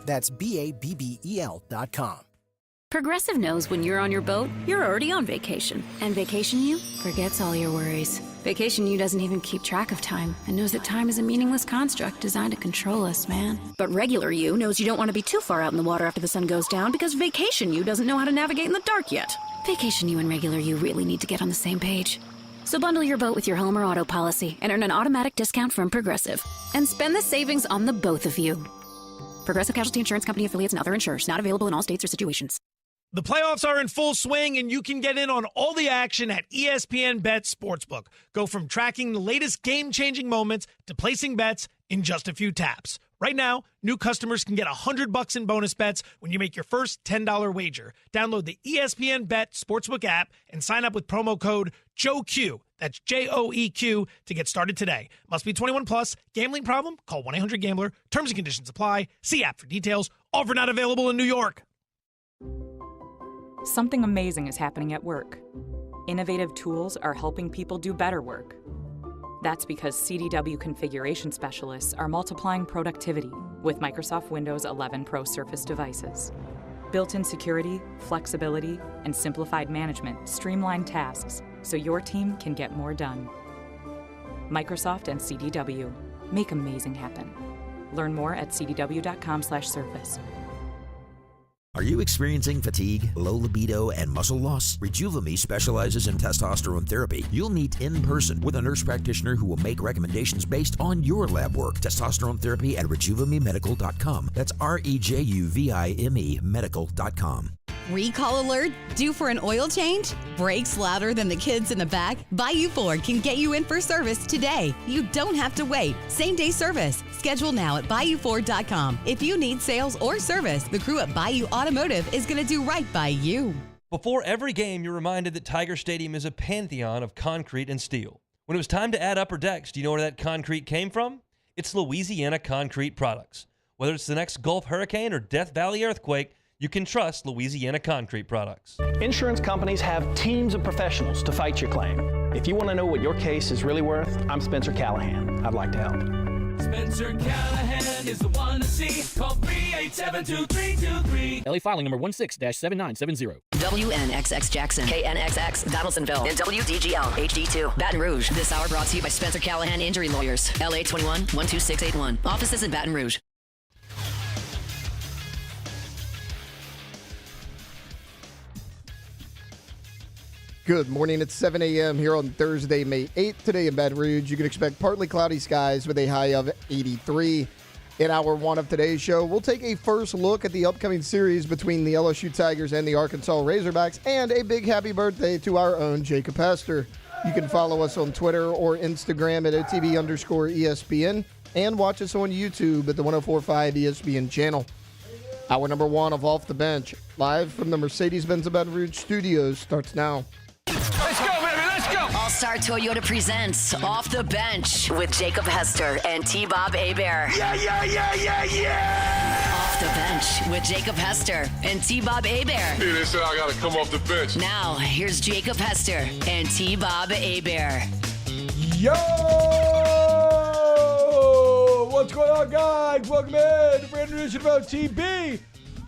That's BABBEL.com. Progressive knows when you're on your boat, you're already on vacation. And Vacation You forgets all your worries. Vacation You doesn't even keep track of time and knows that time is a meaningless construct designed to control us, man. But Regular You knows you don't want to be too far out in the water after the sun goes down because Vacation You doesn't know how to navigate in the dark yet. Vacation You and Regular You really need to get on the same page. So bundle your boat with your home or auto policy and earn an automatic discount from Progressive. And spend the savings on the both of you. Progressive Casualty Insurance Company affiliates and other insurers. Not available in all states or situations. The playoffs are in full swing, and you can get in on all the action at ESPN Bet Sportsbook. Go from tracking the latest game-changing moments to placing bets in just a few taps. Right now, new customers can get $100 in bonus bets when you make your first $10 wager. Download the ESPN Bet Sportsbook app and sign up with promo code JOEQ. That's JOEQ to get started today. Must be 21 plus. Gambling problem? Call 1-800-GAMBLER. Terms and conditions apply. See app for details. Offer not available in New York. Something amazing is happening at work. Innovative tools are helping people do better work. That's because CDW configuration specialists are multiplying productivity with Microsoft Windows 11 Pro Surface devices. Built-in security, flexibility, and simplified management streamline tasks so your team can get more done. Microsoft and CDW make amazing happen. Learn more at cdw.com/surface. Are you experiencing fatigue, low libido, and muscle loss? Rejuvame specializes in testosterone therapy. You'll meet in person with a nurse practitioner who will make recommendations based on your lab work. Testosterone therapy at rejuvamemedical.com. That's REJUVIME medical.com. Recall alert? Due for an oil change? Brakes louder than the kids in the back? Bayou Ford can get you in for service today. You don't have to wait. Same-day service. Schedule now at BayouFord.com. If you need sales or service, the crew at Bayou Automotive is going to do right by you. Before every game, you're reminded that Tiger Stadium is a pantheon of concrete and steel. When it was time to add upper decks, do you know where that concrete came from? It's Louisiana Concrete Products. Whether it's the next Gulf hurricane or Death Valley earthquake, you can trust Louisiana Concrete Products. Insurance companies have teams of professionals to fight your claim. If you want to know what your case is really worth, I'm Spencer Callahan. I'd like to help. Spencer Callahan is the one to see. Call 387-2323. LA filing number 16-7970. WNXX Jackson, KNXX Donaldsonville, and WDGL HD2 Baton Rouge. This hour brought to you by Spencer Callahan Injury Lawyers. LA 21-12681. Offices in Baton Rouge. Good morning. It's 7 a.m. here on Thursday, May 8th. Today in Baton Rouge, you can expect partly cloudy skies with a high of 83. In hour one of today's show, we'll take a first look at the upcoming series between the LSU Tigers and the Arkansas Razorbacks, and a big happy birthday to our own Jacob Hester. You can follow us on Twitter or Instagram at OTB_ESPN and watch us on YouTube at the 104.5 ESPN channel. Hour number one of Off the Bench, live from the Mercedes-Benz of Baton Rouge studios, starts now. Let's go, baby, let's go! All-Star Toyota presents Off the Bench with Jacob Hester and T-Bob Hebert. Yeah! Off the Bench with Jacob Hester and T-Bob Hebert. Hey, they said I gotta come off the bench. Now, here's Jacob Hester and T-Bob Hebert. Yo! What's going on, guys? Welcome in to a brand new edition of OTB.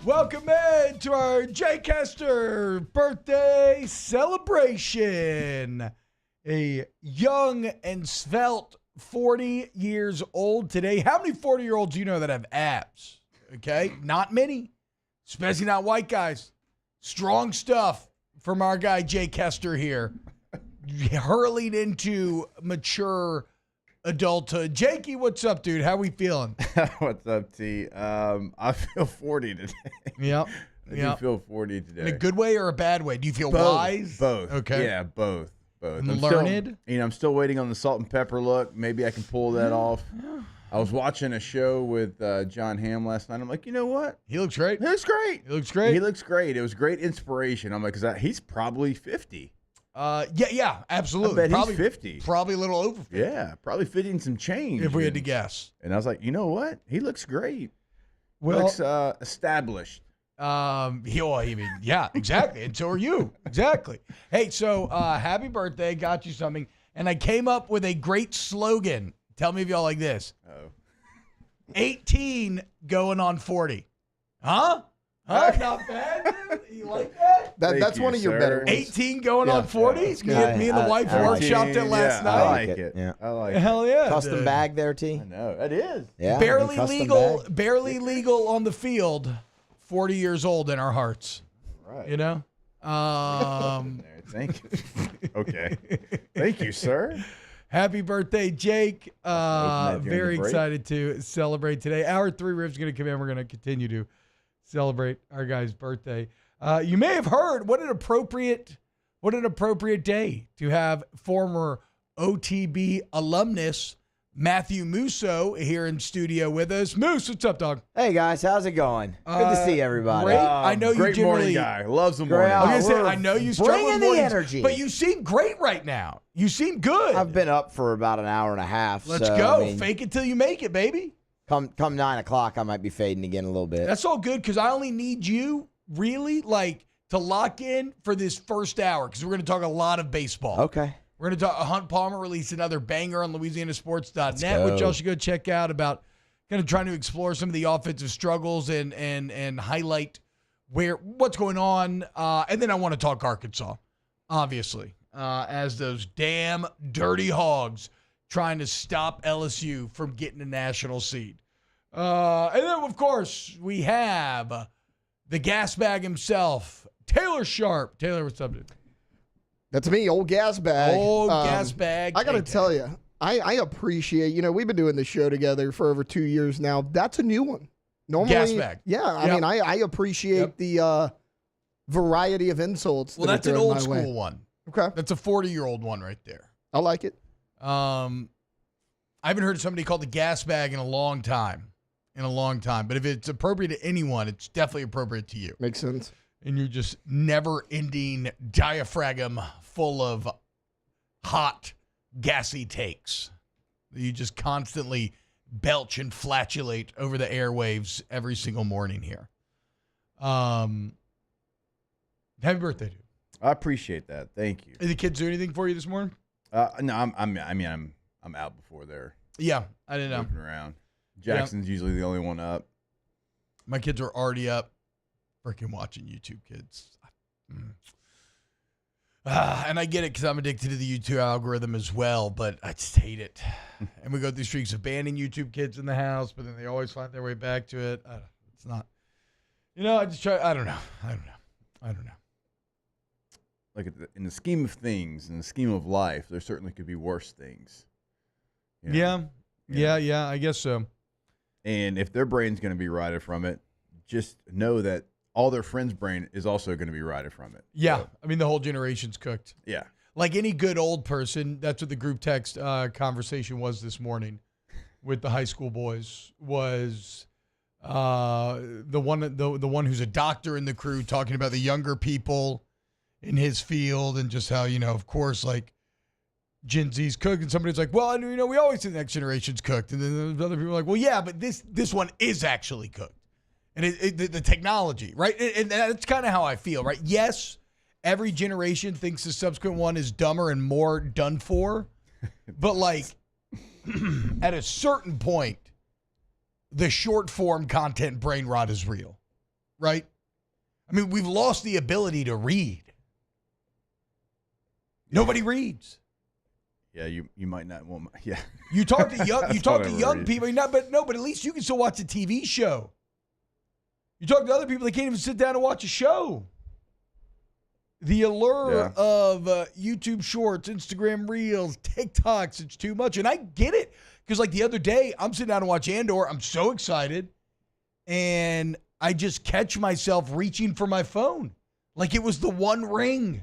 Welcome in to our Jake Hester birthday celebration. A young and svelte 40 years old today. How many 40-year-olds do you know that have abs? Okay, not many, especially not white guys. Strong stuff from our guy Jake Hester here, hurling into mature adulthood. Jakey, what's up, dude? How we feeling? What's up, T? I feel 40 today. Yep. I do feel 40 today. In a good way or a bad way? Do you feel both, wise? Both. Okay. Yeah, both. And learned? I'm still waiting on the salt and pepper look. Maybe I can pull that off. I was watching a show with John Hamm last night. I'm like, you know what? He looks great. He looks great. He looks great. He looks great. It was great inspiration. I'm like, he's probably 50. Yeah, absolutely. I bet probably, he's 50. Probably a little over 50. Yeah, probably 50 and some change. If we had to guess. And I was like, you know what? He looks great. Well, he looks established. Yeah, exactly. And so are you. Exactly. Hey, so happy birthday. Got you something. And I came up with a great slogan. Tell me if y'all like this. Oh. 18 going on 40. Huh? Not bad. You like that? That's one of your better ones. 18 going on 40? Me and the wife workshopped it last night. I like it. Yeah. I like it. Hell yeah. Custom bag there, T. I know. It is. Yeah. Barely legal on the field. 40 years old in our hearts. Right. You know? Thank you. Okay. Thank you, sir. Happy birthday, Jake. Very excited to celebrate today. Hour 3, Riv's going to come in. We're going to continue to celebrate our guy's birthday. You may have heard what an appropriate day to have former OTB alumnus Matthew Musso here in studio with us. Moose, what's up, dog? Hey guys, how's it going? Good to see everybody. Great. I know great you generally morning guy. Loves the morning. I know you struggle bringing with the mornings, energy, but you seem great right now. You seem good. I've been up for about an hour and a half. Let's go. Fake it till you make it, baby. Come 9 o'clock, I might be fading again a little bit. That's all good because I only need you really to lock in for this first hour because we're going to talk a lot of baseball. Okay. We're going to talk. Hunt Palmer released another banger on LouisianaSports.net, which y'all should go check out about kind of trying to explore some of the offensive struggles and highlight what's going on. And then I want to talk Arkansas, obviously, as those damn dirty Hogs trying to stop LSU from getting a national seed. And then, of course, we have the gas bag himself, Taylor Sharp. Taylor, what's up, dude? That's me, old gas bag. Gas bag. I got to tell you, I appreciate, we've been doing this show together for over 2 years now. That's a new one. Normally, gas bag. Yeah, I mean, I appreciate the variety of insults. Well, that's an old school one. Okay. That's a 40-year-old one right there. I like it. I haven't heard somebody called the gas bag in a long time. But if it's appropriate to anyone, it's definitely appropriate to you. Makes sense. And you're just never-ending diaphragm full of hot, gassy takes. You just constantly belch and flatulate over the airwaves every single morning here. Happy birthday, dude. I appreciate that. Thank you. Did the kids do anything for you this morning? No, I'm out before they're I didn't know. moving around. Jackson's usually the only one up. My kids are already up. Freaking watching YouTube, kids. And I get it because I'm addicted to the YouTube algorithm as well, but I just hate it. And we go through streaks of banning YouTube kids in the house, but then they always find their way back to it. It's not, I just try. I don't know. Like in the scheme of things, in the scheme of life, there certainly could be worse things. Yeah, I guess so. And if their brain's going to be rotted from it, just know that all their friends' brain is also going to be rotted from it. Yeah. So, I mean, the whole generation's cooked. Yeah. Like any good old person, that's what the group text conversation was this morning with the high school boys, was the one who's a doctor in the crew talking about the younger people in his field and just how, of course, like Gen Z's cooked. And somebody's like, well, we always say the next generation's cooked. And then other people are like, well, yeah, but this one is actually cooked. And the technology, right? And that's kind of how I feel, right? Yes, every generation thinks the subsequent one is dumber and more done for. But, like, at a certain point, the short-form content brain rot is real, right? I mean, we've lost the ability to read. Nobody reads. Yeah, you might not want. Yeah, you talk to young people, but at least you can still watch a TV show. You talk to other people, they can't even sit down and watch a show. The allure of YouTube Shorts, Instagram Reels, TikToks, it's too much. And I get it. Because like the other day, I'm sitting down to watch Andor. I'm so excited. And I just catch myself reaching for my phone. Like it was the One Ring.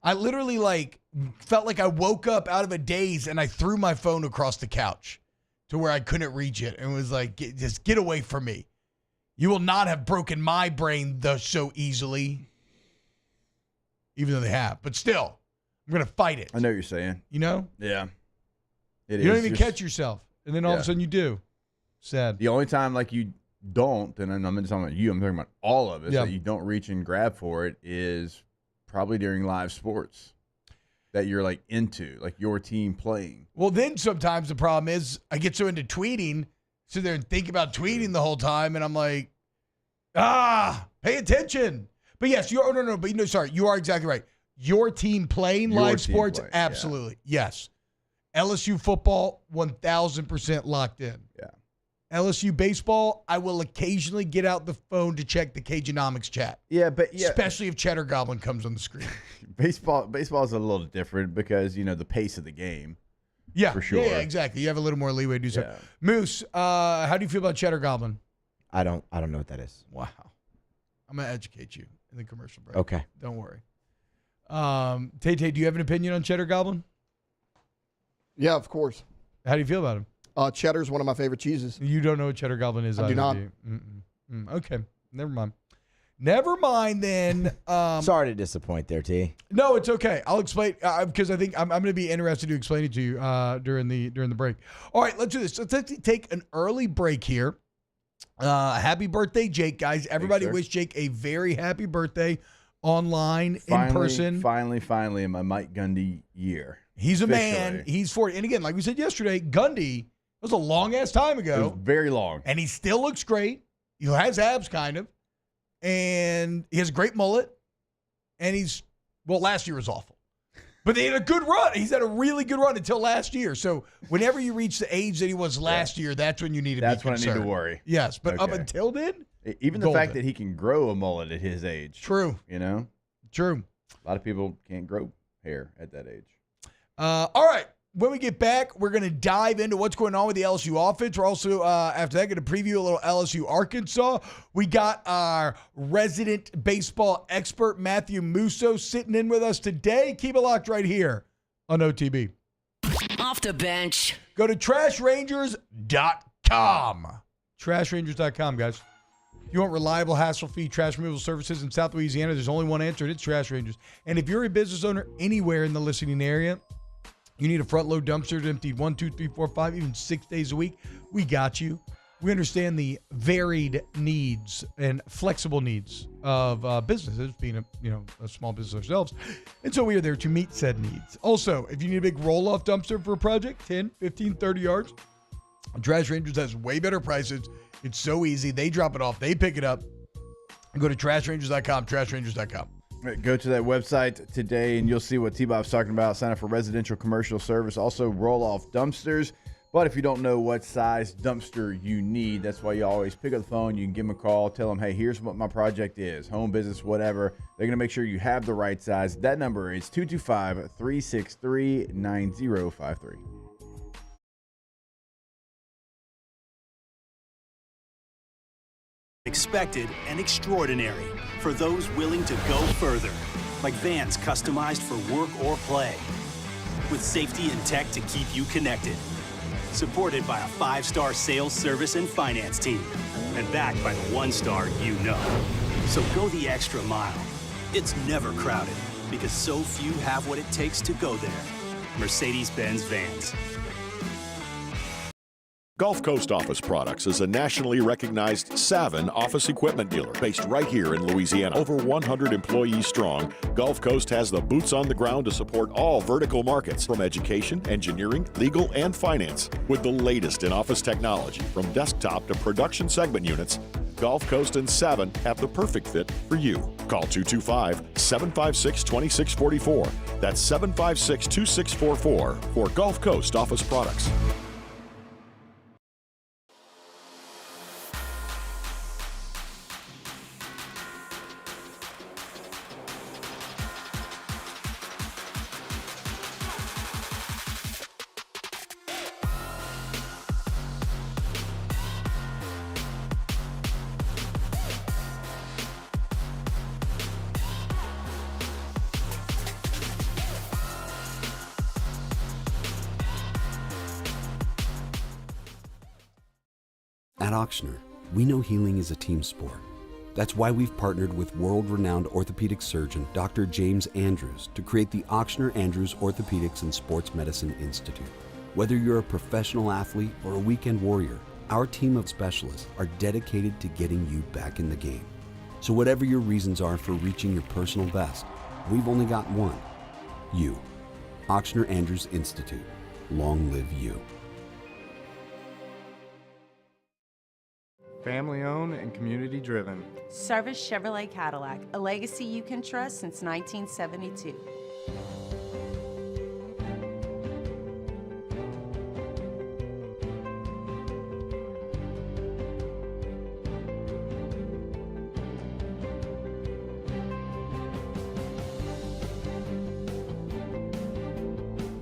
I literally felt like I woke up out of a daze and I threw my phone across the couch to where I couldn't reach it. And was like, just get away from me. You will not have broken my brain so easily, even though they have. But still, I'm going to fight it. I know what you're saying. Yeah. It you don't even catch yourself. And then all of a sudden you do. Sad. The only time you don't, and I'm not talking about you, I'm talking about all of us, that you don't reach and grab for it is probably during live sports that you're into, like your team playing. Well, then sometimes the problem is I get so into tweeting sit there and think about tweeting the whole time, and I'm like, pay attention. But yes, you are exactly right. Your team playing live sports, absolutely. Yeah. Yes. LSU football, 1,000% locked in. Yeah. LSU baseball, I will occasionally get out the phone to check the Cageonomics chat. Yeah, but especially if Cheddar Goblin comes on the screen. Baseball is a little different because, the pace of the game. Yeah, for sure. Yeah, exactly. You have a little more leeway to do so. Moose, how do you feel about Cheddar Goblin? I don't know what that is. Wow. I'm going to educate you in the commercial break. Okay. Don't worry. Tay, do you have an opinion on Cheddar Goblin? Yeah, of course. How do you feel about him? Cheddar's one of my favorite cheeses. You don't know what Cheddar Goblin is? I do not. Okay. Never mind. Never mind then. Sorry to disappoint there, T. No, it's okay. I'll explain because I think I'm going to be interested to explain it to you during the break. All right, let's do this. Let's take an early break here. Happy birthday, Jake, guys. Everybody wish Jake a very happy birthday in person. Finally, in my Mike Gundy year. He's a man. He's 40. And again, like we said yesterday, Gundy was a long-ass time ago. It was very long. And he still looks great. He has abs, kind of. And he has a great mullet. And last year was awful. But they had a good run. He's had a really good run until last year. So whenever you reach the age that he was last year, that's when you need to be concerned. That's when I need to worry. Yes, but up until then, even the fact that he can grow a mullet at his age. True. True. A lot of people can't grow hair at that age. All right. When we get back, we're going to dive into what's going on with the LSU offense. We're also, after that, going to preview a little LSU-Arkansas. We got our resident baseball expert, Matthew Musso, sitting in with us today. Keep it locked right here on OTB. Off the bench. Go to trashrangers.com. Trashrangers.com, guys. If you want reliable, hassle-free trash removal services in South Louisiana, there's only one answer, and it's Trash Rangers. And if you're a business owner anywhere in the listening area, you need a front-load dumpster to empty 1, 2, 3, 4, 5, even 6 days a week, we got you. We understand the varied needs and flexible needs of businesses, being a small business ourselves. And so we are there to meet said needs. Also, if you need a big roll-off dumpster for a project, 10, 15, 30 yards, Trash Rangers has way better prices. It's so easy. They drop it off. They pick it up. Go to trashrangers.com, trashrangers.com. Go to that website today, and you'll see what T-Bob's talking about. Sign up for residential commercial service. Also, roll-off dumpsters. But if you don't know what size dumpster you need, that's why you always pick up the phone. You can give them a call. Tell them, hey, here's what my project is. Home, business, whatever. They're going to make sure you have the right size. That number is 225-363-9053. Expected and extraordinary for those willing to go further, like vans customized for work or play, with safety and tech to keep you connected, supported by a 5-star sales, service, and finance team, and backed by the 1-star you know. So go the extra mile. It's never crowded because so few have what it takes to go there. Mercedes-Benz Vans. Gulf Coast Office Products is a nationally recognized Savin office equipment dealer based right here in Louisiana. Over 100 employees strong, Gulf Coast has the boots on the ground to support all vertical markets, from education, engineering, legal, and finance. With the latest in office technology, from desktop to production segment units, Gulf Coast and Savin have the perfect fit for you. Call 225-756-2644. That's 756-2644 for Gulf Coast Office Products. At Auctioner, we know healing is a team sport. That's why we've partnered with world-renowned orthopedic surgeon Dr. James Andrews to create the Auctioner Andrews Orthopedics and Sports Medicine Institute. Whether you're a professional athlete or a weekend warrior, our team of specialists are dedicated to getting you back in the game. So whatever your reasons are for reaching your personal best, we've only got one: you. Auctioner Andrews Institute. Long live you. family-owned and community-driven. Service Chevrolet Cadillac, a legacy you can trust since 1972.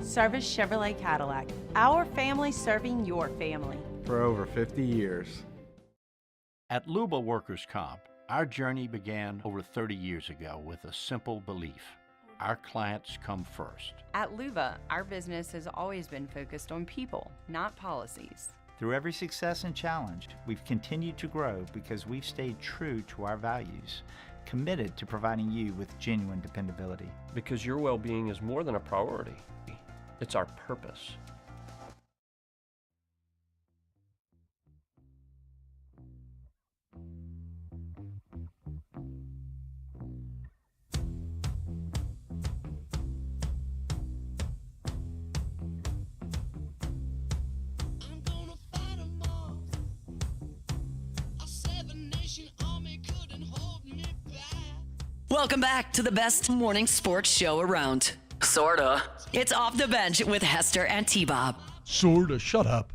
Service Chevrolet Cadillac, our family serving your family. For over 50 years. At Luba Workers' Comp, our journey began over 30 years ago with a simple belief. Our clients come first. At Luba, our business has always been focused on people, not policies. Through every success and challenge, we've continued to grow because we've stayed true to our values, committed to providing you with genuine dependability. Because your well-being is more than a priority. It's our purpose. Welcome back to the best morning sports show around. Sorta. It's Off the Bench with Hester and T-Bob. Sorta. Shut up.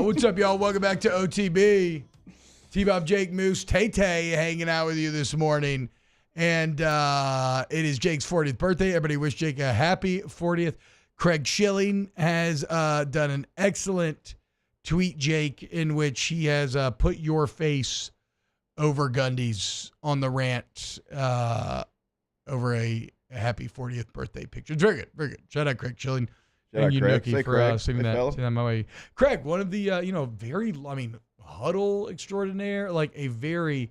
What's up, y'all? Welcome back to OTB. T-Bob, Jake, Moose, Tay-Tay hanging out with you this morning. And it is Jake's 40th birthday. Everybody wish Jake a happy 40th. Craig Schilling has done an excellent tweet, Jake, in which he has put your face over Gundy's on the rant over a happy 40th birthday picture. It's very good, very good. Shout out Craig Schilling and you, Nookie, for sending that my way. Craig, one of the very, huddle extraordinaire, like a very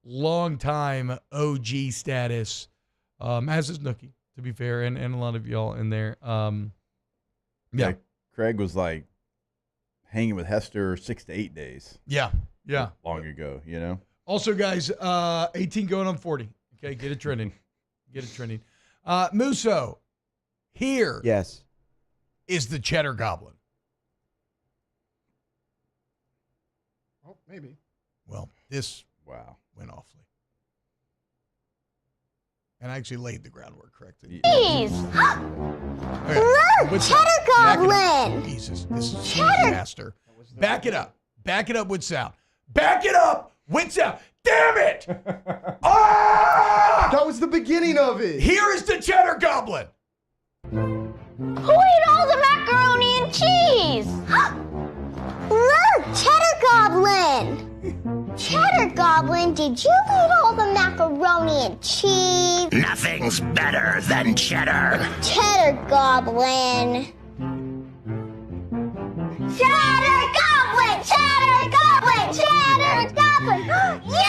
long time OG status, as is Nookie, to be fair, and a lot of y'all in there. Craig was like hanging with Hester 6 to 8 days. Yeah. Long ago, you know. Also, guys, 18 going on 40. Okay, get it trending. Musso, here is the Cheddar Goblin. Oh, maybe. Well, this went awfully. And I actually laid the groundwork correctly. Jeez! Look, Cheddar Goblin! Jesus, this is a disaster. Back it up. Back it up with sound. Back it up with sound. Damn it! That was the beginning of it. Here is the Cheddar Goblin. Who ate all the macaroni and cheese? Look, Cheddar Goblin! Cheddar Goblin, did you eat all the macaroni and cheese? Nothing's better than cheddar. Cheddar Goblin. Cheddar Goblin! Cheddar Goblin! Cheddar Goblin! Yay!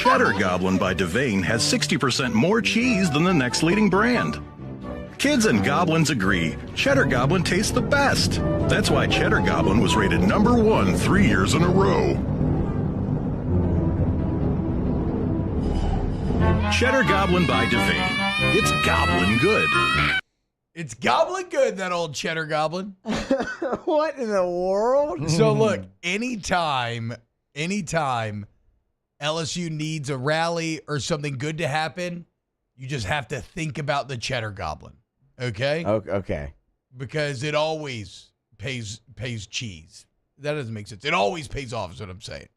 Cheddar Goblin by Devane has 60% more cheese than the next leading brand. Kids and goblins agree, Cheddar Goblin tastes the best. That's why Cheddar Goblin was rated #1 3 years in a row. Cheddar Goblin by Devane. It's goblin good. It's goblin good, that old Cheddar Goblin. What in the world? So look, anytime LSU needs a rally or something good to happen, you just have to think about the Cheddar Goblin. Okay? Okay. Because it always pays cheese. That doesn't make sense. It always pays off is what I'm saying.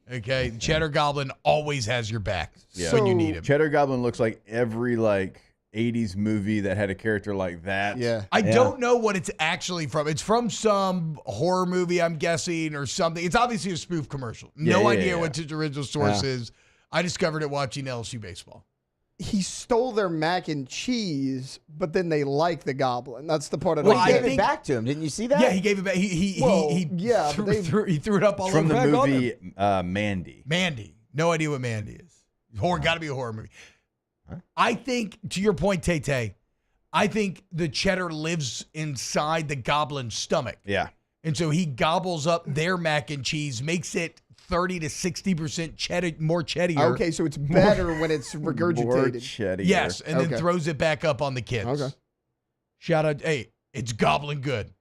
Okay? The Cheddar Goblin always has your back when you need him. Cheddar Goblin looks like every 80s movie that had a character like that. Yeah. I don't know what it's actually from. It's from some horror movie, I'm guessing, or something. It's obviously a spoof commercial. No idea what its original source is. I discovered it watching LSU baseball. He stole their mac and cheese, but then they like the Goblin. That's the part of he gave it back to him. Didn't you see that? Yeah, he gave it back. He threw it up all from over the back movie on him. Mandy. Mandy. No idea what Mandy is. Got to be a horror movie. I think, to your point, Tay-Tay, I think the cheddar lives inside the Goblin's stomach. Yeah. And so he gobbles up their mac and cheese, makes it 30 to 60% cheddar, more cheddar. Okay, so it's better when it's regurgitated. More cheddar. Yes, and then throws it back up on the kids. Okay. Shout out, hey, it's goblin good.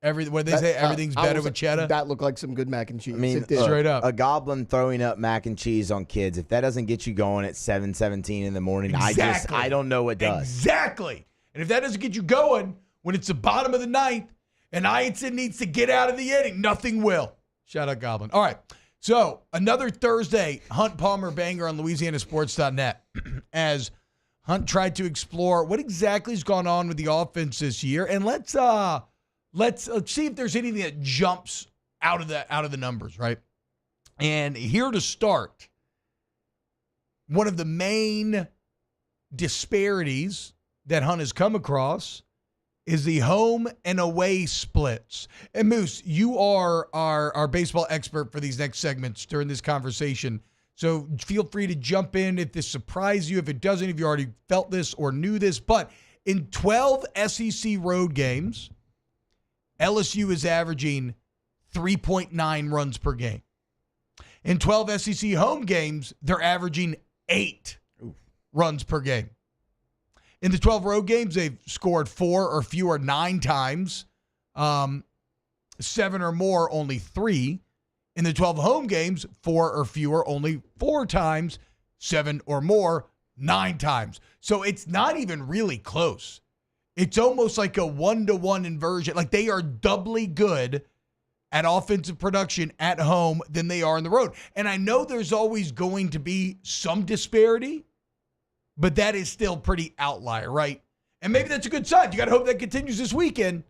What they say, everything's better with cheddar. That looked like some good mac and cheese. I mean, straight up. A goblin throwing up mac and cheese on kids, if that doesn't get you going at 7:17 in the morning, Exactly. I don't know what does. Exactly. And if that doesn't get you going when it's the bottom of the ninth and Ianson needs to get out of the inning, nothing will. Shout out Goblin. All right. So another Thursday Hunt Palmer banger on LouisianaSports.net as Hunt tried to explore what exactly has gone on with the offense this year. And let's see if there's anything that jumps out of the numbers, right? And here to start, one of the main disparities that Hunt has come across is the home and away splits. And Moose, you are our baseball expert for these next segments during this conversation. So feel free to jump in if this surprised you, if it doesn't, if you already felt this or knew this. But in 12 SEC road games, LSU is averaging 3.9 runs per game. In 12 SEC home games, they're averaging 8 runs per game. In the 12 road games, they've scored 4 or fewer 9 times, 7 or more only 3. In the 12 home games, 4 or fewer only 4 times, 7 or more 9 times. So it's not even really close. It's almost like a 1-to-1 inversion. Like they are doubly good at offensive production at home than they are on the road. And I know there's always going to be some disparity, but that is still pretty outlier, right? And maybe that's a good sign. You got to hope that continues this weekend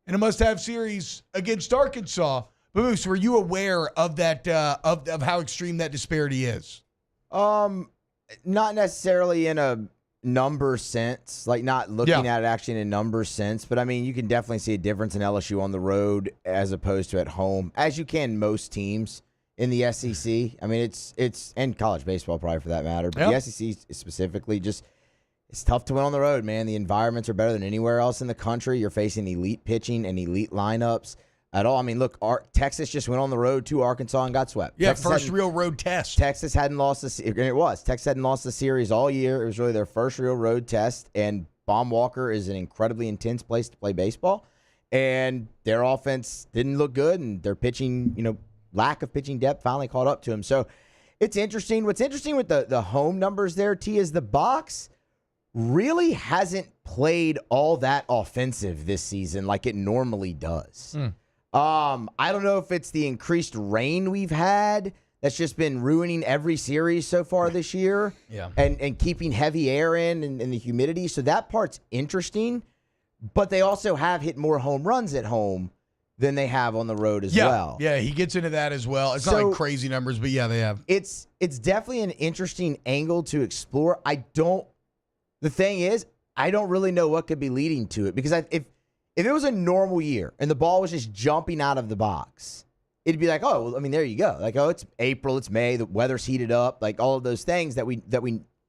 in a must-have series against Arkansas. But Moose, were you aware of that, of how extreme that disparity is? Not necessarily in a number sense, like not looking at it actually in a number sense, but I mean, you can definitely see a difference in LSU on the road as opposed to at home, as you can most teams in the SEC. I mean, it's and college baseball probably for that matter, but the SEC specifically, just it's tough to win on the road, man. The environments are better than anywhere else in the country. You're facing elite pitching and elite lineups at all. I mean, look, Texas just went on the road to Arkansas and got swept. Yeah, Texas first real road test. Texas hadn't lost Texas hadn't lost the series all year. It was really their first real road test, and Baum Walker is an incredibly intense place to play baseball, and their offense didn't look good, and their pitching, lack of pitching depth finally caught up to him. So it's interesting. What's interesting with the home numbers there, T, is the box really hasn't played all that offensive this season like it normally does. I don't know if it's the increased rain we've had that's just been ruining every series so far this year and keeping heavy air in and the humidity. So that part's interesting, but they also have hit more home runs at home than they have on the road as well. Yeah, he gets into that as well. It's not like crazy numbers, but yeah, they have. It's definitely an interesting angle to explore. The thing is, I don't really know what could be leading to it, because if it was a normal year and the ball was just jumping out of the box, it'd be like, oh, well, I mean, there you go. Like, oh, it's April, it's May, the weather's heated up, like all of those things that we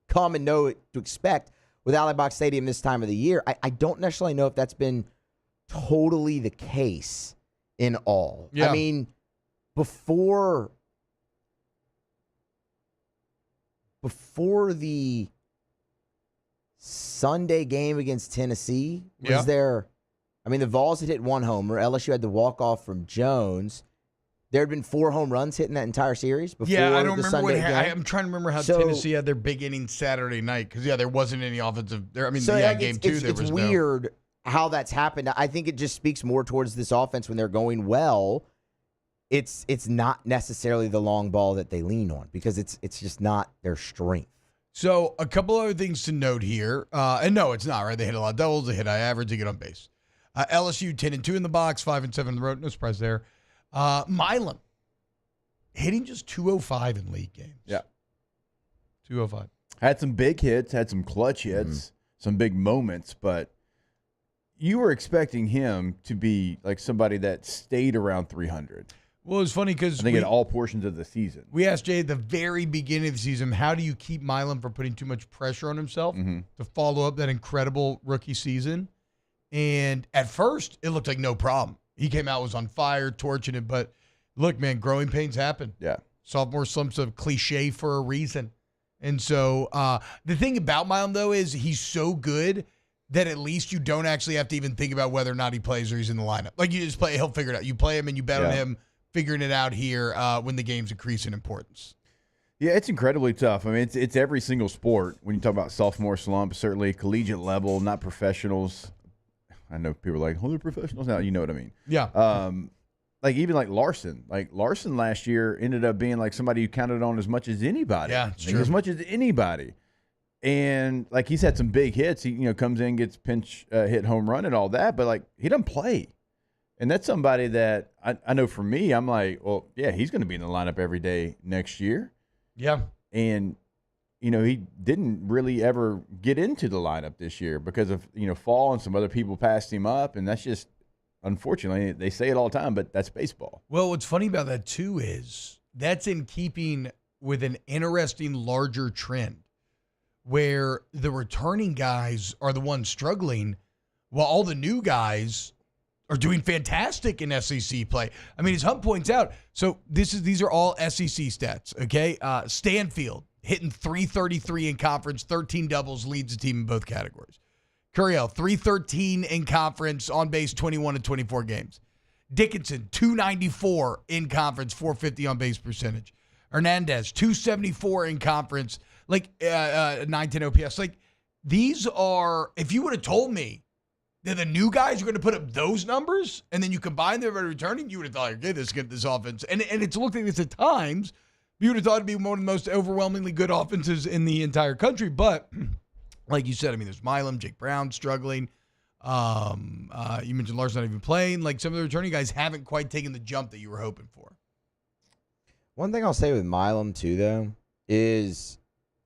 come and know to expect with Ally Box Stadium this time of the year. I don't necessarily know if that's been totally the case in all. Yeah. I mean, before the Sunday game against Tennessee, was there... I mean, the Vols had hit 1 homer. LSU had the walk-off from Jones. There had been 4 home runs hit in that entire series before I don't the remember Sunday game. I'm trying to remember how Tennessee had their big inning Saturday night, because, there wasn't any offensive there. I mean, game 2, there was It's weird how that's happened. I think it just speaks more towards this offense when they're going well. It's not necessarily the long ball that they lean on, because it's just not their strength. So a couple other things to note here. And no, it's not, right? They hit a lot of doubles, they hit high average, they get on base. LSU 10-2 in the box, 5-7 on the road. No surprise there. Milam hitting just 205 in league games. Yeah. 205. Had some big hits, had some clutch hits, some big moments, but you were expecting him to be like somebody that stayed around 300. Well, it's funny because I think in all portions of the season. We asked Jay at the very beginning of the season, how do you keep Milam from putting too much pressure on himself to follow up that incredible rookie season? And at first, it looked like no problem. He came out, was on fire, torching it. But look, man, growing pains happen. Yeah. Sophomore slump's a cliche for a reason. And so the thing about Milam, though, is he's so good that at least you don't actually have to even think about whether or not he plays or he's in the lineup. Like, you just play, he'll figure it out. You play him and you bet on him figuring it out here when the games increase in importance. Yeah, it's incredibly tough. I mean, it's every single sport when you talk about sophomore slump, certainly collegiate level, not professionals. I know people are like, oh, they're professionals now. You know what I mean? Yeah. Like even like Larson. Like Larson last year ended up being like somebody you counted on as much as anybody. Yeah, it's true. As much as anybody. And like he's had some big hits. He comes in, gets pinch hit home run and all that, but like he doesn't play. And that's somebody that I know for me, I'm like, well, yeah, he's going to be in the lineup every day next year. Yeah. And he didn't really ever get into the lineup this year because of fall and some other people passed him up, and that's just unfortunately they say it all the time, but that's baseball. Well, what's funny about that too is that's in keeping with an interesting larger trend where the returning guys are the ones struggling while all the new guys are doing fantastic in SEC play. I mean, as Hunt points out, so these are all SEC stats, okay? Stanfield hitting .333 in conference, 13 doubles, leads the team in both categories. Curiel, .313 in conference, on base 21 in 24 games. Dickinson, .294 in conference, .450 on base percentage. Hernandez, .274 in conference, like 910 OPS. Like, these are, if you would have told me that the new guys are going to put up those numbers and then you combine them everybody returning, you would have thought, okay, let's get this offense. And it's looked like this at times. You would have thought it'd be one of the most overwhelmingly good offenses in the entire country. But like you said, I mean, there's Milam, Jake Brown struggling. You mentioned Larson not even playing. Like, some of the returning guys haven't quite taken the jump that you were hoping for. One thing I'll say with Milam, too, though, is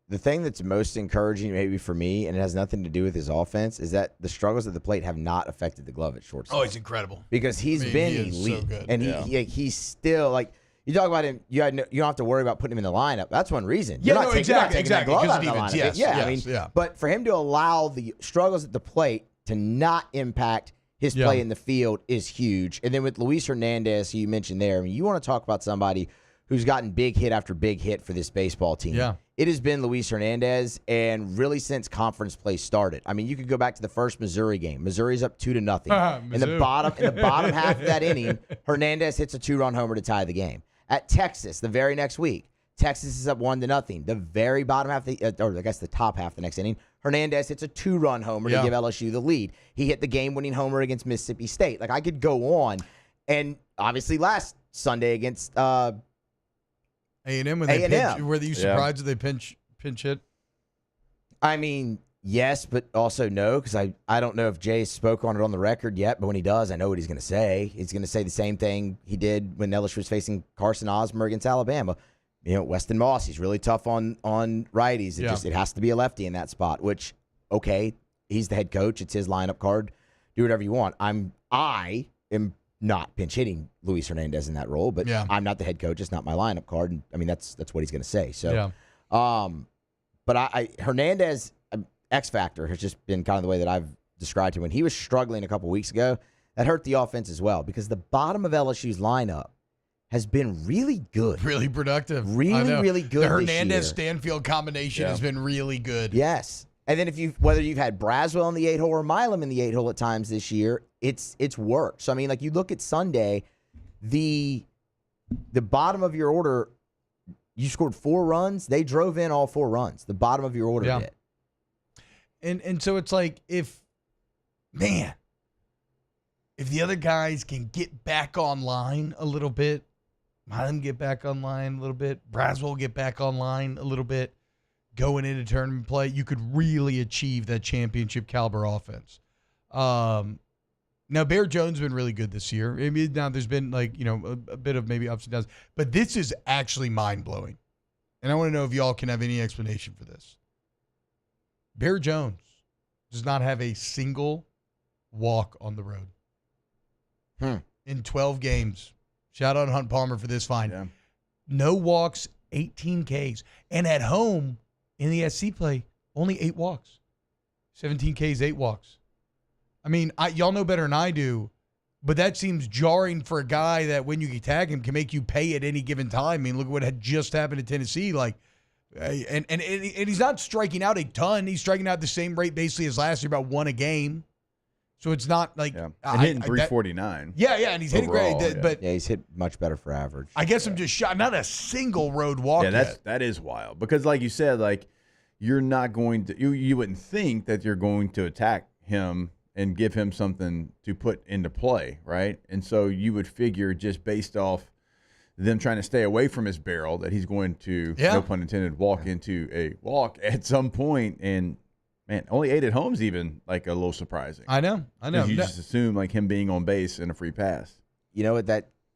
the thing that's most encouraging maybe for me, and it has nothing to do with his offense, is that the struggles at the plate have not affected the glove at shortstop. Oh, he's incredible. Because he's been elite. So good. And he's still, like, you talk about him, you don't have to worry about putting him in the lineup. That's one reason. Yeah, You're not exactly. that glove out of the Defense, lineup. yes, But for him to allow the struggles at the plate to not impact his play in the field is huge. And then with Luis Hernandez, who you mentioned there, I mean, you want to talk about somebody who's gotten big hit after big hit for this baseball team. Yeah. It has been Luis Hernandez, and really since conference play started. I mean, you could go back to the first Missouri game. Missouri's up 2-0. In the bottom half of that inning, Hernandez hits a 2-run homer to tie the game. At Texas, the very next week, Texas is up 1-0. The very bottom half, or I guess the top half the next inning, Hernandez hits a 2-run homer to give LSU the lead. He hit the game-winning homer against Mississippi State. Like, I could go on. And obviously last Sunday against A&M, were you surprised that they pinch hit? I mean, yes, but also no, because I don't know if Jay spoke on it on the record yet, but when he does, I know what he's going to say. He's going to say the same thing he did when LSU was facing Carson Osmer against Alabama. Weston Moss, he's really tough on righties. It has to be a lefty in that spot, which, okay, he's the head coach. It's his lineup card. Do whatever you want. I am not pinch hitting Luis Hernandez in that role, but I'm not the head coach. It's not my lineup card. And, I mean, that's what he's going to say. So, but Hernandez X factor has just been kind of the way that I've described him. When he was struggling a couple weeks ago, that hurt the offense as well because the bottom of LSU's lineup has been really good, really productive, really good. The Hernandez-Stanfield combination has been really good. Yes. And then whether you've had Braswell in the 8-hole or Milam in the 8-hole at times this year, it's worked. So, I mean, like, you look at Sunday, the bottom of your order, you scored 4 runs. They drove in all 4 runs. The bottom of your order did. And so it's like, if the other guys can get back online a little bit, Milam get back online a little bit, Braswell get back online a little bit, going into tournament play, you could really achieve that championship caliber offense. Now, Bear Jones has been really good this year. I mean, now there's been a bit of maybe ups and downs, but this is actually mind-blowing. And I want to know if y'all can have any explanation for this. Bear Jones does not have a single walk on the road in 12 games. Shout out Hunt Palmer for this find. Yeah. No walks, 18 Ks. And at home in the SC play, only 8 walks. 17 Ks, 8 walks. I mean, y'all know better than I do. But that seems jarring for a guy that when you tag him can make you pay at any given time. I mean, look at what had just happened in Tennessee. Like, and he's not striking out a ton. He's striking out the same rate basically as last year, about 1 a game. So it's not like and hitting 349. Yeah, and he's hitting great. But he's hit much better for average. I guess I'm just shocked. Not a single road walk. Yeah, that is wild because, like you said, like you're not going to you wouldn't think that you're going to attack him and give him something to put into play, right? And so you would figure just based off them trying to stay away from his barrel that he's going to, no pun intended, walk into a walk at some point. And, man, only 8 at home's even, like, a little surprising. I know. You just assume, like, him being on base and a free pass. You know what?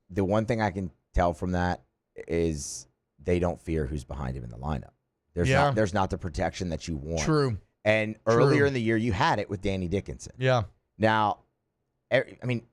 The one thing I can tell from that is they don't fear who's behind him in the lineup. There's not the protection that you want. True. And earlier in the year, you had it with Danny Dickinson. Yeah. Now, I mean,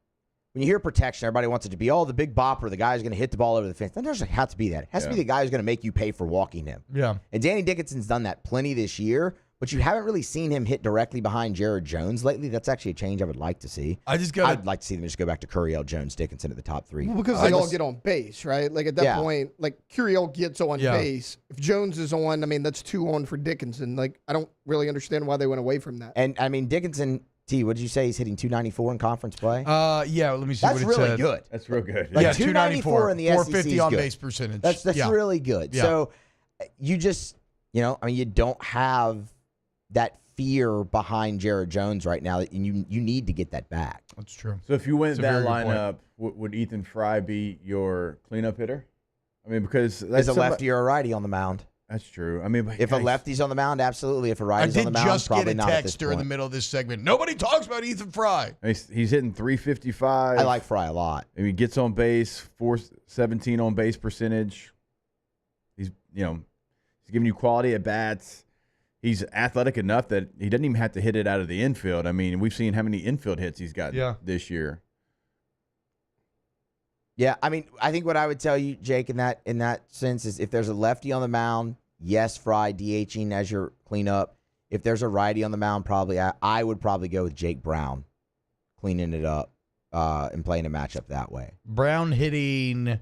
when you hear protection, everybody wants it to be, the big bopper, the guy who's going to hit the ball over the fence. Then there's have to be that. It has to be the guy who's going to make you pay for walking him. Yeah. And Danny Dickinson's done that plenty this year, but you haven't really seen him hit directly behind Jared Jones lately. That's actually a change I would like to see. I'd like to see them just go back to Curiel, Jones, Dickinson at the top 3. Well, because they all get on base, right? Like at that point, like Curiel gets on base. If Jones is on, I mean, that's 2 on for Dickinson. Like, I don't really understand why they went away from that. And I mean, Dickinson, what did you say? He's hitting 294 in conference play? Yeah, let me see what it said. That's really good. That's real good. Like 294 in the SEC 450 on good. base percentage. That's really good. Yeah. So you just, I mean, you don't have that fear behind Jared Jones right now that you need to get that back. That's true. So if you went that lineup, would Ethan Fry be your cleanup hitter? I mean, because is a lefty or a righty on the mound? That's true. I mean, if a lefty's on the mound, absolutely. If a righty's on the mound, probably not at this point. I did just get a text during the middle of this segment. Nobody talks about Ethan Fry. He's hitting 355. I like Fry a lot. I mean, he gets on base, 417 on base percentage. He's giving you quality at bats. He's athletic enough that he doesn't even have to hit it out of the infield. I mean, we've seen how many infield hits he's got this year. Yeah, I mean, I think what I would tell you, Jake, in that sense is if there's a lefty on the mound, yes, Fry DHing as your cleanup. If there's a righty on the mound, probably I would probably go with Jake Brown, cleaning it up and playing a matchup that way. Brown hitting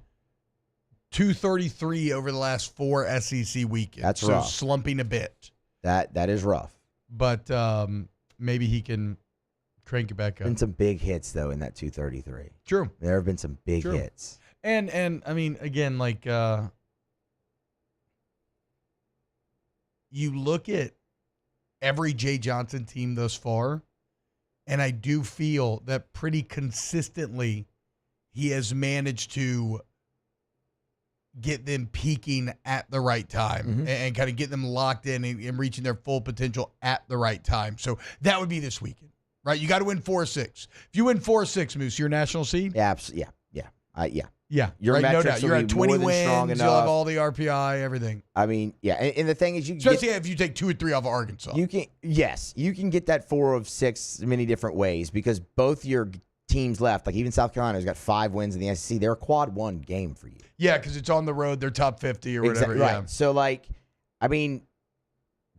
233 over the last 4 SEC weekends. That's rough. So slumping a bit. That is rough. But maybe he can crank it back up. Been some big hits though in that 233. True. There have been some big hits. And I mean, again, like you look at every Jay Johnson team thus far, and I do feel that pretty consistently he has managed to get them peaking at the right time and kind of get them locked in and reaching their full potential at the right time. So that would be this weekend, right? You got to win 4-6. If you win 4-6, Moose, you're a national seed? Yeah, yeah. Your right, no doubt. You're at 20 wins, you'll have all the RPI, everything. I mean, yeah, and the thing is especially if you take 2 or 3 off of Arkansas. You can get that 4 of 6 many different ways because both your teams left, like even South Carolina has got 5 wins in the SEC. They're a quad 1 game for you. Yeah, because it's on the road. They're top 50 or whatever. Exactly, right. Yeah. So, like, I mean,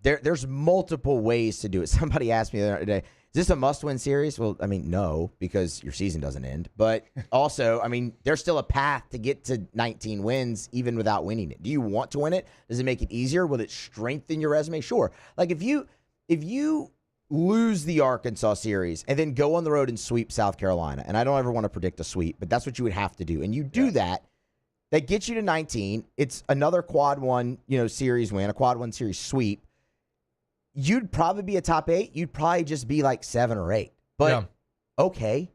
there's multiple ways to do it. Somebody asked me the other day, is this a must-win series? Well, I mean, no, because your season doesn't end. But also, I mean, there's still a path to get to 19 wins even without winning it. Do you want to win it? Does it make it easier? Will it strengthen your resume? Sure. Like, if you lose the Arkansas series and then go on the road and sweep South Carolina, and I don't ever want to predict a sweep, but that's what you would have to do. And you do that gets you to 19. It's another quad 1, series win, a quad 1 series sweep. You'd probably be a top 8. You'd probably just be like 7 or 8. But okay,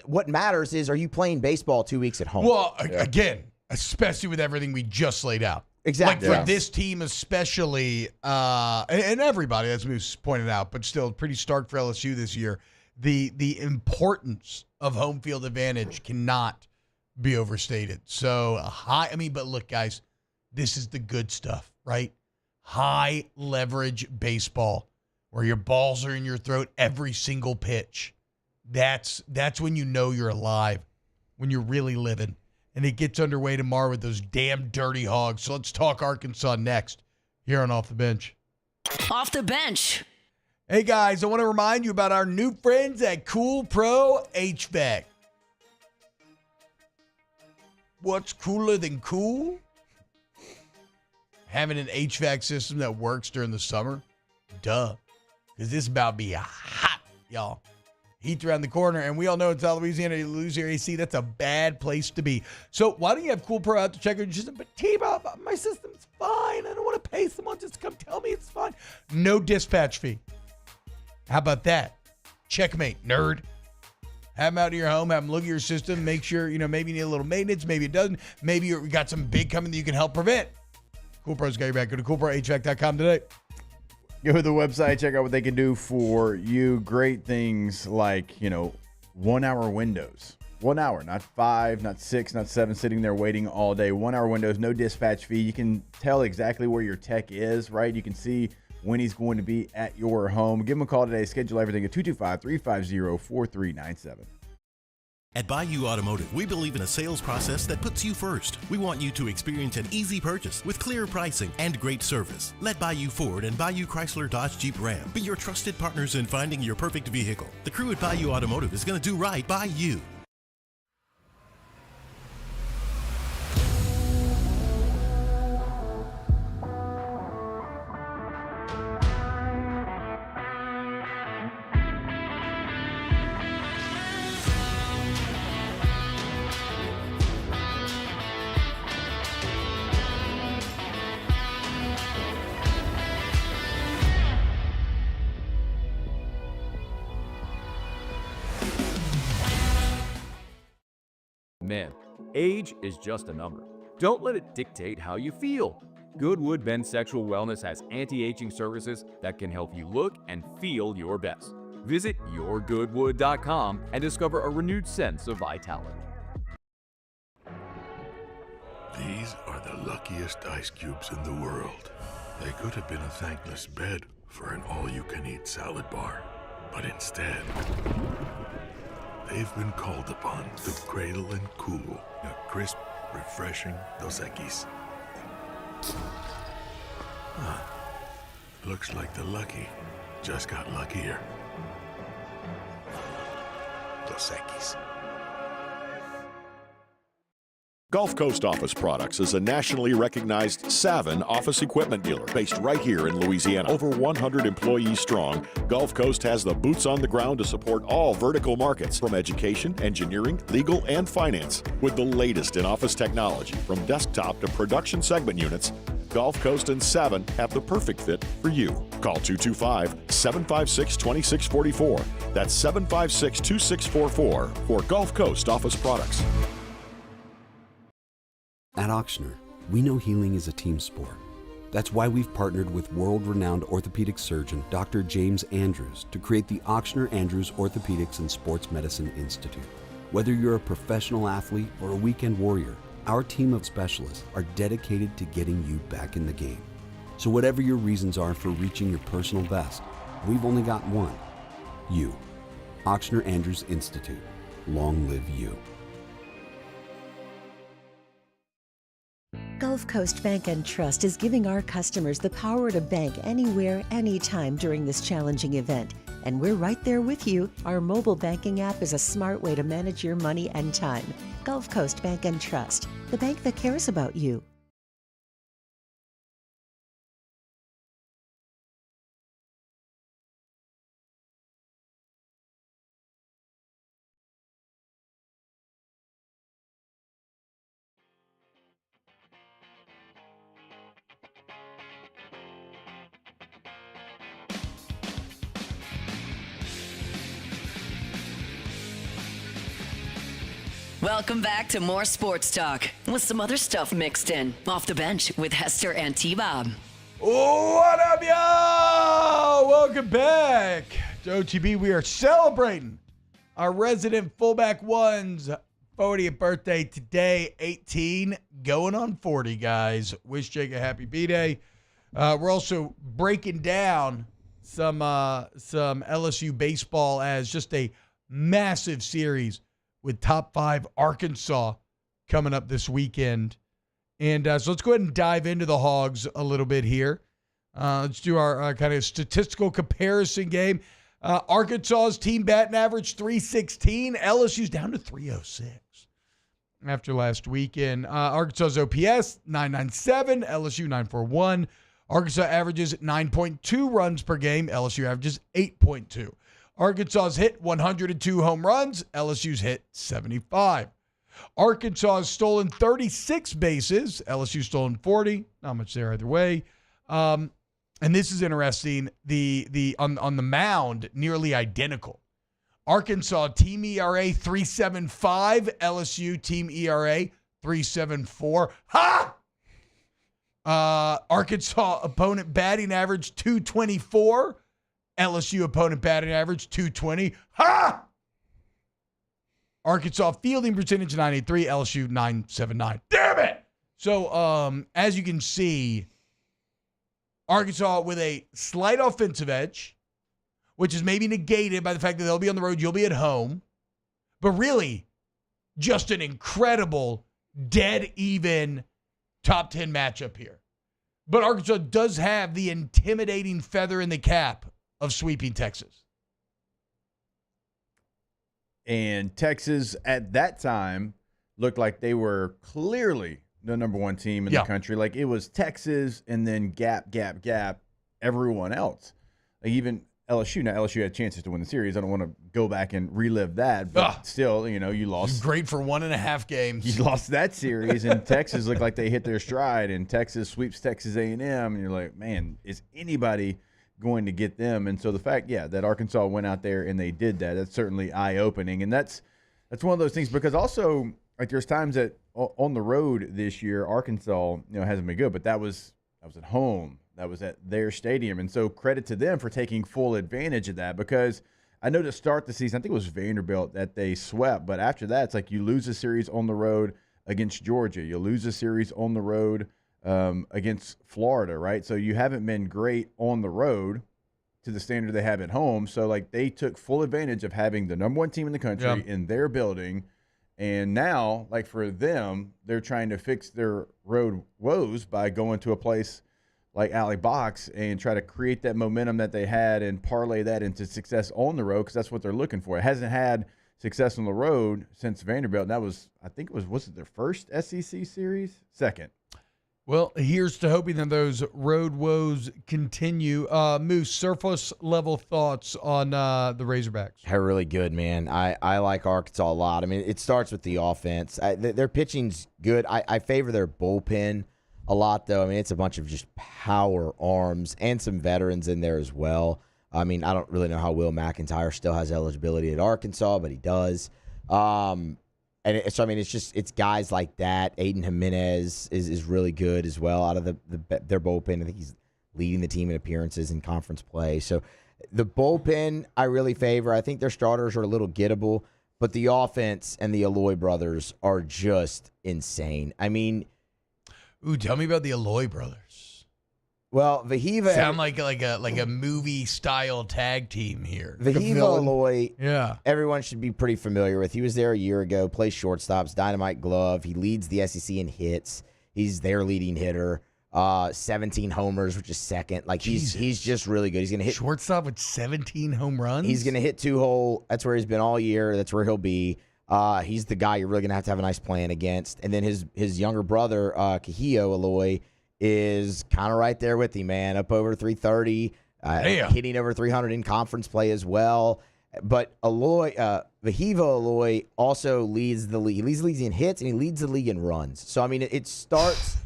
what matters is, are you playing baseball 2 weeks at home? Well, again, especially with everything we just laid out. Exactly. Like for this team especially, and everybody, as Moose pointed out, but still pretty stark for LSU this year, the importance of home field advantage cannot be overstated. So but look, guys, this is the good stuff, right? High leverage baseball where your balls are in your throat every single pitch. That's when you know you're alive, when you're really living. And it gets underway tomorrow with those damn dirty Hogs. So let's talk Arkansas next here on Off the Bench. Off the Bench. Hey, guys, I want to remind you about our new friends at Cool Pro HVAC. what's cooler than cool? Having an HVAC system that works during the summer? Duh. Because this about to be hot, y'all. Heat around the corner, and we all know in South Louisiana, you lose your AC. That's a bad place to be. So why don't you have Cool Pro out to check out your system? But T-Bob, my system's fine. I don't want to pay someone just to come tell me it's fine. No dispatch fee. How about that? Checkmate, nerd. Have them out in your home. Have them look at your system. Make sure, maybe you need a little maintenance. Maybe it doesn't. Maybe you got some big coming that you can help prevent. Cool Pro's got your back. Go to coolprohvac.com today. Go to the website, check out what they can do for you. Great things like, 1 hour windows. 1 hour, not 5, not 6, not 7, sitting there waiting all day. 1 hour windows, no dispatch fee. You can tell exactly where your tech is, right? You can see when he's going to be at your home. Give him a call today. Schedule everything at 225-350-4397. At Bayou Automotive, we believe in a sales process that puts you first. We want you to experience an easy purchase with clear pricing and great service. Let Bayou Ford and Bayou Chrysler Dodge Jeep Ram be your trusted partners in finding your perfect vehicle. The crew at Bayou Automotive is going to do right by you. Man, age is just a number. Don't let it dictate how you feel. Goodwood Men's Sexual Wellness has anti-aging services that can help you look and feel your best. Visit yourgoodwood.com and discover a renewed sense of vitality. These are the luckiest ice cubes in the world. They could have been a thankless bed for an all-you-can-eat salad bar, but instead, they've been called upon to cradle and cool a crisp, refreshing Dos Equis. Looks like the lucky just got luckier. Dos Equis. Gulf Coast Office Products is a nationally recognized Savin office equipment dealer based right here in Louisiana. Over 100 employees strong, Gulf Coast has the boots on the ground to support all vertical markets, from education, engineering, legal, and finance. With the latest in office technology, from desktop to production segment units, Gulf Coast and Savin have the perfect fit for you. Call 225-756-2644. That's 756-2644 for Gulf Coast Office Products. At Auctioner, we know healing is a team sport. That's why we've partnered with world-renowned orthopedic surgeon Dr. James Andrews to create the Auctioner Andrews Orthopedics and Sports Medicine Institute. Whether you're a professional athlete or a weekend warrior, our team of specialists are dedicated to getting you back in the game. So whatever your reasons are for reaching your personal best, we've only got one: you. Auctioner Andrews Institute. Long live you. Gulf Coast Bank and Trust is giving our customers the power to bank anywhere, anytime during this challenging event. And we're right there with you. Our mobile banking app is a smart way to manage your money and time. Gulf Coast Bank and Trust, the bank that cares about you. Welcome back to more sports talk with some other stuff mixed in. Off the Bench with Hester and T-Bob. What up, y'all? Welcome back to OTB. We are celebrating our resident fullback one's 40th birthday today, 18, going on 40, guys. Wish Jake a happy B-Day. We're also breaking down some LSU baseball as just a massive series with top 5 Arkansas coming up this weekend. And so let's go ahead and dive into the Hogs a little bit here. Let's do our kind of statistical comparison game. Arkansas's team batting average 316. LSU's down to 306. after last weekend. Arkansas's OPS, 997, LSU 941. Arkansas averages 9.2 runs per game. LSU averages 8.2. Arkansas's hit 102 home runs. LSU's hit 75. Arkansas has stolen 36 bases. LSU stolen 40. Not much there either way. And this is interesting. On the mound, nearly identical. Arkansas team ERA 3.75. LSU team ERA 3.74. Ha! Arkansas opponent batting average 224. LSU opponent batting average 220. Ha! Arkansas fielding percentage 983. LSU 979. Damn it! So as you can see, Arkansas with a slight offensive edge, which is maybe negated by the fact that they'll be on the road, you'll be at home. But really, just an incredible, dead even top 10 matchup here. But Arkansas does have the intimidating feather in the cap of sweeping Texas. And Texas at that time looked like they were clearly the number one team in the country. Like it was Texas and then gap, everyone else. Like even LSU. Now LSU had chances to win the series. I don't want to go back and relive that, but still, you lost. Great for 1.5 games. You lost that series, and Texas looked like they hit their stride, and Texas sweeps Texas A&M, and you're like, man, is anybody going to get them? And so the fact, that Arkansas went out there and they did that, that's certainly eye-opening, and that's one of those things because also like there's times that on the road this year, Arkansas hasn't been good, but that was at home. That was at their stadium. And so credit to them for taking full advantage of that because I know to start the season, I think it was Vanderbilt that they swept. But after that, it's like you lose a series on the road against Georgia. You lose a series on the road against Florida, right? So you haven't been great on the road to the standard they have at home. So, like, they took full advantage of having the number one team in the country in their building. And now, like, for them, they're trying to fix their road woes by going to a place like Alley Box and try to create that momentum that they had and parlay that into success on the road because that's what they're looking for. It hasn't had success on the road since Vanderbilt. And that was, I think was it their first SEC series? Second. Well, here's to hoping that those road woes continue. Moose, surface level thoughts on the Razorbacks. They're really good, man. I like Arkansas a lot. I mean, it starts with the offense. Their pitching's good. I favor their bullpen a lot, though. I mean, it's a bunch of just power arms and some veterans in there as well. I mean, I don't really know how Will McIntyre still has eligibility at Arkansas, but he does. So, I mean, it's guys like that. Aiden Jimenez is really good as well out of their bullpen. I think he's leading the team in appearances in conference play. So the bullpen I really favor. I think their starters are a little gettable, but the offense and the Alloy brothers are just insane. I mean, ooh, tell me about the Alloy brothers. Well, Vahiva sound like a movie style tag team here. Vahiva Alloy, everyone should be pretty familiar with. He was there a year ago, plays shortstops, dynamite glove. He leads the SEC in hits. He's their leading hitter. 17 homers, which is second. Like he's just really good. He's gonna hit shortstop with 17 home runs. He's gonna hit 2-hole. That's where he's been all year. That's where he'll be. He's the guy you're really going to have a nice plan against. And then his younger brother, Kahio Alloy, is kind of right there with him, man, up over 330, hitting over 300 in conference play as well. But Vahiva Alloy also leads the league. He leads the league in hits, and he leads the league in runs. So, I mean, it starts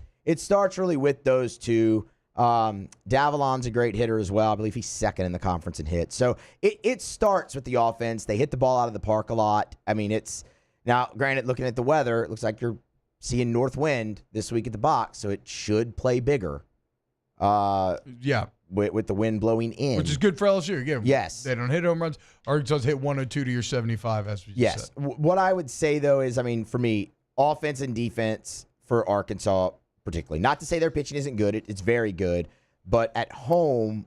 really with those two. Davalon's a great hitter as well. I believe he's second in the conference in hits. So it starts with the offense. They hit the ball out of the park a lot. I mean, now, granted, looking at the weather, it looks like you're seeing north wind this week at the box, so it should play bigger. With the wind blowing in. Which is good for LSU. Again, yes. They don't hit home runs. Arkansas hit 102 to your 75, as we just said. What I would say, though, is, I mean, for me, offense and defense for Arkansas particularly. Not to say their pitching isn't good. It's very good. But at home,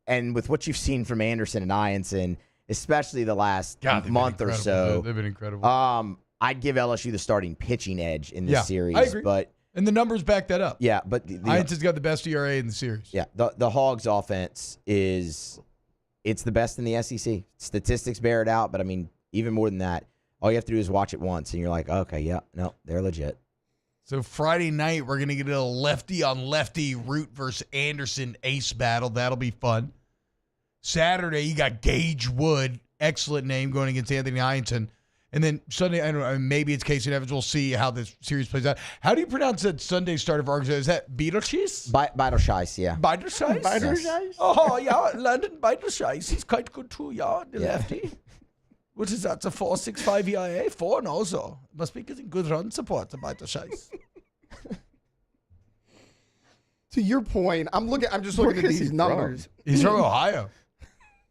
and with what you've seen from Anderson and Ianson, especially the last month or so. They've been incredible. I'd give LSU the starting pitching edge in this series. I agree. But and the numbers back that up. Yeah, but Ianson's got the best ERA in the series. Yeah, the Hogs offense it's the best in the SEC. Statistics bear it out, but I mean, even more than that, all you have to do is watch it once, and you're like, okay, yeah, no, they're legit. So Friday night, we're going to get a lefty on lefty Root versus Anderson ace battle. That'll be fun. Saturday, you got Gage Wood, excellent name, going against Anthony Heinsohn. And then Sunday, I don't know, maybe it's Casey Evans. We'll see how this series plays out. How do you pronounce that Sunday start of Arkansas? Is that Beetlejuice? Beetlejuice, yeah. Beetlejuice? Beetlejuice? Oh, yeah, Landon Beetlejuice. He's quite good too, yeah, the lefty. What is that, a 4.65 EIA? 4 also. Must be getting good run support, the Beetlejuice. To your point, I'm just looking at these numbers. He's from Ohio.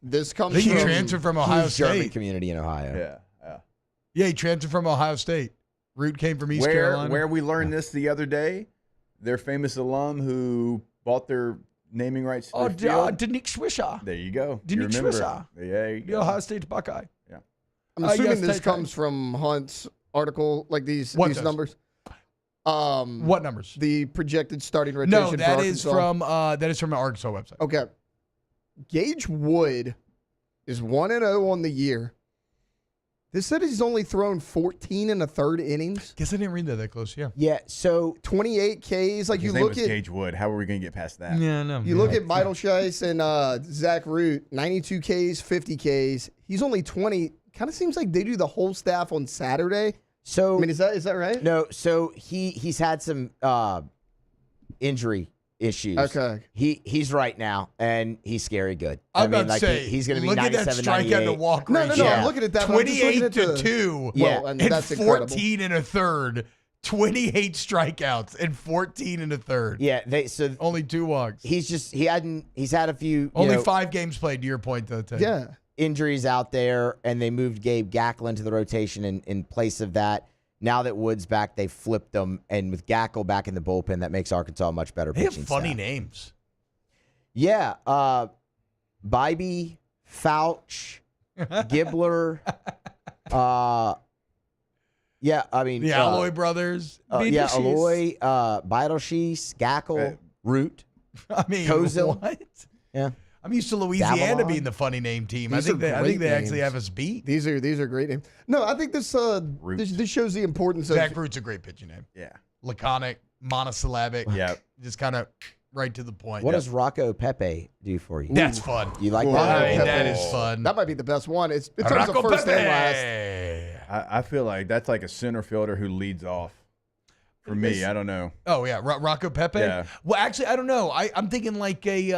This comes I think from he transferred from Ohio German State. community in Ohio. Yeah. Yeah, he transferred from Ohio State. Root came from East Carolina. Where we learned this the other day, their famous alum who bought their naming rights to their field. Denick Swisher. There you go. Denick Swisher. There you The go. Ohio State Buckeye. Yeah. I'm assuming yes, this take comes from Hunt's article, like these does? numbers. What numbers? The projected starting rotation. No, for that is Arkansas. from the Arkansas website. Okay. Gage Wood is 1-0 on the year. This said he's only thrown 14 1/3 innings. Guess I didn't read that close. Yeah. Yeah. So 28 Ks. Like His you name look was at Gage Wood. How are we going to get past that? Yeah, no. you look at Beetlejuice and Zach Root, 92 Ks, 50 Ks. He's only 20. Kind of seems like they do the whole staff on Saturday. So I mean, is that right? No. So he's had some injury issues. Okay. He's right now, and he's scary good. I'm about to say, he's going to be look at that 97, strikeout 98. to walk No, ratio. I'm looking at that. but I'm just looking 28 at to the- 2. Yeah. Well, and and that's incredible. 14 1/3. 28 strikeouts and 14 1/3. Yeah. Only 2 walks. He's had a few Only 5 games played, to your point, though. Ted. Yeah. injuries out there, and they moved Gabe Gackle into the rotation in place of that. Now that Wood's back, they flipped them, and with Gackle back in the bullpen, that makes Arkansas a much better They have pitching funny staff. names. Yeah, Bybee, Fouch, Gibbler. Yeah, I mean The Alloy brothers. yeah, Beetlejuice. Alloy, Beetlejuice, Gackle, Root, I mean, Kozil. what? Yeah, I'm used to Louisiana Davalon. being the funny name team. I These think are they great actually names. have us beat. These are great names. No, I think this shows the importance of Zach Root's a great pitching name. Yeah. Laconic, monosyllabic. Yeah. Just kind of right to the point. What does Rocco Pepe do for you? That's fun. You like Ooh, that? I mean, Pepe. that is fun. That might be the best one. It's in terms of Rocco first Pepe. and last. I feel like that's like a center fielder who leads off. For me, I don't know. Oh yeah, Rocco Pepe. Yeah. Well, actually, I don't know. I'm thinking like a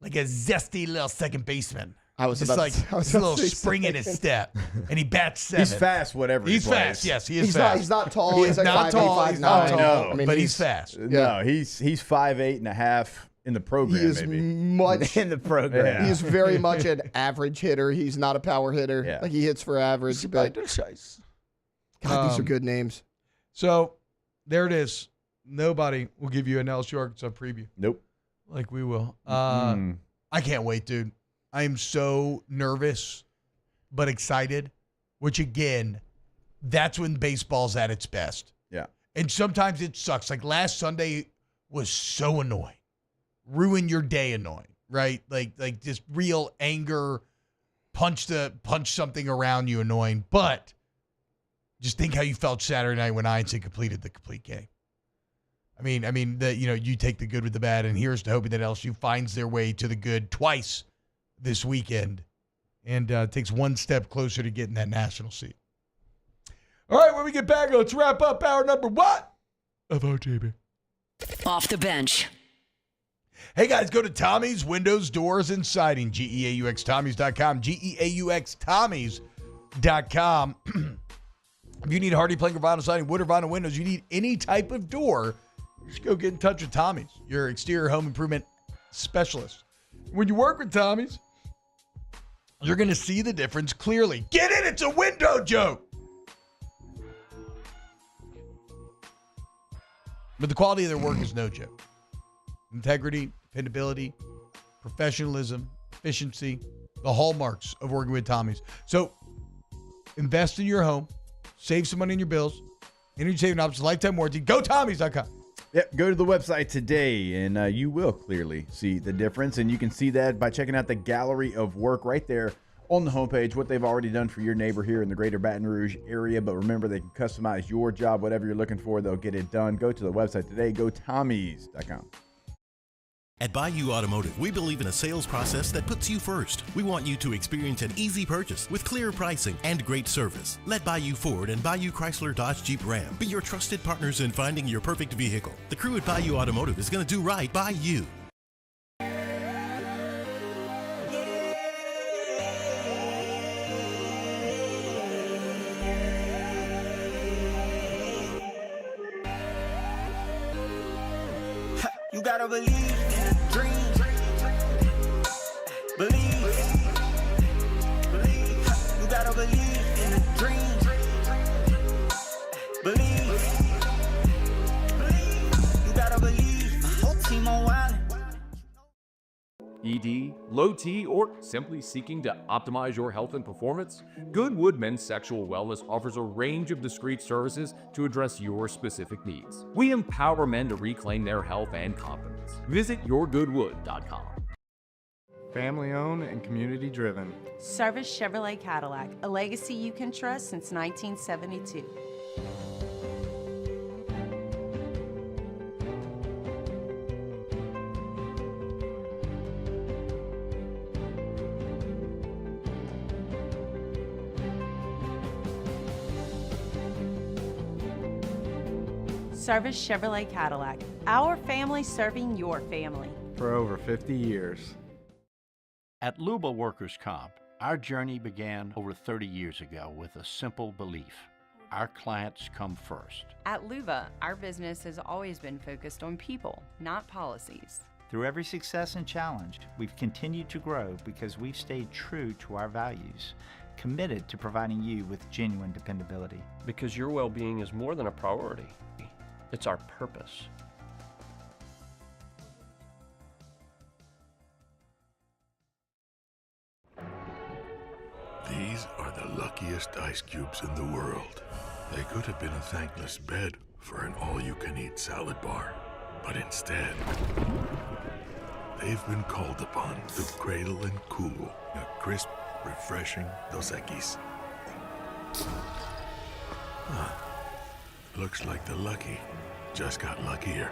zesty little second baseman. I was just about like to- I was a about little to say spring in his second. step, and he bats 7. He's fast, whatever He's he plays. fast. Yes, he is He's fast. not. He's not tall. He's He's like not 5'8", tall. He's not 5'9". tall. I mean, but he's fast. No, he's 5'8.5" in the program. He is maybe. much in the program. Yeah. He is very much an average hitter. He's not a power hitter. Yeah. Like he hits for average. But God, these are good names. So there it is. Nobody will give you an LSU-Arkansas preview. Nope. Like we will. I can't wait, dude. I am so nervous, but excited, which again, that's when baseball's at its best. Yeah. And sometimes it sucks. Like last Sunday was so annoying. Ruin your day annoying, right? Like just real anger, punch something around you annoying. But just think how you felt Saturday night when Heinsohn completed the complete game. I mean that you take the good with the bad, and here's to hoping that LSU finds their way to the good twice this weekend and takes one step closer to getting that national seat. All right, when we get back, let's wrap up hour number 1 of OTB. Off the bench. Hey, guys, go to Tommy's Windows, Doors, and Siding, GEAUXTommys.com, GEAUXTommys.com. If you need hardy plank or vinyl siding, wood or vinyl windows, you need any type of door, just go get in touch with Tommy's, your exterior home improvement specialist. When you work with Tommy's, you're going to see the difference clearly. Get it! It's a window joke! But the quality of their work is no joke. Integrity, dependability, professionalism, efficiency, the hallmarks of working with Tommy's. So invest in your home, save some money on your bills, energy saving options, lifetime warranty. Go Tommys.com. Yep, go to the website today, and you will clearly see the difference. And you can see that by checking out the gallery of work right there on the homepage what they've already done for your neighbor here in the greater Baton Rouge area. But remember, they can customize your job, whatever you're looking for, they'll get it done. Go to the website today, gotommies.com. At Bayou Automotive, we believe in a sales process that puts you first. We want you to experience an easy purchase with clear pricing and great service. Let Bayou Ford and Bayou Chrysler Dodge Jeep Ram be your trusted partners in finding your perfect vehicle. The crew at Bayou Automotive is going to do right by you. You gotta believe in a dream. Believe. You gotta believe in a dream. Believe. You gotta believe. My whole team on wild. ED, low T, or simply seeking to optimize your health and performance? Goodwood Men's Sexual Wellness offers a range of discreet services to address your specific needs. We empower men to reclaim their health and confidence. Visit yourgoodwood.com. Family owned and community driven. Service Chevrolet Cadillac, a legacy you can trust since 1972. Service Chevrolet Cadillac, our family serving your family. For over 50 years. At Luba Workers' Comp, our journey began over 30 years ago with a simple belief. Our clients come first. At Luba, our business has always been focused on people, not policies. Through every success and challenge, we've continued to grow because we've stayed true to our values, committed to providing you with genuine dependability. Because your well-being is more than a priority. It's our purpose. These are the luckiest ice cubes in the world. They could have been a thankless bed for an all-you-can-eat salad bar. But instead, they've been called upon to cradle and cool a crisp, refreshing Dos Equis. Looks like the lucky just got luckier.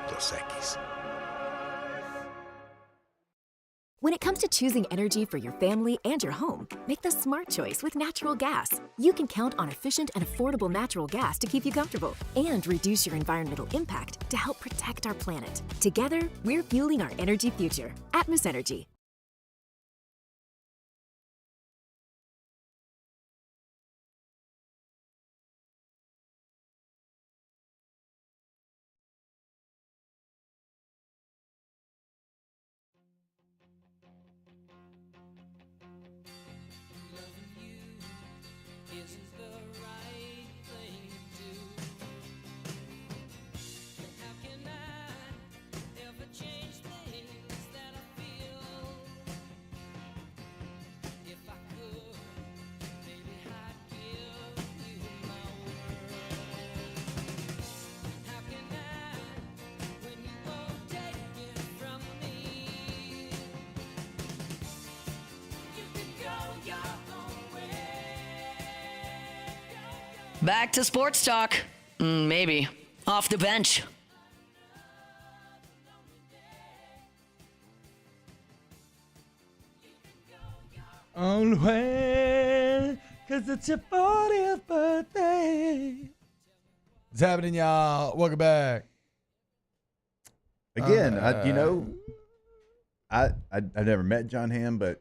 Dos Equis. When it comes to choosing energy for your family and your home, make the smart choice with natural gas. You can count on efficient and affordable natural gas to keep you comfortable and reduce your environmental impact to help protect our planet. Together, we're fueling our energy future. Atmos Energy. Back to sports talk. Maybe. Off the bench. On when, cause it's your 40th birthday. What's happening, y'all? Welcome back. Again, I've never met John Hamm, but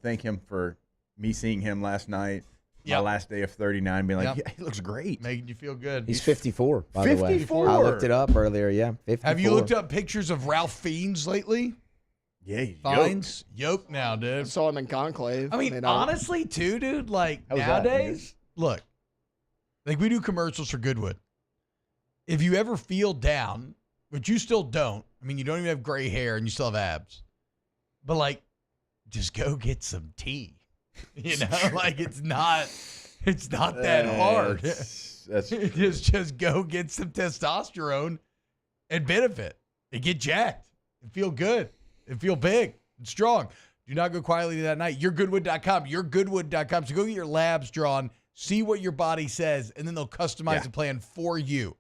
thank him for me seeing him last night. My last day of 39, being like, yeah, he looks great. Making you feel good. He's 54, by the way. 54. I looked it up earlier, 54. Have you looked up pictures of Ralph Fiennes lately? Yeah, he's Fiennes? Yoked now, dude. I saw him in Conclave. I mean, honestly, too, dude, like nowadays, look, like we do commercials for Goodwood. If you ever feel down, which you still don't, I mean, you don't even have gray hair and you still have abs, but like, just go get some tea. Like it's not that hard. Just go get some testosterone and benefit and get jacked and feel good and feel big. It's strong. Do not go quietly that night. YourGoodwood.com. YourGoodwood.com. So go get your labs drawn, see what your body says, and then they'll customize a plan for you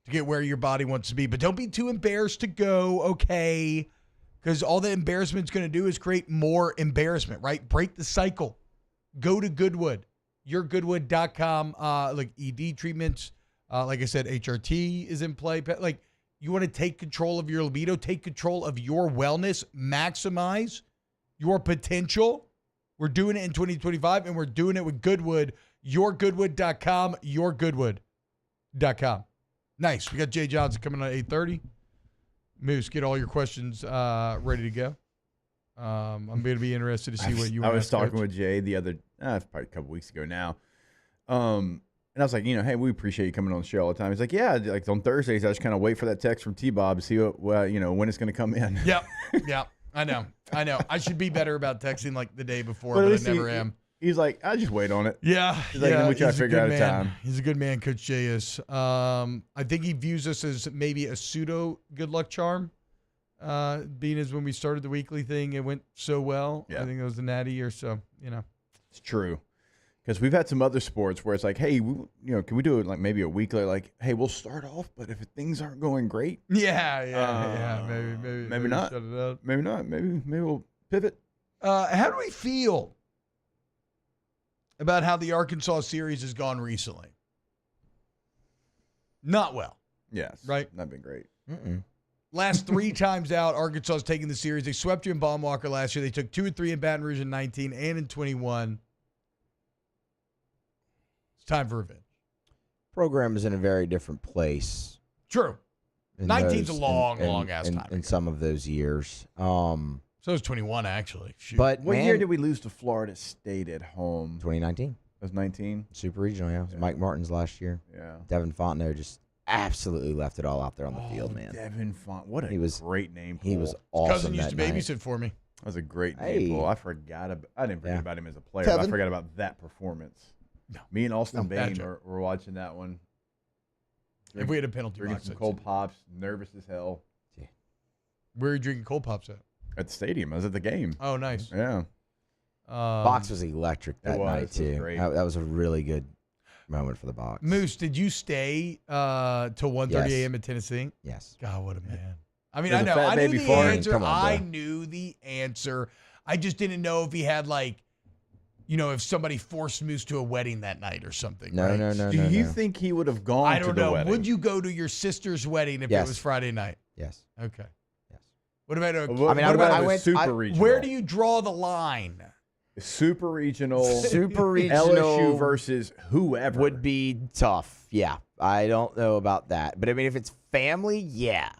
to get where your body wants to be. But don't be too embarrassed to go, okay? Because all the embarrassment's going to do is create more embarrassment, right? Break the cycle. Go to Goodwood. YourGoodwood.com. Like ED treatments. Like I said, HRT is in play. Like, you want to take control of your libido, take control of your wellness, maximize your potential. We're doing it in 2025, and we're doing it with Goodwood. YourGoodwood.com. YourGoodwood.com. Nice. We got Jay Johnson coming on at 8:30. Moose, get all your questions ready to go. I'm going to be interested to see what you want to I was talking with Jay the other, probably a couple weeks ago now. And I was like, hey, we appreciate you coming on the show all the time. He's like, yeah, like on Thursdays, I just kind of wait for that text from T-Bob to see what, when it's going to come in. Yep. I know. I should be better about texting like the day before, but I never am. He's like, I just wait on it. Yeah. He's like, we try to figure out a time. He's a good man, Coach Jay is. I think he views us as maybe a pseudo good luck charm. Being as when we started the weekly thing, it went so well. Yeah. I think it was the Natty year, so, It's true. Because we've had some other sports where it's like, hey, can we do it like maybe a week later? Like, hey, we'll start off, but if things aren't going great, maybe not. Shut it up. Maybe not. Maybe we'll pivot. How do we feel about how the Arkansas series has gone recently? Not well. Yes. Right? Not been great. Last 3 times out, Arkansas has taken the series. They swept you in Baum-Walker last year. They took 2 and 3 in Baton Rouge in 19 and in 21. It's time for revenge. Program is in a very different place. True. 19's a long ass time in some of those years. So is 21 actually. Shoot. But what year did we lose to Florida State at home? 2019. It was 19. Super regional, yeah. It was Mike Martin's last year. Yeah. Devin Fontenot just absolutely left it all out there on the field, man. Devin Fontenot, what a great name. He was awesome. Cousin used to babysit for me. That was a great name. Pool. I didn't forget about him as a player. Kevin? But I forgot about that performance. No. Me and Austin Bain were watching that one. If we had a penalty drinking box, some cold pops, nervous as hell. Yeah. Where are you drinking cold pops at? At the stadium. I was at the game. Oh, nice. Yeah. Box was electric that night too. That was a really good moment for the Box. Moose, did you stay till 1:30 a.m. at Tennessee? Yes. God, what a man. I mean, I know. I knew the answer. I knew the answer. I just didn't know if he had if somebody forced Moose to a wedding that night or something. No, right? no. Do you think he would have gone to the wedding? Would you go to your sister's wedding if it was Friday night? Yes. Okay. Yes. What about I went super regional. Where do you draw the line? Super regional. LSU versus whoever would be tough. Yeah. I don't know about that. But I mean, if it's family, yeah.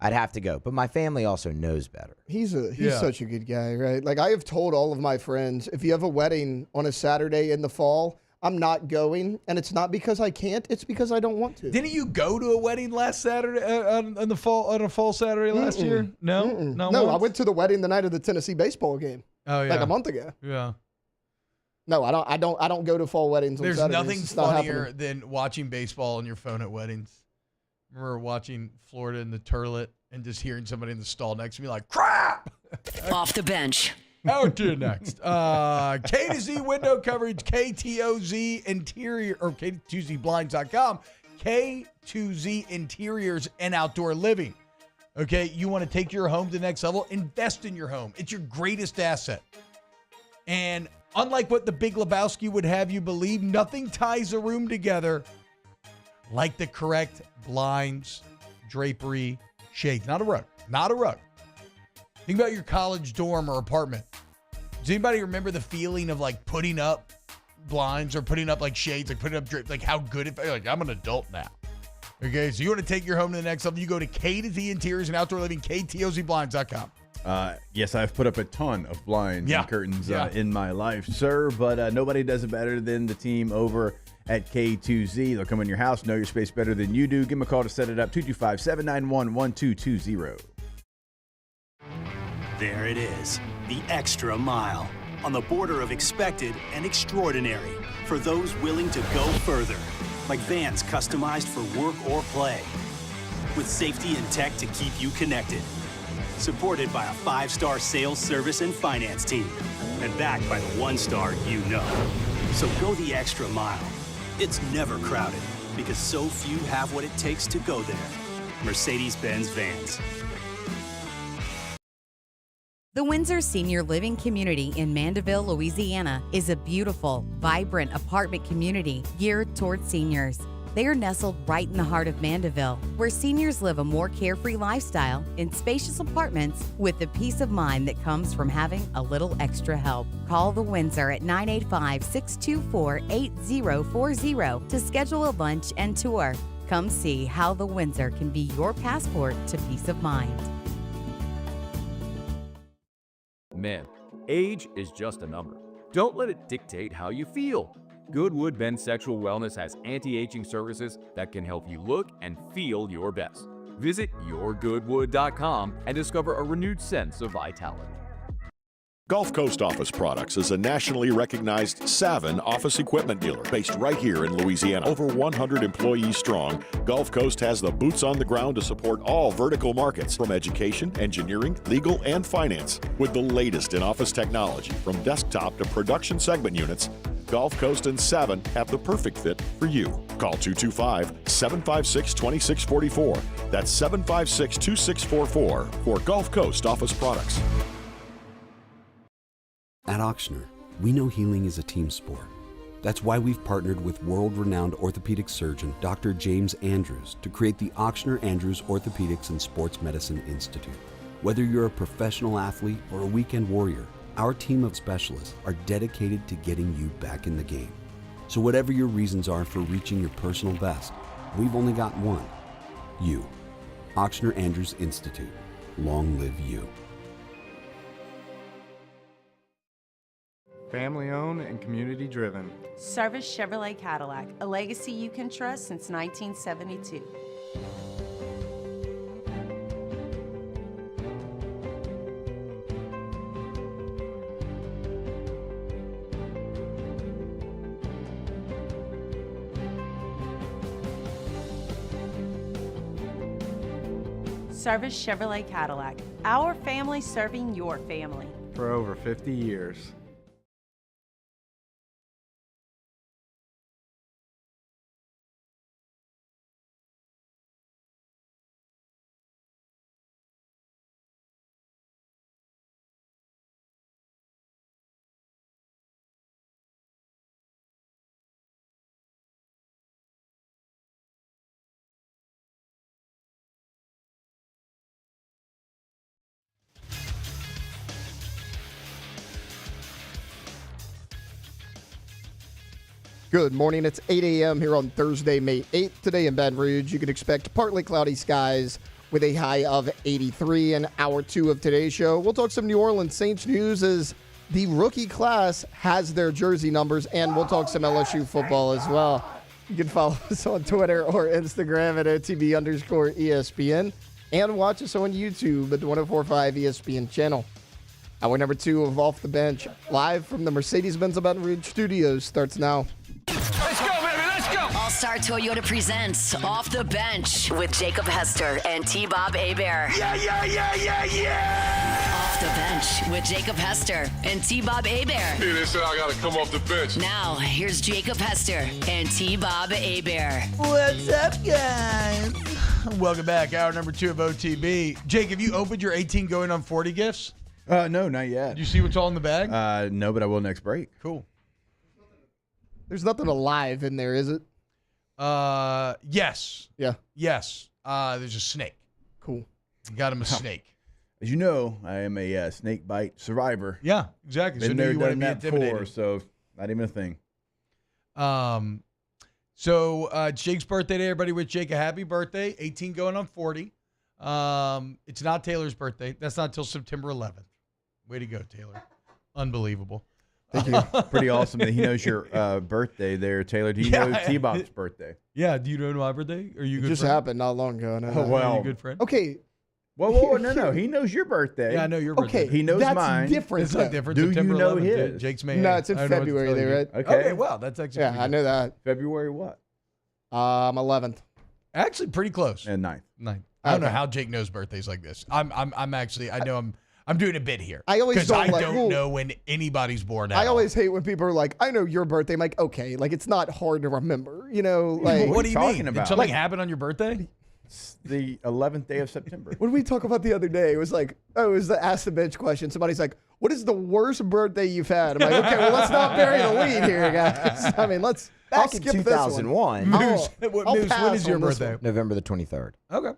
I'd have to go. But my family also knows better. He's such a good guy, right? Like, I have told all of my friends, if you have a wedding on a Saturday in the fall, I'm not going. And it's not because I can't. It's because I don't want to. Didn't you go to a wedding last Saturday on a fall Saturday last year? No? No, I went to the wedding the night of the Tennessee baseball game. Oh, yeah. Like a month ago. Yeah. No, I don't go to fall weddings on Saturdays. There's nothing funnier than watching baseball on your phone at weddings. I remember watching Florida in the Turlet and just hearing somebody in the stall next to me like, crap! Off the bench. Out to next. K to Z window coverage, KTOZ interior, or K2ZBlinds.com, K2Z interiors and outdoor living. Okay, you want to take your home to the next level? Invest in your home. It's your greatest asset. And unlike what the Big Lebowski would have you believe, nothing ties a room together like the correct blinds, drapery, shades. Not a rug. Not a rug. Think about your college dorm or apartment. Does anybody remember the feeling of like putting up blinds or putting up like shades, like putting up drape, like how good it felt? Like, I'm an adult now. Okay, so you want to take your home to the next level, you go to K to Z Interiors and Outdoor Living, KTOZBlinds.com. Yes, I've put up a ton of blinds and curtains in my life, sir, but nobody does it better than the team over at K2Z. They'll come in your house, know your space better than you do. Give them a call to set it up, 225-791-1220. There it is, the extra mile, on the border of expected and extraordinary for those willing to go further, like vans customized for work or play, with safety and tech to keep you connected. supported by a 5-star sales, service, and finance team, and backed by the 1-star you know. So go the extra mile. It's never crowded because so few have what it takes to go there. Mercedes-Benz Vans. The Windsor Senior Living Community in Mandeville, Louisiana is a beautiful, vibrant apartment community geared towards seniors. They are nestled right in the heart of Mandeville, where seniors live a more carefree lifestyle in spacious apartments with the peace of mind that comes from having a little extra help. Call the Windsor at 985-624-8040 to schedule a lunch and tour. Come see how the Windsor can be your passport to peace of mind. Men, age is just a number. Don't let it dictate how you feel. Goodwood Men's Sexual Wellness has anti-aging services that can help you look and feel your best. Visit yourgoodwood.com and discover a renewed sense of vitality. Gulf Coast Office Products is a nationally recognized Savin office equipment dealer based right here in Louisiana. Over 100 employees strong, Gulf Coast has the boots on the ground to support all vertical markets, from education, engineering, legal, and finance. With the latest in office technology, from desktop to production segment units, Gulf Coast and Savin have the perfect fit for you. Call 225-756-2644. That's 756-2644 for Gulf Coast Office Products. At Auctioner, we know healing is a team sport. That's why we've partnered with world-renowned orthopedic surgeon Dr. James Andrews to create the Auctioner Andrews Orthopedics and Sports Medicine Institute. Whether you're a professional athlete or a weekend warrior, our team of specialists are dedicated to getting you back in the game. So whatever your reasons are for reaching your personal best, we've only got one: you. Auctioner Andrews Institute. Long live you. Family owned and community driven. Service Chevrolet Cadillac, a legacy you can trust since 1972. Service Chevrolet Cadillac, our family serving your family. For over 50 years. Good morning. It's 8 a.m. here on Thursday, May 8th. Today in Baton Rouge, you can expect partly cloudy skies with a high of 83 in hour 2 of today's show. We'll talk some New Orleans Saints news as the rookie class has their jersey numbers, and we'll talk some LSU football as well. You can follow us on Twitter or Instagram at OTB_ESPN and watch us on YouTube at the 104.5 ESPN channel. Hour number 2 of Off the Bench, live from the Mercedes-Benz Baton Rouge studios, starts now. Let's go, baby, let's go! All-Star Toyota presents Off the Bench with Jacob Hester and T-Bob Hebert. Yeah! Off the Bench with Jacob Hester and T-Bob Hebert. Hey, they said I gotta come off the bench. Now, here's Jacob Hester and T-Bob Hebert. What's up, guys? Welcome back. Hour number 2 of OTB. Jake, have you opened your 18 going on 40 gifts? No, not yet. Did you see what's all in the bag? No, but I will next break. Cool. There's nothing alive in there, is it? Yes. Yeah. Yes. There's a snake. Cool. Got him a snake. As you know, I am a snake bite survivor. Yeah, exactly. Been so there, you want to done be that intimidated. before, so not even a thing. So it's Jake's birthday today. Everybody wish Jake a happy birthday. 18 going on 40. It's not Taylor's birthday. That's not until September 11th. Way to go, Taylor. Unbelievable. Thank you. Pretty awesome that he knows your birthday there, Taylor. Do you know T-Bob's birthday? Yeah. Do you know my birthday? Are you a good It just friend? happened not long ago. No, Oh, well. Are you a good friend? Okay. Whoa, no. He knows your birthday. Yeah, I know your birthday. Okay. He knows that's mine. different. It's not different. Do you September know 11th, his? Jake's May. No, it's in I don't know what to February tell there, you. right? Okay, well, that's actually Yeah, pretty I good. know that. February what? 11th. Actually, pretty close. And 9th. 9th. I don't know how Jake knows birthdays like this. I'm actually, I know I'm doing a bit here. I always because don't I don't know when anybody's born. I always hate when people are like, I know your birthday. I'm like, okay, like it's not hard to remember, you know? Like, what do you talking mean? about? Did something happen on your birthday? It's the 11th day of September. What did we talk about the other day? It was like, it was the ask the bench question. Somebody's like, what is the worst birthday you've had? I'm like, okay, well, let's not bury the lead here, guys. I mean, let's Back in 2001. Moose, when is your birthday? November the 23rd. Okay.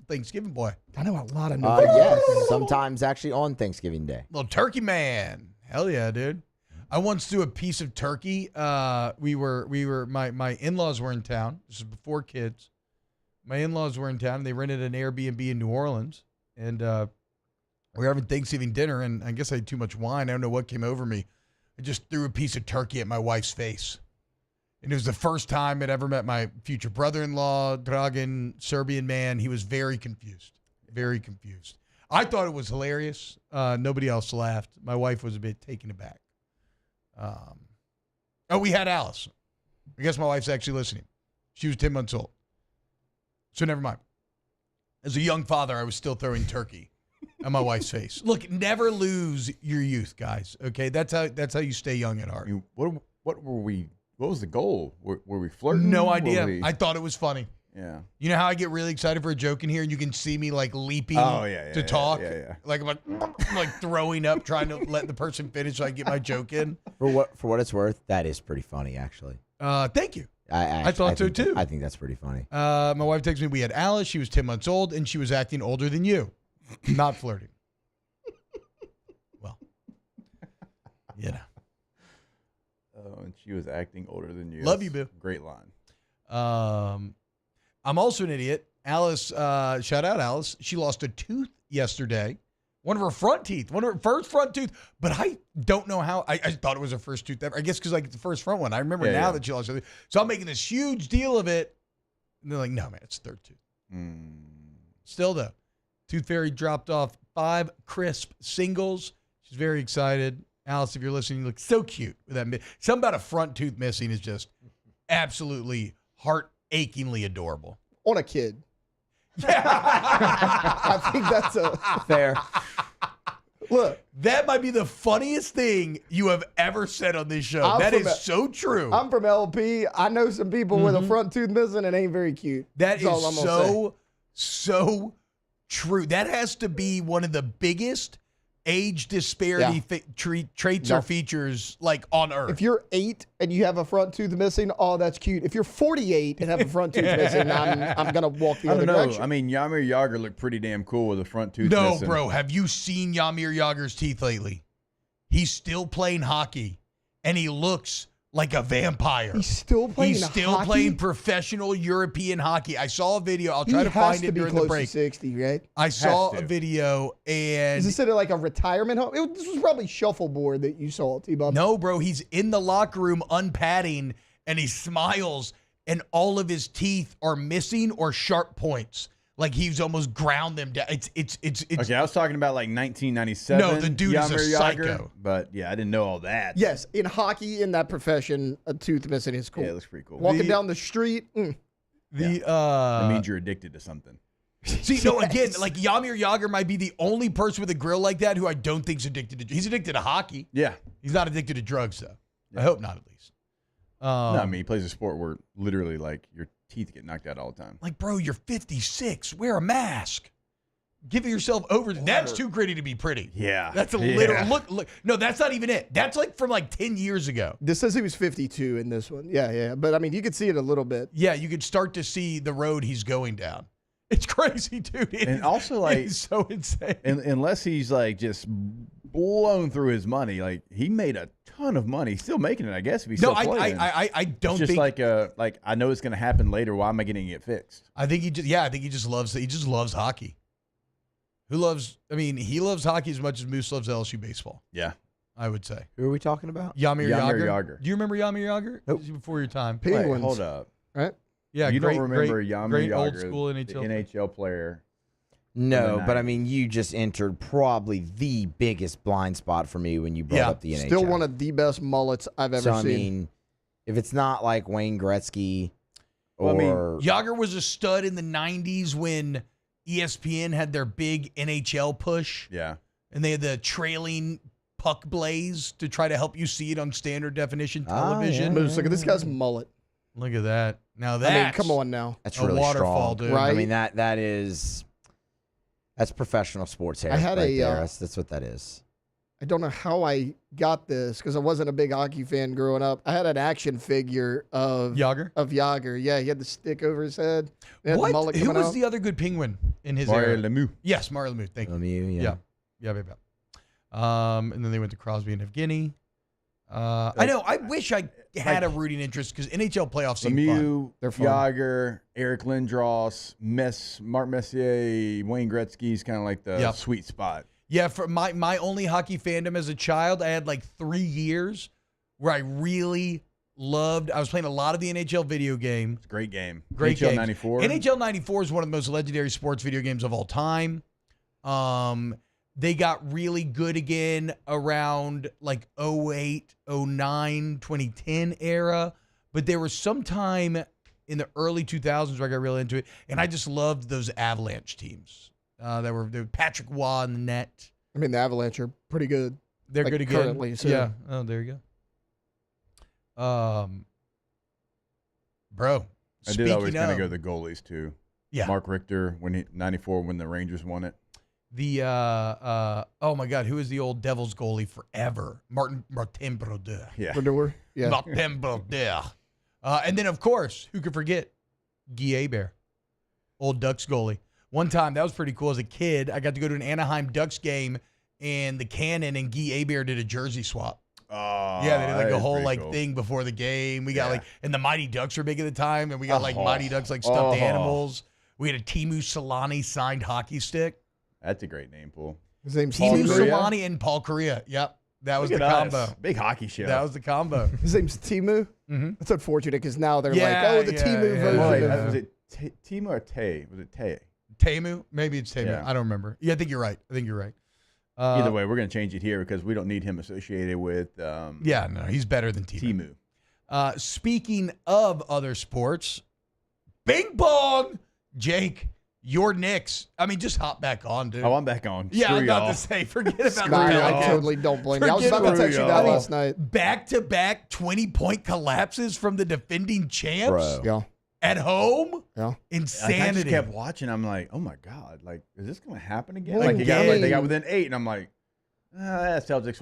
Thanksgiving boy. I know a lot of November. Yes, sometimes actually on Thanksgiving Day. Little turkey man. Hell yeah, dude. I once threw a piece of turkey. My in-laws were in town. This is before kids. My in-laws were in town, and they rented an Airbnb in New Orleans. And we were having Thanksgiving dinner, and I guess I had too much wine. I don't know what came over me. I just threw a piece of turkey at my wife's face. And it was the first time I'd ever met my future brother-in-law, Dragan, Serbian man. He was very confused. Very confused. I thought it was hilarious. Nobody else laughed. My wife was a bit taken aback. We had Alice. I guess my wife's actually listening. She was 10 months old. So never mind. As a young father, I was still throwing turkey at my wife's face. Look, never lose your youth, guys. Okay, that's how you stay young at heart. What were we? What was the goal? Were we flirting? No idea. I thought it was funny. Yeah. You know how I get really excited for a joke in here, and you can see me like leaping to talk, like I'm like throwing up, trying to let the person finish so I get my joke in. For what it's worth, that is pretty funny, actually. Thank you. I thought so too. I think that's pretty funny. My wife texted me. We had Alice. She was 10 months old, and she was acting older than you. Not flirting. Well, you know. Oh, and she was acting older than you. Love you, boo. Great line. I'm also an idiot. Alice, shout out Alice. She lost a tooth yesterday. One of her front teeth. One of her first front tooth. But I don't know how. I thought it was her first tooth ever. I guess because like it's the first front one. I remember now that she lost her tooth. So I'm making this huge deal of it. And they're like, no, man, it's third tooth. Still, though, Tooth Fairy dropped off 5 crisp singles. She's very excited. Alice, if you're listening, you look so cute with that. Something about a front tooth missing is just absolutely heart-achingly adorable. On a kid. Yeah. I think that's a fair. Look, that might be the funniest thing you have ever said on this show. That is so true. I'm from LP. I know some people with a front tooth missing and ain't very cute. That is so true. That has to be one of the biggest age disparity traits or features like on earth. If you're 8 and you have a front tooth missing, oh, that's cute. If you're 48 and have a front tooth missing, I'm gonna walk the other direction. I mean, Yamir Yager looked pretty damn cool with a front tooth missing. No, bro. Have you seen Yamir Yager's teeth lately? He's still playing hockey, and he looks like a vampire. He's still playing He's still hockey? playing professional European hockey. I saw a video. I'll try to find it during the break. He has to be close to 60, right? I saw a video, and is this at like a retirement home? This was probably shuffleboard that you saw, T-Bob. No, bro. He's in the locker room unpadding, and he smiles, and all of his teeth are missing or sharp points. Like he's almost ground them down. It's okay, I was talking about like 1997. No, the dude is a psycho. But yeah, I didn't know all that. Yes, in hockey, in that profession, a tooth missing is cool. Yeah, it looks pretty cool. Walking down the street. That means you're addicted to something. See, no, again, like Yamir Yager might be the only person with a grill like that who I don't think's addicted to. He's addicted to hockey. Yeah. He's not addicted to drugs, though. Yeah. I hope not, at least. No, I mean, he plays a sport where literally like your teeth get knocked out all the time. Like, bro, you're 56. Wear a mask. Give yourself over. That's too gritty to be pretty. Yeah. That's a literal look. No, that's not even it. That's like from like 10 years ago. This says he was 52 in this one. Yeah. But I mean, you could see it a little bit. Yeah, you could start to see the road he's going down. It's crazy, dude. And also, like, it's so insane. Unless he's like just blown through his money, like he made a ton of money. He's still making it, I guess. If he's still playing. I don't it's just think like I know it's going to happen later. Why am I getting it fixed? I think he just loves hockey. He loves hockey as much as Moose loves LSU baseball. Yeah, I would say. Who are we talking about? Yamir Yager. Do you remember Yamir Yager? Nope. Before your time. Penguins. Wait, hold up. Right? Yeah, you don't remember Yamir Yager, old school NHL, the NHL player. No, but I mean, you just entered probably the biggest blind spot for me when you brought up the NHL. Still one of the best mullets I've ever seen. I mean, if it's not like Wayne Gretzky Yager was a stud in the 90s when ESPN had their big NHL push. Yeah. And they had the trailing puck blaze to try to help you see it on standard definition television. Moose, look at this guy's mullet. Look at that. Now that's come on now. That's a really waterfall, strong. dude. Right? I mean, that's professional sports hair. I had right there. That's what that is. I don't know how I got this because I wasn't a big hockey fan growing up. I had an action figure of Yager. Yeah, he had the stick over his head. He had the What? mullet Who coming was out. the other good penguin in his Mario era? Lemieux. Yes, Mario Lemieux. Thank you. Lemieux, yeah. And then they went to Crosby and Evgeny. I know. I wish I had a rooting interest because NHL playoffs seem fun. Lemieux, They're fun. Yager, Eric Lindros, Mark Messier, Wayne Gretzky's kind of like the sweet spot. Yeah, for my only hockey fandom as a child, I had like 3 years where I really loved. I was playing a lot of the NHL video game. It's a great game. Great NHL games. 94. NHL 94 is one of the most legendary sports video games of all time. They got really good again around like 08, 09, 2010 era. But there was some time in the early 2000s where I got really into it. And I just loved those Avalanche teams. There were Patrick Waugh in the net. I mean, the Avalanche are pretty good. They're good again. Currently, so. Yeah. Oh, there you go. Bro. I did always kind of of- go the goalies too. Yeah. Mark Richter when 94 when the Rangers won it. The oh my God, who is the old Devils goalie forever? Martin Brodeur. Yeah. Brodeur. Yeah. Martin Brodeur. And then of course, who could forget Guy Hebert, old Ducks goalie. One time that was pretty cool as a kid. I got to go to an Anaheim Ducks game, and the Cannon and Guy Hebert did a jersey swap. Oh, Yeah, they did like that a is whole pretty like cool. thing before the game. We got Yeah. like, and the Mighty Ducks were big at the time, and we got like Mighty Ducks like stuffed animals. We had a Timu Solani signed hockey stick. That's a great name, Paul. His name's Timu Timu. Solani and Paul Correa. Yep, that was Look the at us. combo. Big hockey show. That was the combo. His name's Timu. Mm-hmm. That's unfortunate because now they're Yeah, like, oh, the yeah, Timu yeah. version. Wait, of was it Timo or Tay? Was it Tay? Tamu? Maybe it's Tamu. Yeah. I don't remember. Yeah, I think you're right. Either way, we're going to change it here because we don't need him associated with Yeah, no, he's better than Timu. Timu. Speaking of other sports, Bing Bong, Jake, your Knicks. I mean, just hop back on, dude. Oh, I'm back on. Yeah, Screw I'm about y'all. to say, forget about the Nah, I Pelicans. totally don't blame you. I was Forget about to about text you y'all. that last night. Back-to-back 20-point collapses from the defending champs Bro. Yeah. at home? Yeah. Like, I Insanity. just kept watching. I'm like, oh my god, like, is this going to happen again? One Like, they got game. within 8, and I'm like, Celtics,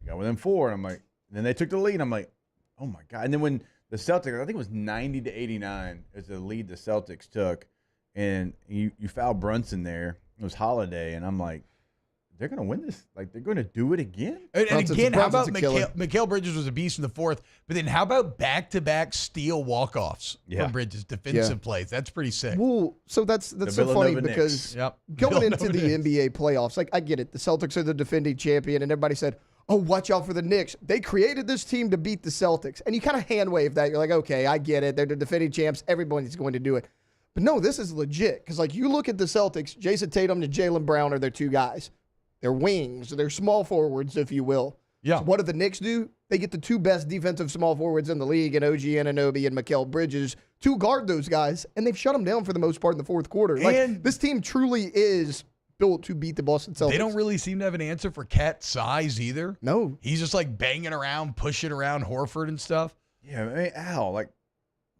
they got within 4, and I'm like, then they took the lead. And I'm like, oh my god. And then when the Celtics, I think it was 90-89, is the lead the Celtics took, and you foul Brunson there. It was Holiday, and I'm like, they're going to win this. Like, they're going to do it again. And again, how about Brunson's a killer. Mikal Bridges was a beast in the fourth, but then how about back-to-back steal walk-offs Yeah. from Bridges, defensive plays? That's pretty sick. Well, so that's so Villanova funny Knicks. because Yep. going into Villanova the Knicks. NBA playoffs, like I get it. The Celtics are the defending champion, and everybody said, oh, watch out for the Knicks. They created this team to beat the Celtics. And you kind of hand wave that. You're like, okay, I get it. They're the defending champs. Everybody's going to do it. But no, this is legit. Because, like, you look at the Celtics, Jason Tatum and Jaylen Brown are their two guys. They're wings. They're small forwards, if you will. Yeah. So what do the Knicks do? They get the two best defensive small forwards in the league, and OG Anunoby and Mikal Bridges, to guard those guys. And they've shut them down for the most part in the fourth quarter. Like, And- this team truly is built to beat the Boston Celtics. They don't really seem to have an answer for Cat's size either. No. He's just like banging around, pushing around Horford and stuff. Yeah, I mean, Al, like,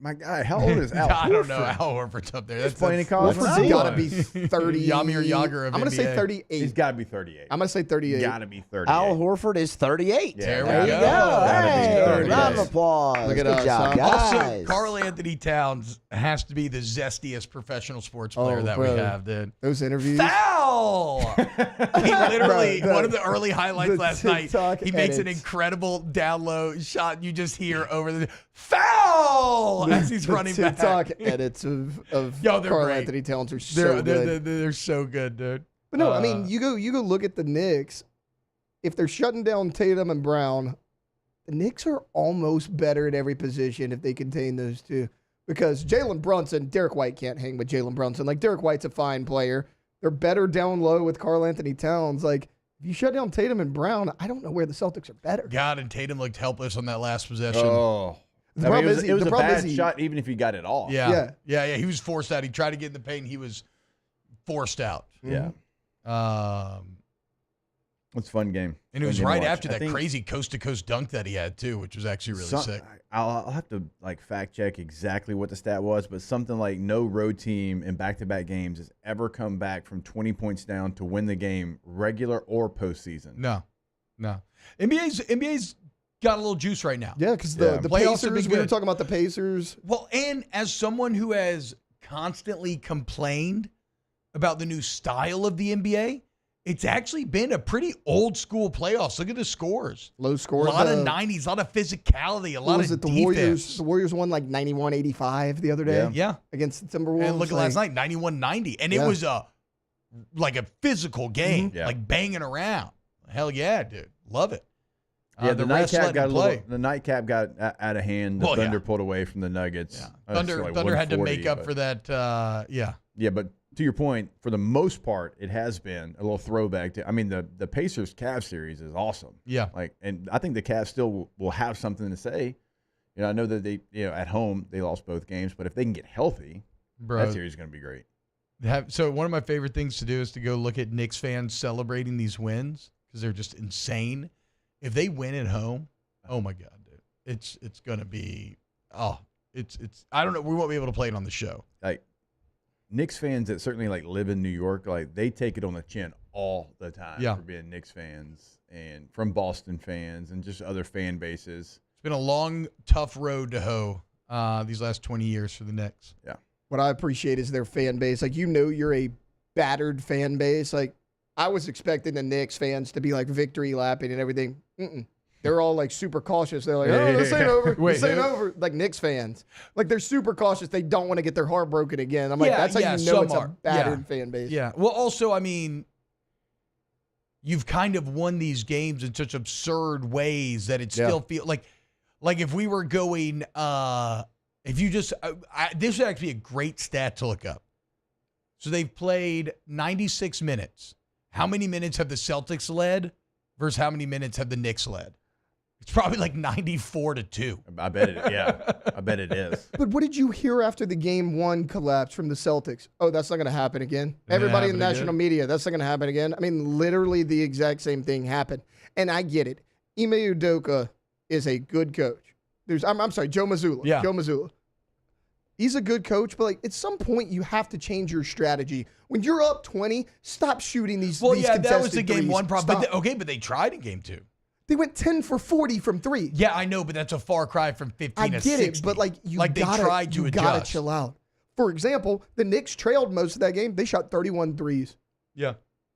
my guy, how old is Al? I don't know. Horford? Al Horford's up there. He's playing in college. Horford's now. got to be 30. Yamir Yager of I'm going to say NBA. 38. He's got to be 38. I'm going to say 38. Got to be 38. Al Horford is 38. Yeah, There we There you go. go. Gotta be Hey, 38. round of applause. Look at Good us, job, huh? Also, guys. Carl Anthony Towns has to be the zestiest professional sports player that bro. we have, dude. Those interviews. Foul! He literally, Bro, one of the early highlights the last night, TikTok he makes an edits. incredible down low shot, and you just hear over the foul as he's running the TikTok back. edits of Yo, they're Carl great. Anthony Towns are so good. They're so good, dude. But no, I mean, you go look at the Knicks. If they're shutting down Tatum and Brown, the Knicks are almost better at every position if they contain those two. Because Jalen Brunson, Derek White can't hang with Jalen Brunson. Like, Derek White's a fine player. They're better down low with Carl Anthony Towns. Like, if you shut down Tatum and Brown, I don't know where the Celtics are better. God, and Tatum looked helpless on that last possession. Oh. The problem is it was a bad shot, even if he got it off. Yeah. He was forced out. He tried to get in the paint. He was forced out. Yeah. It's a fun game. And it was right after that crazy coast-to-coast dunk that he had, too, which was actually really sick. I'll have to fact check exactly what the stat was, but something like no road team in back-to-back games has ever come back from 20 points down to win the game, regular or postseason. No. NBA's got a little juice right now. Yeah, because the Pacers, we were talking about the Pacers. Well, and as someone who has constantly complained about the new style of the NBA, it's actually been a pretty old school playoffs. Look at the scores. Low scores. A lot of 90s, a lot of physicality, a lot of defense. The Warriors won like 91-85 the other day. Yeah. Against the Timberwolves. And look at last night, 91-90. And it was a physical game, like banging around. Hell yeah, dude. Love it. Yeah, the nightcap got out of hand. The Thunder pulled away from the Nuggets. Yeah. Thunder had to make up for that. Yeah, but to your point, for the most part, it has been a little throwback to. I mean, the Pacers Cavs series is awesome. Yeah, and I think the Cavs still will have something to say. You know, I know that they, at home they lost both games, but if they can get healthy, that series is going to be great. So one of my favorite things to do is to go look at Knicks fans celebrating these wins because they're just insane. If they win at home, oh my God, dude, it's going to be it's I don't know. We won't be able to play it on the show. Like Knicks fans that certainly live in New York, they take it on the chin all the time for being Knicks fans, and from Boston fans and just other fan bases. It's been a long, tough road to hoe these last 20 years for the Knicks. Yeah. What I appreciate is their fan base. You're a battered fan base. I was expecting the Knicks fans to be victory lapping and everything. They're all super cautious. They're like, oh, this ain't over. This ain't over. Like Knicks fans. They're super cautious. They don't want to get their heart broken again. I'm that's how you know it's a battered fan base. Yeah. Well, also, I mean, you've kind of won these games in such absurd ways that it still feels like if we were going, if you just, this would actually be a great stat to look up. So they've played 96 minutes. How many minutes have the Celtics led versus how many minutes have the Knicks led? It's probably 94-2. I bet it. Yeah, I bet it is. But what did you hear after the game one collapse from the Celtics? Oh, that's not going to happen again. Everybody in the national media, that's not going to happen again. I mean, literally the exact same thing happened. And I get it. Ime Udoka is a good coach. I'm sorry, Joe Mazzulla. Yeah. Joe Mazzulla. He's a good coach, but at some point you have to change your strategy. When you're up 20, stop shooting these. Well, these that was the game threes. one problem. But they tried in game two. They went 10 for 40 from three. Yeah, I know, but that's a far cry from 15 to 60. I get it, but you gotta chill out. For example, the Knicks trailed most of that game. They shot 31 threes. Yeah,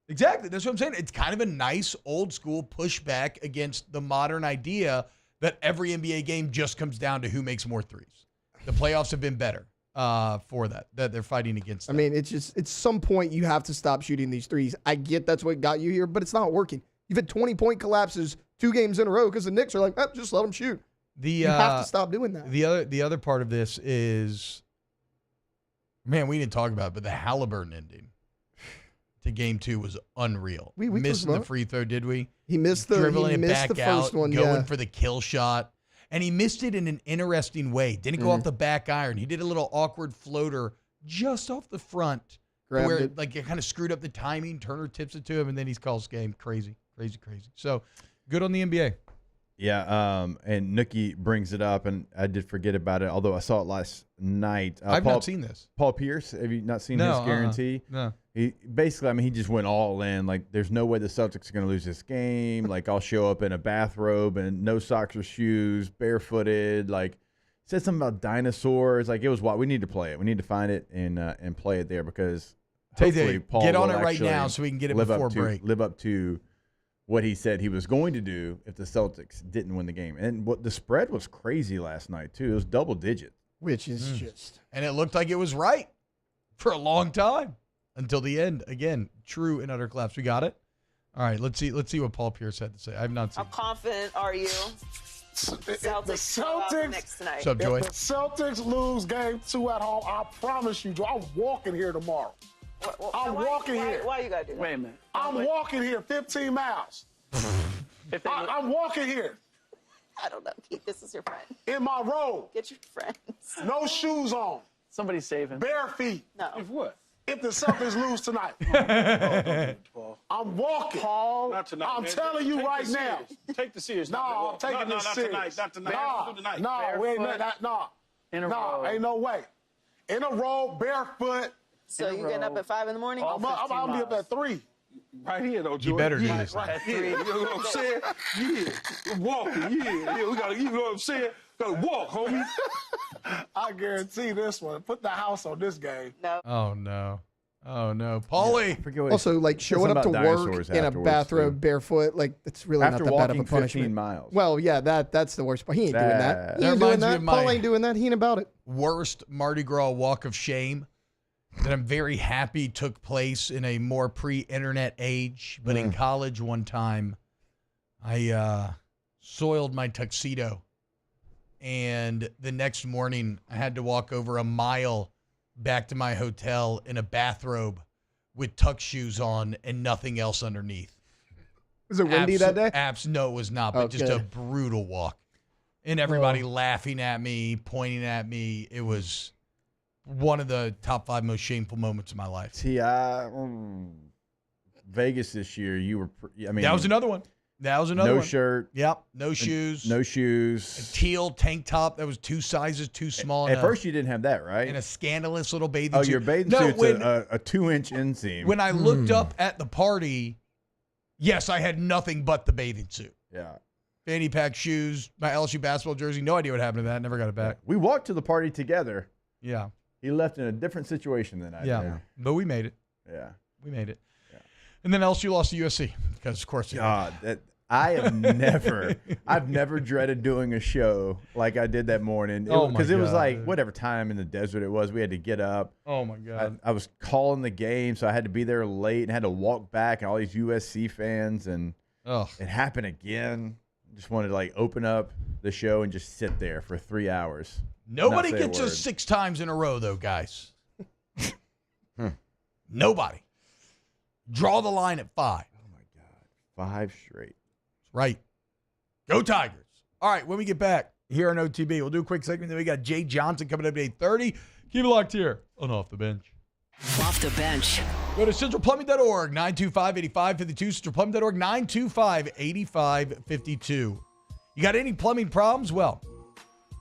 exactly. That's what I'm saying. It's kind of a nice old school pushback against the modern idea that every NBA game just comes down to who makes more threes. The playoffs have been better for that they're fighting against that. I mean, it's some point you have to stop shooting these threes. I get that's what got you here, but it's not working. You've had 20-point collapses 2 games in a row because the Knicks are just let them shoot. You have to stop doing that. The other part of this is, man, we didn't talk about it, but the Halliburton ending to game 2 was unreal. We missed the free throw, did we? He missed the first one, going for the kill shot. And he missed it in an interesting way. Didn't go off the back iron. He did a little awkward floater just off the front. Where it kind of screwed up the timing. Turner tips it to him, and then he calls game. Crazy. So, good on the NBA. Yeah, and Nookie brings it up, and I did forget about it, although I saw it last night. I've not seen this. Paul Pierce, have you not seen his guarantee? No. He basically, he just went all in. There's no way the Celtics are going to lose this game. I'll show up in a bathrobe and no socks or shoes, barefooted. Said something about dinosaurs. It was what we need to play it. We need to find it and play it there because hopefully Paul get on will it right now so we can get it before break. Live up to what he said he was going to do if the Celtics didn't win the game. And the spread was crazy last night too. It was double digit, which is just, and it looked like it was right for a long time. Until the end, again, true and utter collapse. We got it. All right, let's see what Paul Pierce had to say. I've not seen. How confident are you? The Celtics next tonight. What's up, Joy? If the Celtics lose game 2 at home, I promise you, Joe, I'm walking here tomorrow. I'm walking here. Why you got to do that? Wait a minute. I'm walking here 15 miles. I'm walking here. I don't know. Keith, this is your friend. In my robe. Get your friends. No shoes on. Somebody save him. Bare feet. No. If what? If the Celtics lose tonight. Paul. I'm walking. Paul. Not tonight. I'm man. telling you Take right this now. serious. Take the serious. No, I'm taking this serious. Not tonight. Nah, Do tonight. nah, we ain't Barefoot. that. Nah, In a nah, row. ain't no way. In a row, barefoot. So you getting up at 5 in the morning? I'm be up at 3. Right here, though, Joey. You better do this. Right here. You know what I'm saying? Yeah. Walking. Yeah. We gotta. You know what I'm saying? Gotta walk, homie. I guarantee this one. Put the house on this game. No. Oh, no. Oh, no. Paulie. Also, like showing up to work in a bathrobe barefoot, like it's really After not that bad of a walking punishment. 15 miles. Well, yeah, that's the worst part. He ain't doing that. He That ain't doing reminds me that. of my- Paul ain't doing that. He ain't about it. Worst Mardi Gras walk of shame that I'm very happy took place in a more pre-internet age. But in college one time, I soiled my tuxedo. And the next morning, I had to walk over a mile back to my hotel in a bathrobe with tux shoes on and nothing else underneath. Was it windy that day? No, it was not, but just a brutal walk. And everybody laughing at me, pointing at me. It was one of the top 5 most shameful moments of my life. Vegas this year, you were, that was another one. That was another no one. shirt. Yep. No shoes. No shoes. A teal tank top that was 2 sizes too small. At first, you didn't have that, right? And a scandalous little bathing suit. your bathing suit's a 2-inch inseam. When I looked up at the party, yes, I had nothing but the bathing suit. Yeah. Fanny pack shoes, my LSU basketball jersey. No idea what happened to that. Never got it back. We walked to the party together. Yeah. He left in a different situation than I did. Yeah. But we made it. Yeah. We made it. Yeah. And then LSU lost to USC because, of course, I have I've never dreaded doing a show like I did that morning. Because it was like whatever time in the desert it was, we had to get up. Oh my God! I was calling the game, so I had to be there late and had to walk back, and all these USC fans, and it happened again. Just wanted to open up the show and just sit there for 3 hours. Nobody gets us 6 times in a row, though, guys. Nobody. Draw the line at 5. Oh my God, 5 straight. Right. Go Tigers. All right, when we get back here on OTB, we'll do a quick segment. Then we got Jay Johnson coming up at 8:30. Keep it locked here on Off the Bench. Off the Bench. Go to centralplumbing.org, 925-8552. Centralplumbing.org, 925-8552. You got any plumbing problems? Well,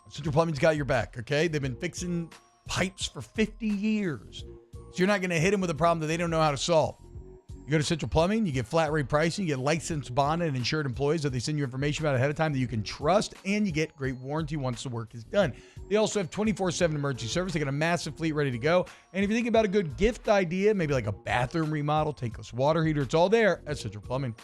Central Plumbing's got your back, okay? They've been fixing pipes for 50 years. So you're not going to hit them with a problem that they don't know how to solve. You go to Central Plumbing, you get flat rate pricing, you get licensed, bonded, and insured employees that they send you information about ahead of time that you can trust, and you get great warranty once the work is done. They also have 24/7 emergency service. They got a massive fleet ready to go. And if you're thinking about a good gift idea, maybe like a bathroom remodel, tankless water heater, it's all there at Central Plumbing.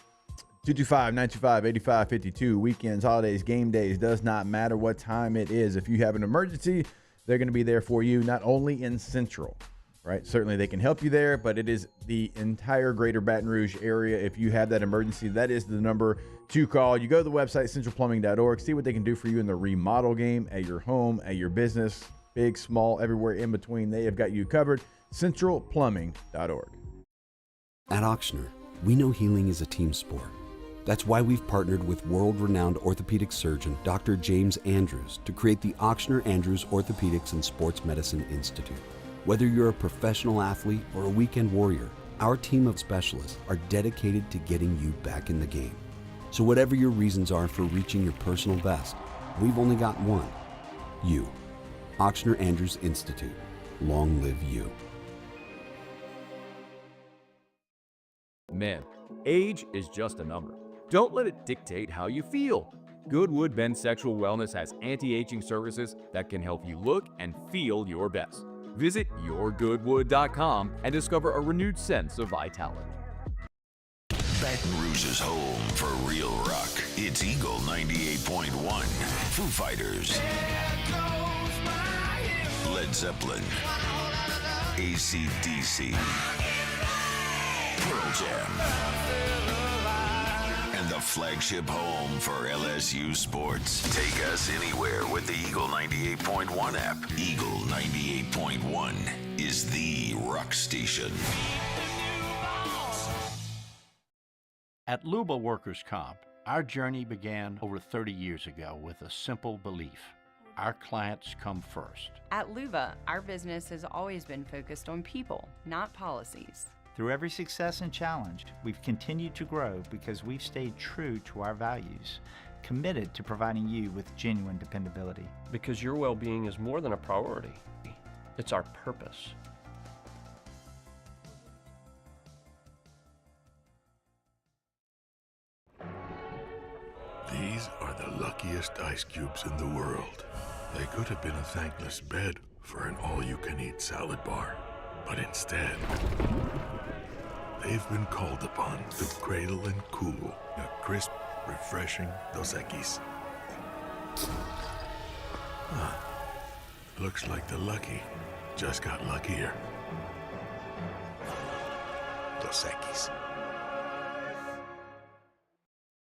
225-925-8552. Weekends, holidays, game days, does not matter what time it is. If you have an emergency, they're going to be there for you, not only in Central. Right? Certainly they can help you there, but it is the entire greater Baton Rouge area. If you have that emergency, that is the number to call. You go to the website, centralplumbing.org, see what they can do for you in the remodel game, at your home, at your business, big, small, everywhere in between. They have got you covered. centralplumbing.org. At Ochsner, we know healing is a team sport. That's why we've partnered with world-renowned orthopedic surgeon Dr. James Andrews to create the Ochsner Andrews Orthopedics and Sports Medicine Institute. Whether you're a professional athlete or a weekend warrior, our team of specialists are dedicated to getting you back in the game. So whatever your reasons are for reaching your personal best, we've only got one: you. Ochsner Andrews Institute. Long live you. Men, age is just a number. Don't let it dictate how you feel. Goodwood Ben Sexual Wellness has anti-aging services that can help you look and feel your best. Visit yourgoodwood.com and discover a renewed sense of vitality. Baton Rouge is home for real rock. It's Eagle 98.1. Foo Fighters. Led Zeppelin. AC/DC. Pearl Jam. And the flagship home for LSU sports. Take us anywhere with the Eagle 98.1 app. Eagle 98.1 is the rock station. At Luba Workers' Comp, Our journey began over 30 years ago with a simple belief. Our clients come first. At Luva, our business has always been focused on people, not policies. Through every success and challenge, we've continued to grow because we've stayed true to our values, committed to providing you with genuine dependability. Because your well-being is more than a priority. It's our purpose. These are the luckiest ice cubes in the world. They could have been a thankless bed for an all-you-can-eat salad bar. But instead, they've been called upon to cradle and cool a crisp, refreshing Dos Equis. Looks like the lucky just got luckier. Dos Equis.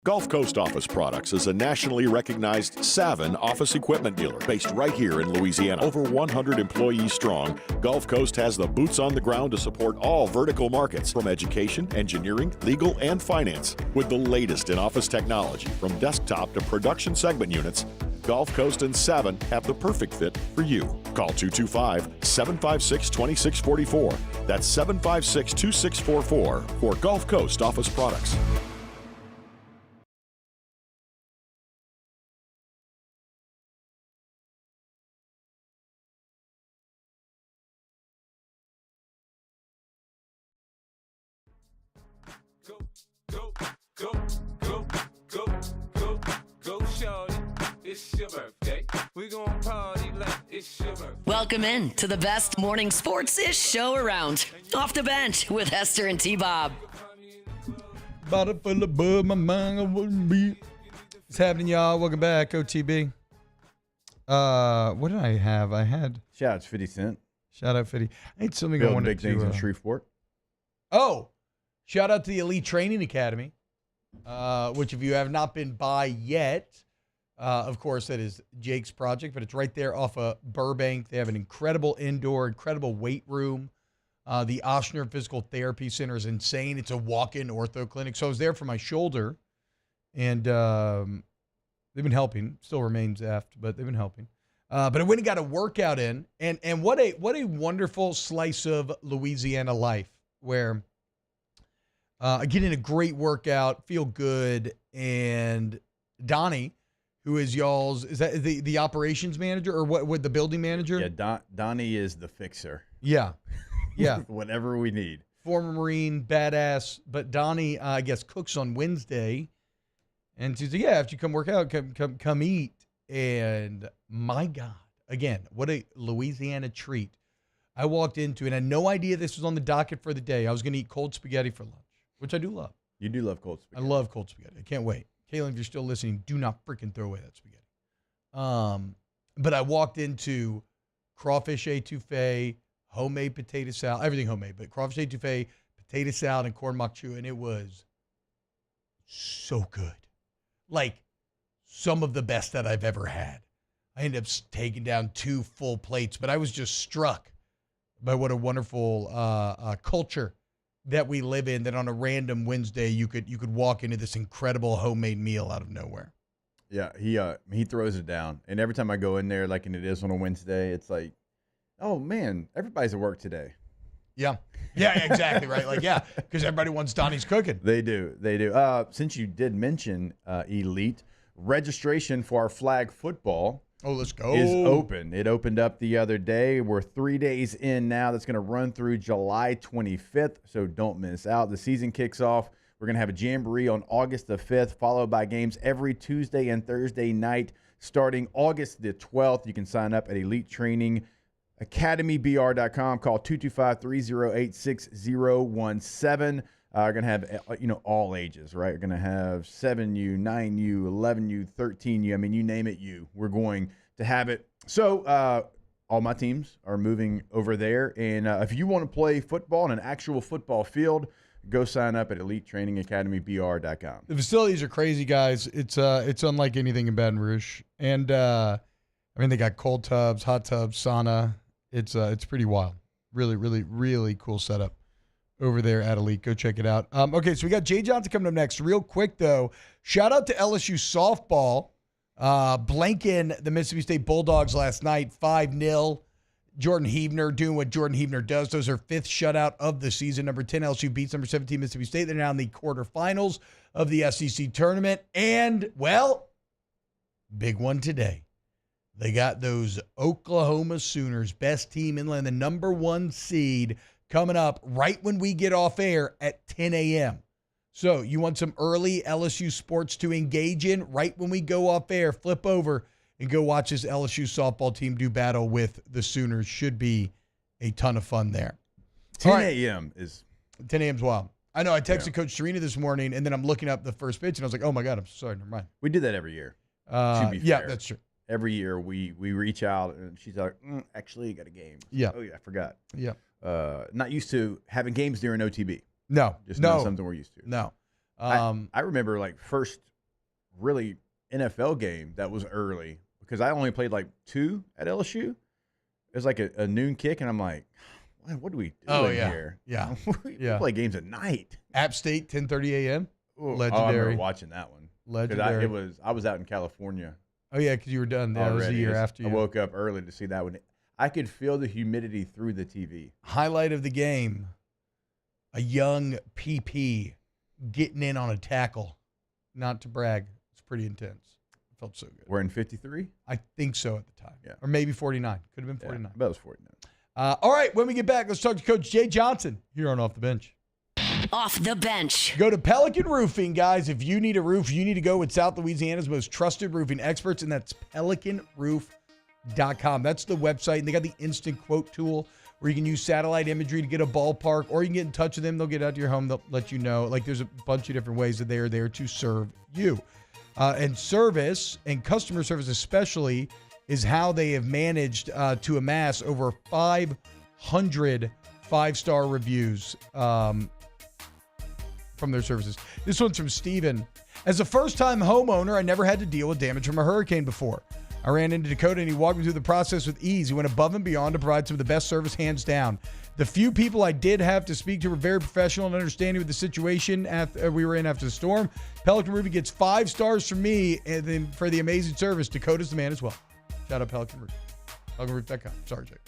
Gulf Coast Office Products is a nationally recognized Savin office equipment dealer based right here in Louisiana. Over 100 employees strong, Gulf Coast has the boots on the ground to support all vertical markets, from education, engineering, legal, and finance. With the latest in office technology, from desktop to production segment units, Gulf Coast and Savin have the perfect fit for you. Call 225-756-2644. That's 756-2644 for Gulf Coast Office Products. Welcome in to the best morning sports-ish show around. Off the Bench with Hester and T-Bob. Bottle full of bud, my mind I wouldn't be. What's happening, y'all? Welcome back, OTB. What did I have? I had... Shout out to 50 Cent. Shout out 50. I had something Building I wanted big things in Shreveport. Oh, shout out to the Elite Training Academy, which if you have not been by yet, of course, that is Jake's project, but it's right there off of Burbank. They have an incredible indoor, incredible weight room. The Oshner Physical Therapy Center is insane. It's a walk-in ortho clinic. So I was there for my shoulder, and they've been helping. Still remains aft, but they've been helping. But I went and got a workout in, and what a wonderful slice of Louisiana life, where I get in a great workout, feel good, and Donnie, who is y'all's, is that the operations manager or what the building manager? Yeah, Donnie is the fixer. Yeah. Yeah. Whatever we need. Former Marine, badass. But Donnie, I guess, cooks on Wednesday. And she's like, yeah, after you come work out, come eat. And my God, again, what a Louisiana treat. I walked into, and I had no idea this was on the docket for the day. I was going to eat cold spaghetti for lunch, which I do love. You do love cold spaghetti. I love cold spaghetti. I can't wait. Caitlin, if you're still listening, do not freaking throw away that spaghetti. But I walked into crawfish etouffee, homemade potato salad, everything homemade, but crawfish etouffee, potato salad, and corn mac chou, and it was so good. Like some of the best that I've ever had. I ended up taking down 2 full plates, but I was just struck by what a wonderful culture that we live in, that on a random Wednesday you could walk into this incredible homemade meal out of nowhere. Yeah, he throws it down. And every time I go in there, like, and it is on a Wednesday, it's like, oh man, everybody's at work today. Yeah. Yeah, exactly, right. Like, yeah, because everybody wants Donnie's cooking. They do. Since you did mention Elite, registration for our flag football let's go. is open. It opened up the other day. We're 3 days in now. That's going to run through July 25th, so don't miss out. The season kicks off. We're going to have a jamboree on August the 5th, followed by games every Tuesday and Thursday night starting August the 12th. You can sign up at EliteTrainingAcademyBR.com. Call 225-308-6017. We're going to have, all ages, right? We're going to have 7U, 9U, 11U, 13U. I mean, you name it, we're going to have it. So all my teams are moving over there. And if you want to play football in an actual football field, go sign up at EliteTrainingAcademyBR.com. The facilities are crazy, guys. It's unlike anything in Baton Rouge. And, they got cold tubs, hot tubs, sauna. It's pretty wild. Really, really, really cool setup. over there at Elite. Go check it out. Okay, so we got Jay Johnson coming up next. Real quick, though, shout out to LSU softball. Blanking the Mississippi State Bulldogs last night, 5-0. Jordan Hebert doing what Jordan Hebert does. Those are fifth shutout of the season. Number 10, LSU beats number 17, Mississippi State. They're now in the quarterfinals of the SEC tournament. And, well, big one today. They got those Oklahoma Sooners, best team in the land, the number 1 seed, coming up right when we get off air at 10 a.m. So you want some early LSU sports to engage in right when we go off air, flip over and go watch this LSU softball team do battle with the Sooners. Should be a ton of fun there. 10 a.m. is 10 a.m. is wild. I know. I texted Coach Serena this morning, and then I'm looking up the first pitch, and I was like, oh, my God, I'm sorry. Never mind. We did that every year. Yeah, that's true. Every year we reach out, and she's like, actually, you got a game. Yeah. Oh, yeah, I forgot. Yeah. Not used to having games during OTB. No. Just not something we're used to. No. I remember, like, first really NFL game that was early, because I only played, like, 2 at LSU. It was like a noon kick, and I'm like, what do we do here? Yeah. we play games at night. App State, 10:30 a.m. Legendary. Oh, I remember watching that one. Legendary. I was out in California. Oh, yeah, because you were done. That was the year after you. I woke up early to see that one. I could feel the humidity through the TV. Highlight of the game, a young PP getting in on a tackle. Not to brag. It's pretty intense. It felt so good. We're in 53? I think so at the time. Yeah. Or maybe 49. Could have been 49. Yeah, I bet it was 49. All right, when we get back, let's talk to Coach Jay Johnson here on Off the Bench. Off the Bench. Go to Pelican Roofing, guys. If you need a roof, you need to go with South Louisiana's most trusted roofing experts, and that's pelicanroof.com. That's the website, and they got the instant quote tool where you can use satellite imagery to get a ballpark, or you can get in touch with them. They'll get out to your home. They'll let you know. Like, there's a bunch of different ways that they are there to serve you. And service, and customer service especially, is how they have managed to amass over 500 five-star reviews from their services. This one's from Steven. As a first-time homeowner, I never had to deal with damage from a hurricane before. I ran into Dakota, and he walked me through the process with ease. He went above and beyond to provide some of the best service, hands down. The few people I did have to speak to were very professional and understanding with the situation we were in after the storm. Pelican Roofing gets 5 stars from me and then for the amazing service. Dakota's the man as well. Shout out Pelican Roof. PelicanRoof.com. Sorry, Jake.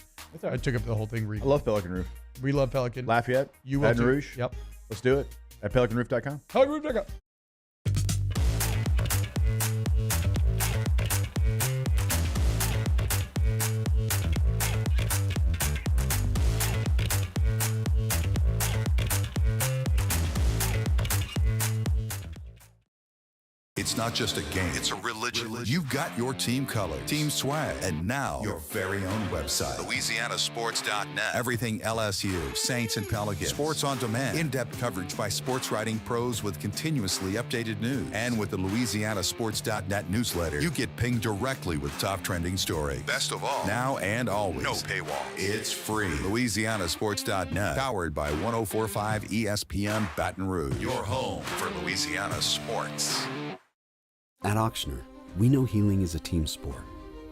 I took up the whole thing reading. I love Pelican Roof. We love Pelican. Lafayette. You will Baton too. Rouge. Yep. Let's do it at PelicanRoof.com. PelicanRoof.com. It's not just a game, it's a religion. You've got your team colors, team swag, and now your very own website. LouisianaSports.net. Everything LSU, Saints, and Pelicans. Sports on demand. In-depth coverage by sports writing pros with continuously updated news. And with the LouisianaSports.net newsletter, you get pinged directly with top trending stories. Best of all, now and always, no paywall. It's free. LouisianaSports.net. Powered by 104.5 ESPN Baton Rouge. Your home for Louisiana sports. At Ochsner, we know healing is a team sport.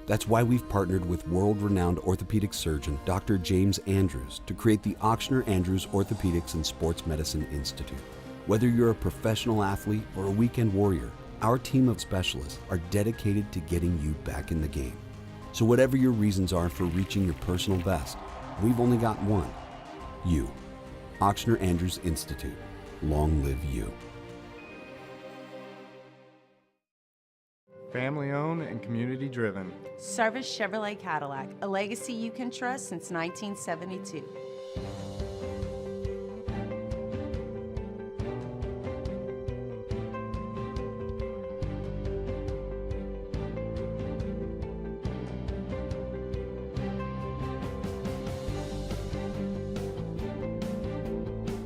That's why we've partnered with world-renowned orthopedic surgeon Dr. James Andrews to create the Ochsner Andrews Orthopedics and Sports Medicine Institute. Whether you're a professional athlete or a weekend warrior, our team of specialists are dedicated to getting you back in the game. So whatever your reasons are for reaching your personal best, we've only got one. You. Ochsner Andrews Institute. Long live you. Family owned and community driven. Service Chevrolet Cadillac, a legacy you can trust since 1972.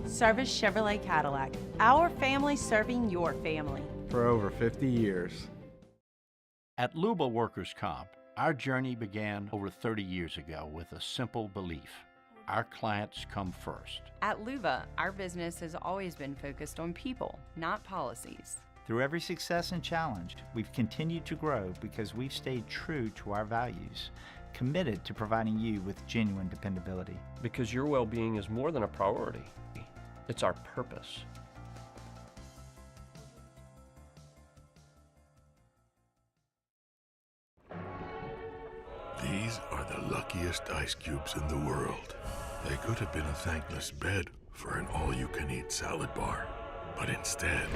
Service Chevrolet Cadillac, our family serving your family. For over 50 years. At Luba Workers' Comp, our journey began over 30 years ago with a simple belief. Our clients come first. At Luba, our business has always been focused on people, not policies. Through every success and challenge, we've continued to grow because we've stayed true to our values, committed to providing you with genuine dependability. Because your well-being is more than a priority. It's our purpose. These are the luckiest ice cubes in the world. They could have been a thankless bed for an all-you-can-eat salad bar. But instead,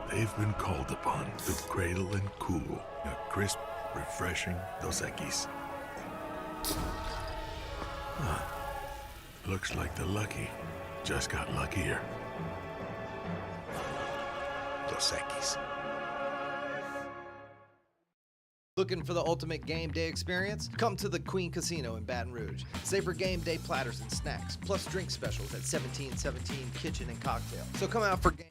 they've been called upon to cradle and cool a crisp, refreshing Dos Equis. Huh. Looks like the lucky just got luckier. Dos Equis. Looking for the ultimate game day experience? Come to the Queen Casino in Baton Rouge. Savor game day platters and snacks, plus drink specials at 1717 Kitchen and Cocktail. So come out for game.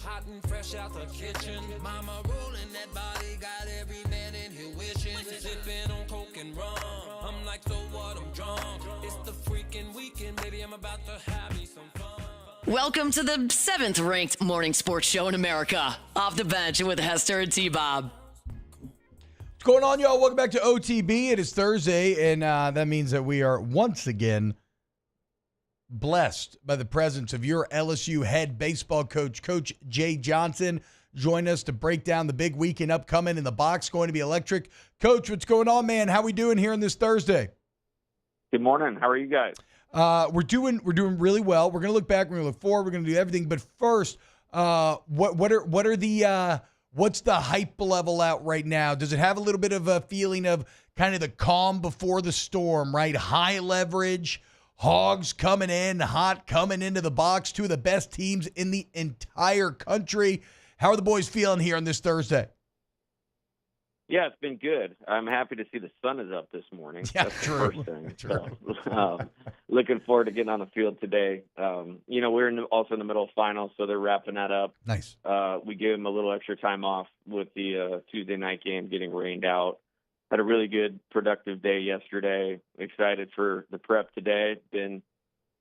Hot and fresh out the kitchen. Mama rolling that body, got every man in here wishing. Sipping on coke and rum. I'm like, so what? I'm drunk. It's the freaking weekend, baby. I'm about to have me some fun. Welcome to the 7th ranked morning sports show in America. Off the bench with Hester and T-Bob. What's going on, y'all? Welcome back to OTB. It is Thursday, and that means that we are once again blessed by the presence of your LSU head baseball coach, Coach Jay Johnson. Join us to break down the big weekend upcoming in the box. Going to be electric. Coach, what's going on, man? How we doing here on this Thursday? Good morning. How are you guys? We're doing really well. We're going to look back. We're going to look forward. We're going to do everything. But first, what's the hype level out right now? Does it have a little bit of a feeling of kind of the calm before the storm, right? High leverage, Hogs coming in hot, coming into the box, two of the best teams in the entire country. How are the boys feeling here on this Thursday? Yeah, it's been good. I'm happy to see the sun is up this morning. Yeah, that's true. The first thing. True. So, looking forward to getting on the field today. We're also in the middle of finals, so they're wrapping that up. Nice. We gave them a little extra time off with the Tuesday night game getting rained out. Had a really good, productive day yesterday. Excited for the prep today. Been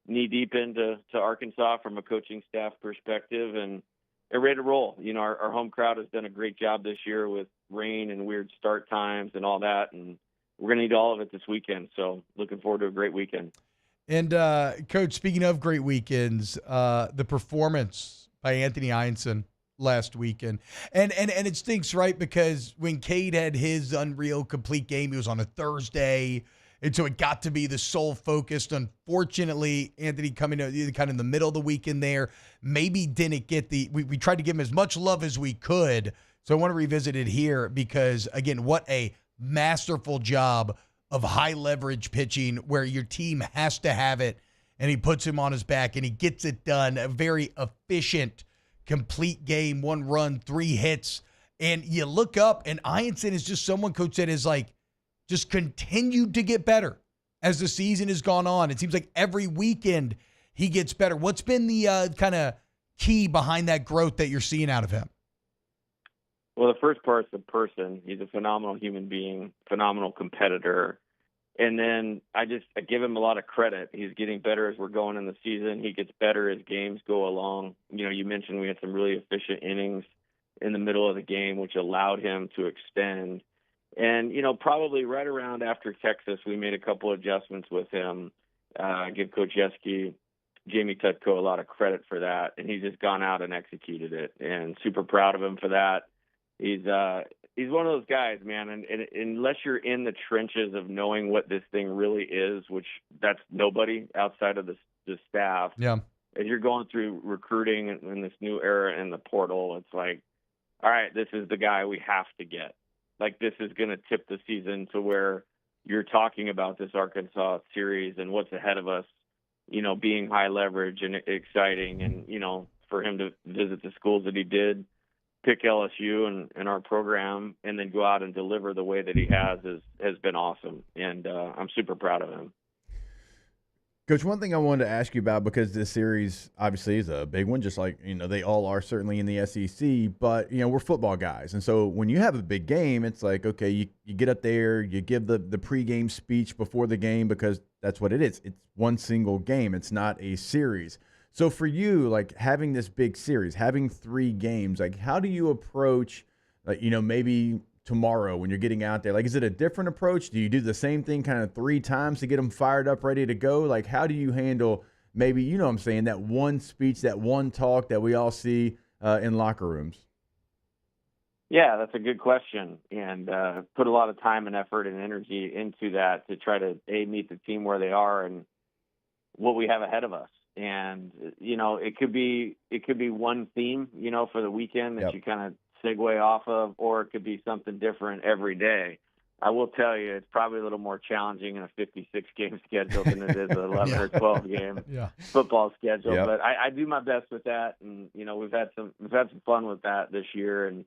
knee-deep into Arkansas from a coaching staff perspective, and they're ready to roll. Our home crowd has done a great job this year with rain and weird start times and all that, and we're going to need all of it this weekend. So looking forward to a great weekend. And, Coach, speaking of great weekends, the performance by Anthony Einson last weekend. And it stinks, right? Because when Cade had his unreal complete game, he was on a Thursday, and so it got to be the sole focused. Unfortunately, Anthony coming out kind of in the middle of the weekend there, maybe didn't get we tried to give him as much love as we could. So I want to revisit it here because, again, what a masterful job of high leverage pitching where your team has to have it, and he puts him on his back and he gets it done. A very efficient, complete game, 1 run, 3 hits. And you look up, and Einson is just someone, Coach said, is like just continued to get better as the season has gone on. It seems like every weekend he gets better. What's been the kind of key behind that growth that you're seeing out of him? Well, the first part's the person. He's a phenomenal human being, phenomenal competitor. And then I give him a lot of credit. He's getting better as we're going in the season. He gets better as games go along. You mentioned we had some really efficient innings in the middle of the game, which allowed him to extend. And, probably right around after Texas, we made a couple adjustments with him. I give Coach Yeski, Jamie Tutko a lot of credit for that. And he's just gone out and executed it. And super proud of him for that. He's one of those guys, man. And unless you're in the trenches of knowing what this thing really is, which that's nobody outside of the staff. Yeah. As you're going through recruiting in this new era in the portal, it's like, all right, this is the guy we have to get. Like, this is going to tip the season to where you're talking about this Arkansas series and what's ahead of us, being high leverage and exciting. And, for him to visit the schools that he did, pick LSU and our program, and then go out and deliver the way that he has been awesome. And I'm super proud of him. Coach, one thing I wanted to ask you about, because this series obviously is a big one, just like, they all are certainly in the SEC, but, we're football guys. And so when you have a big game, it's like, okay, you get up there, you give the pregame speech before the game, because that's what it is. It's one single game. It's not a series. So for you, like, having this big series, having 3 games, like, how do you approach, maybe tomorrow when you're getting out there? Like, is it a different approach? Do you do the same thing kind of 3 times to get them fired up, ready to go? Like, how do you handle maybe, you know what I'm saying, that one speech, that one talk that we all see in locker rooms? Yeah, that's a good question, and put a lot of time and effort and energy into that to try to meet the team where they are and what we have ahead of us. And it could be one theme, for the weekend that you kind of segue off of, or it could be something different every day. I will tell you, it's probably a little more challenging in a 56-game schedule than it is an 11 or 12-game football schedule. Yep. But I do my best with that, and we've had some fun with that this year. And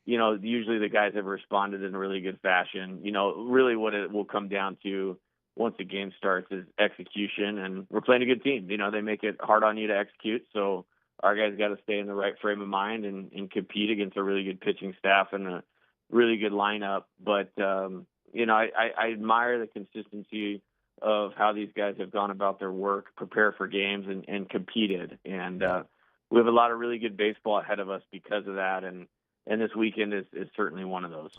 usually the guys have responded in a really good fashion. Really what it will come down to once the game starts is execution, and we're playing a good team. They make it hard on you to execute, so our guys got to stay in the right frame of mind and compete against a really good pitching staff and a really good lineup. But, I admire the consistency of how these guys have gone about their work, prepare for games, and competed. And we have a lot of really good baseball ahead of us because of that, and this weekend is certainly one of those.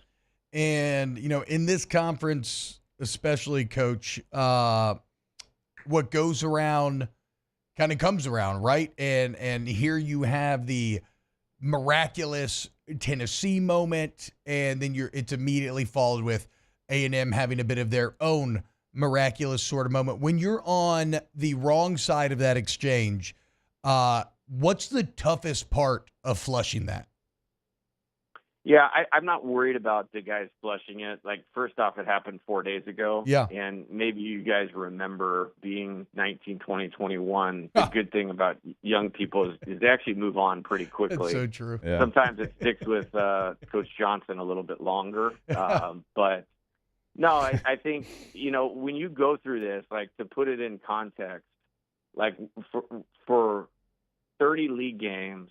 And, in this conference, especially, Coach, what goes around kind of comes around, right? And here you have the miraculous Tennessee moment, and then it's immediately followed with A&M having a bit of their own miraculous sort of moment. When you're on the wrong side of that exchange, what's the toughest part of flushing that? Yeah, I'm not worried about the guys flushing it. Like, first off, it happened 4 days ago. Yeah. And maybe you guys remember being 19, 20, 21. The good thing about young people is they actually move on pretty quickly. That's so true. Yeah. Sometimes it sticks with Coach Johnson a little bit longer. But, no, I think, when you go through this, like, to put it in context, like, for 30 league games,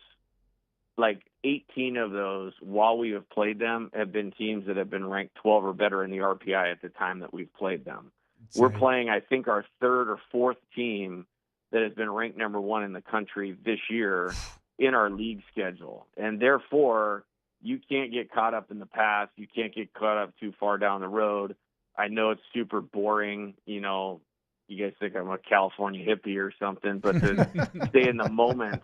like 18 of those, while we have played them, have been teams that have been ranked 12 or better in the RPI at the time that we've played them. We're playing, I think, our 3rd or 4th team that has been ranked number 1 in the country this year in our league schedule. And therefore, you can't get caught up in the past. You can't get caught up too far down the road. I know it's super boring. You guys think I'm a California hippie or something, but to stay in the moment,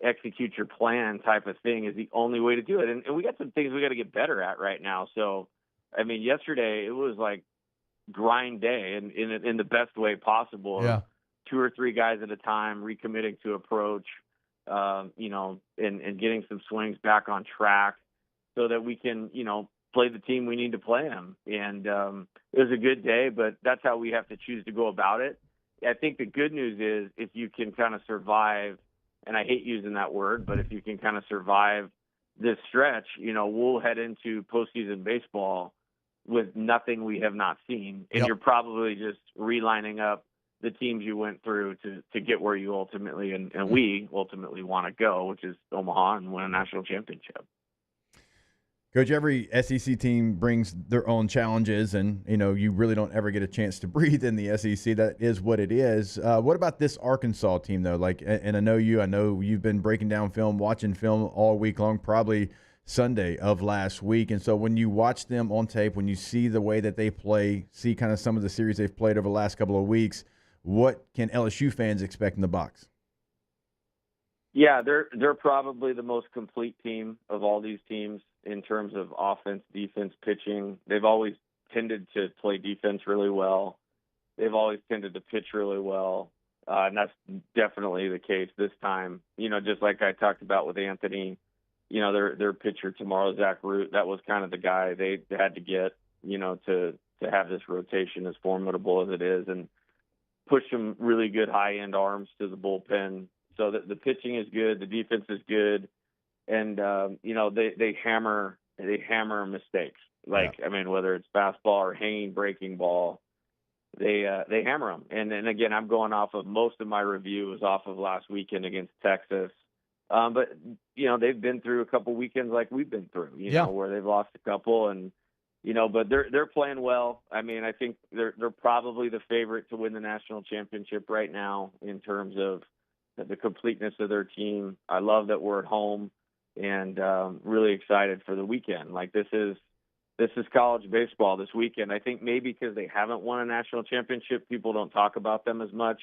execute your plan type of thing is the only way to do it. And we got some things we got to get better at right now. So, I mean, yesterday it was like grind day and in the best way possible. Yeah. 2 or 3 guys at a time, recommitting to approach, and getting some swings back on track so that we can, play the team we need to play them. And it was a good day, but that's how we have to choose to go about it. I think the good news is if you can kind of survive, and I hate using that word, but if you can kind of survive this stretch, we'll head into postseason baseball with nothing we have not seen. And you're probably just relining up the teams you went through to get where you ultimately, and we ultimately want to go, which is Omaha and win a national championship. Coach, every SEC team brings their own challenges, and, you really don't ever get a chance to breathe in the SEC. That is what it is. What about this Arkansas team, though? Like, and I know you've been breaking down film, watching film all week long, probably Sunday of last week. And so when you watch them on tape, when you see the way that they play, see kind of some of the series they've played over the last couple of weeks, what can LSU fans expect in the box? Yeah, they're probably the most complete team of all these teams in terms of offense, defense, pitching. They've always tended to play defense really well. They've always tended to pitch really well. And that's definitely the case this time. Just like I talked about with Anthony, their pitcher tomorrow, Zach Root, that was kind of the guy they had to get, to have this rotation as formidable as it is and push some really good high-end arms to the bullpen. So the pitching is good, the defense is good, and they hammer mistakes. I mean, whether it's fastball or hanging breaking ball, they hammer them. And again, I'm going off of most of my review was off of last weekend against Texas, but they've been through a couple weekends like we've been through, where they've lost a couple and. But they're playing well. I mean, I think they're probably the favorite to win the national championship right now in terms of the completeness of their team. I love that we're at home. and really excited for the weekend. Like this is college baseball this weekend. I think maybe because they haven't won a national championship, people don't talk about them as much,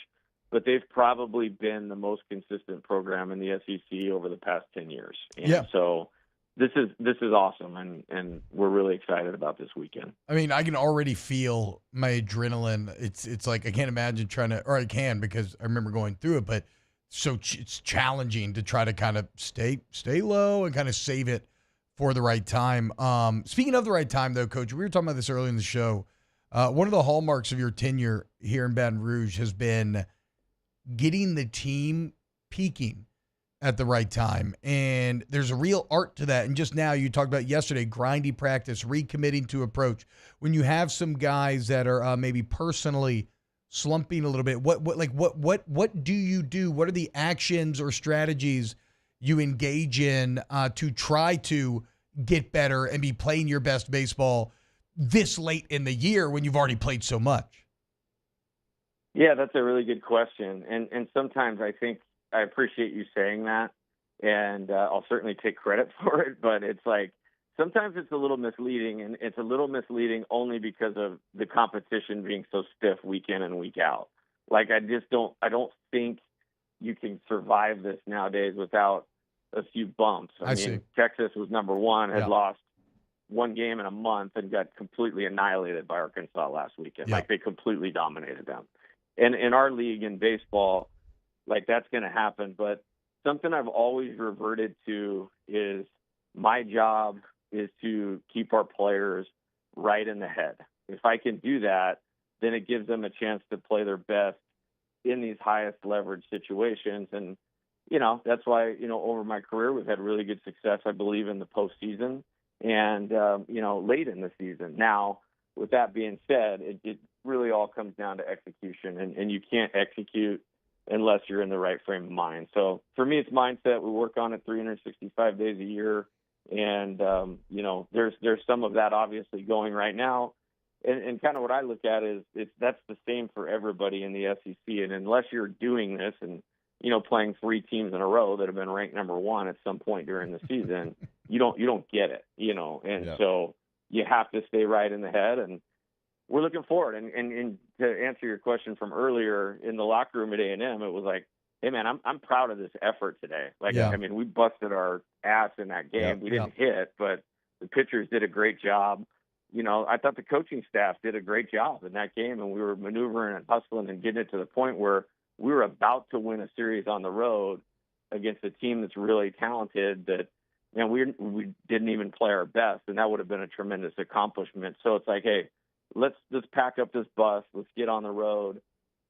but they've probably been the most consistent program in the SEC over the past 10 years. And so this is awesome, and we're really excited about this weekend. I mean, I can already feel my adrenaline. It's like I can't imagine or I can because I remember going through it, but it's challenging to try to kind of stay low and kind of save it for the right time. Speaking of the right time, though, Coach, we were talking about this earlier in the show. One of the hallmarks of your tenure here in Baton Rouge has been getting the team peaking at the right time. And there's a real art to that. And just now you talked about yesterday, grindy practice, recommitting to approach. When you have some guys that are maybe personally slumping a little bit, what do you do? What are the actions or strategies you engage in to try to get better and be playing your best baseball this late in the year when you've already played so much? Yeah, that's a really good question. And sometimes I think I appreciate you saying that, and I'll certainly take credit for it, but it's like sometimes it's a little misleading, and it's a little misleading only because of the competition being so stiff week in and week out. Like I don't think you can survive this nowadays without a few bumps. I mean, Texas was number one, had lost one game in a month and got completely annihilated by Arkansas last weekend. Like they completely dominated them. And in our league in baseball, like that's going to happen. But something I've always reverted to is my job is to keep our players right in the head. If I can do that, then it gives them a chance to play their best in these highest leverage situations. And, that's why, over my career, we've had really good success, I believe, in the postseason and, late in the season. Now, with that being said, it really all comes down to execution, and you can't execute unless you're in the right frame of mind. So for me, it's mindset. We work on it 365 days a year. And, there's some of that obviously going right now. And kind of what I look at is that's the same for everybody in the SEC. And unless you're doing this and, playing 3 teams in a row that have been ranked number 1 at some point during the season, you don't get it, So you have to stay right in the head, and we're looking forward. And to answer your question from earlier, in the locker room at A&M, it was like, hey man, I'm proud of this effort today. I mean, we busted our ass in that game. We didn't hit, but the pitchers did a great job. I thought the coaching staff did a great job in that game, and we were maneuvering and hustling and getting it to the point where we were about to win a series on the road against a team that's really talented that, we didn't even play our best, and that would have been a tremendous accomplishment. So it's like, hey, let's pack up this bus. Let's get on the road,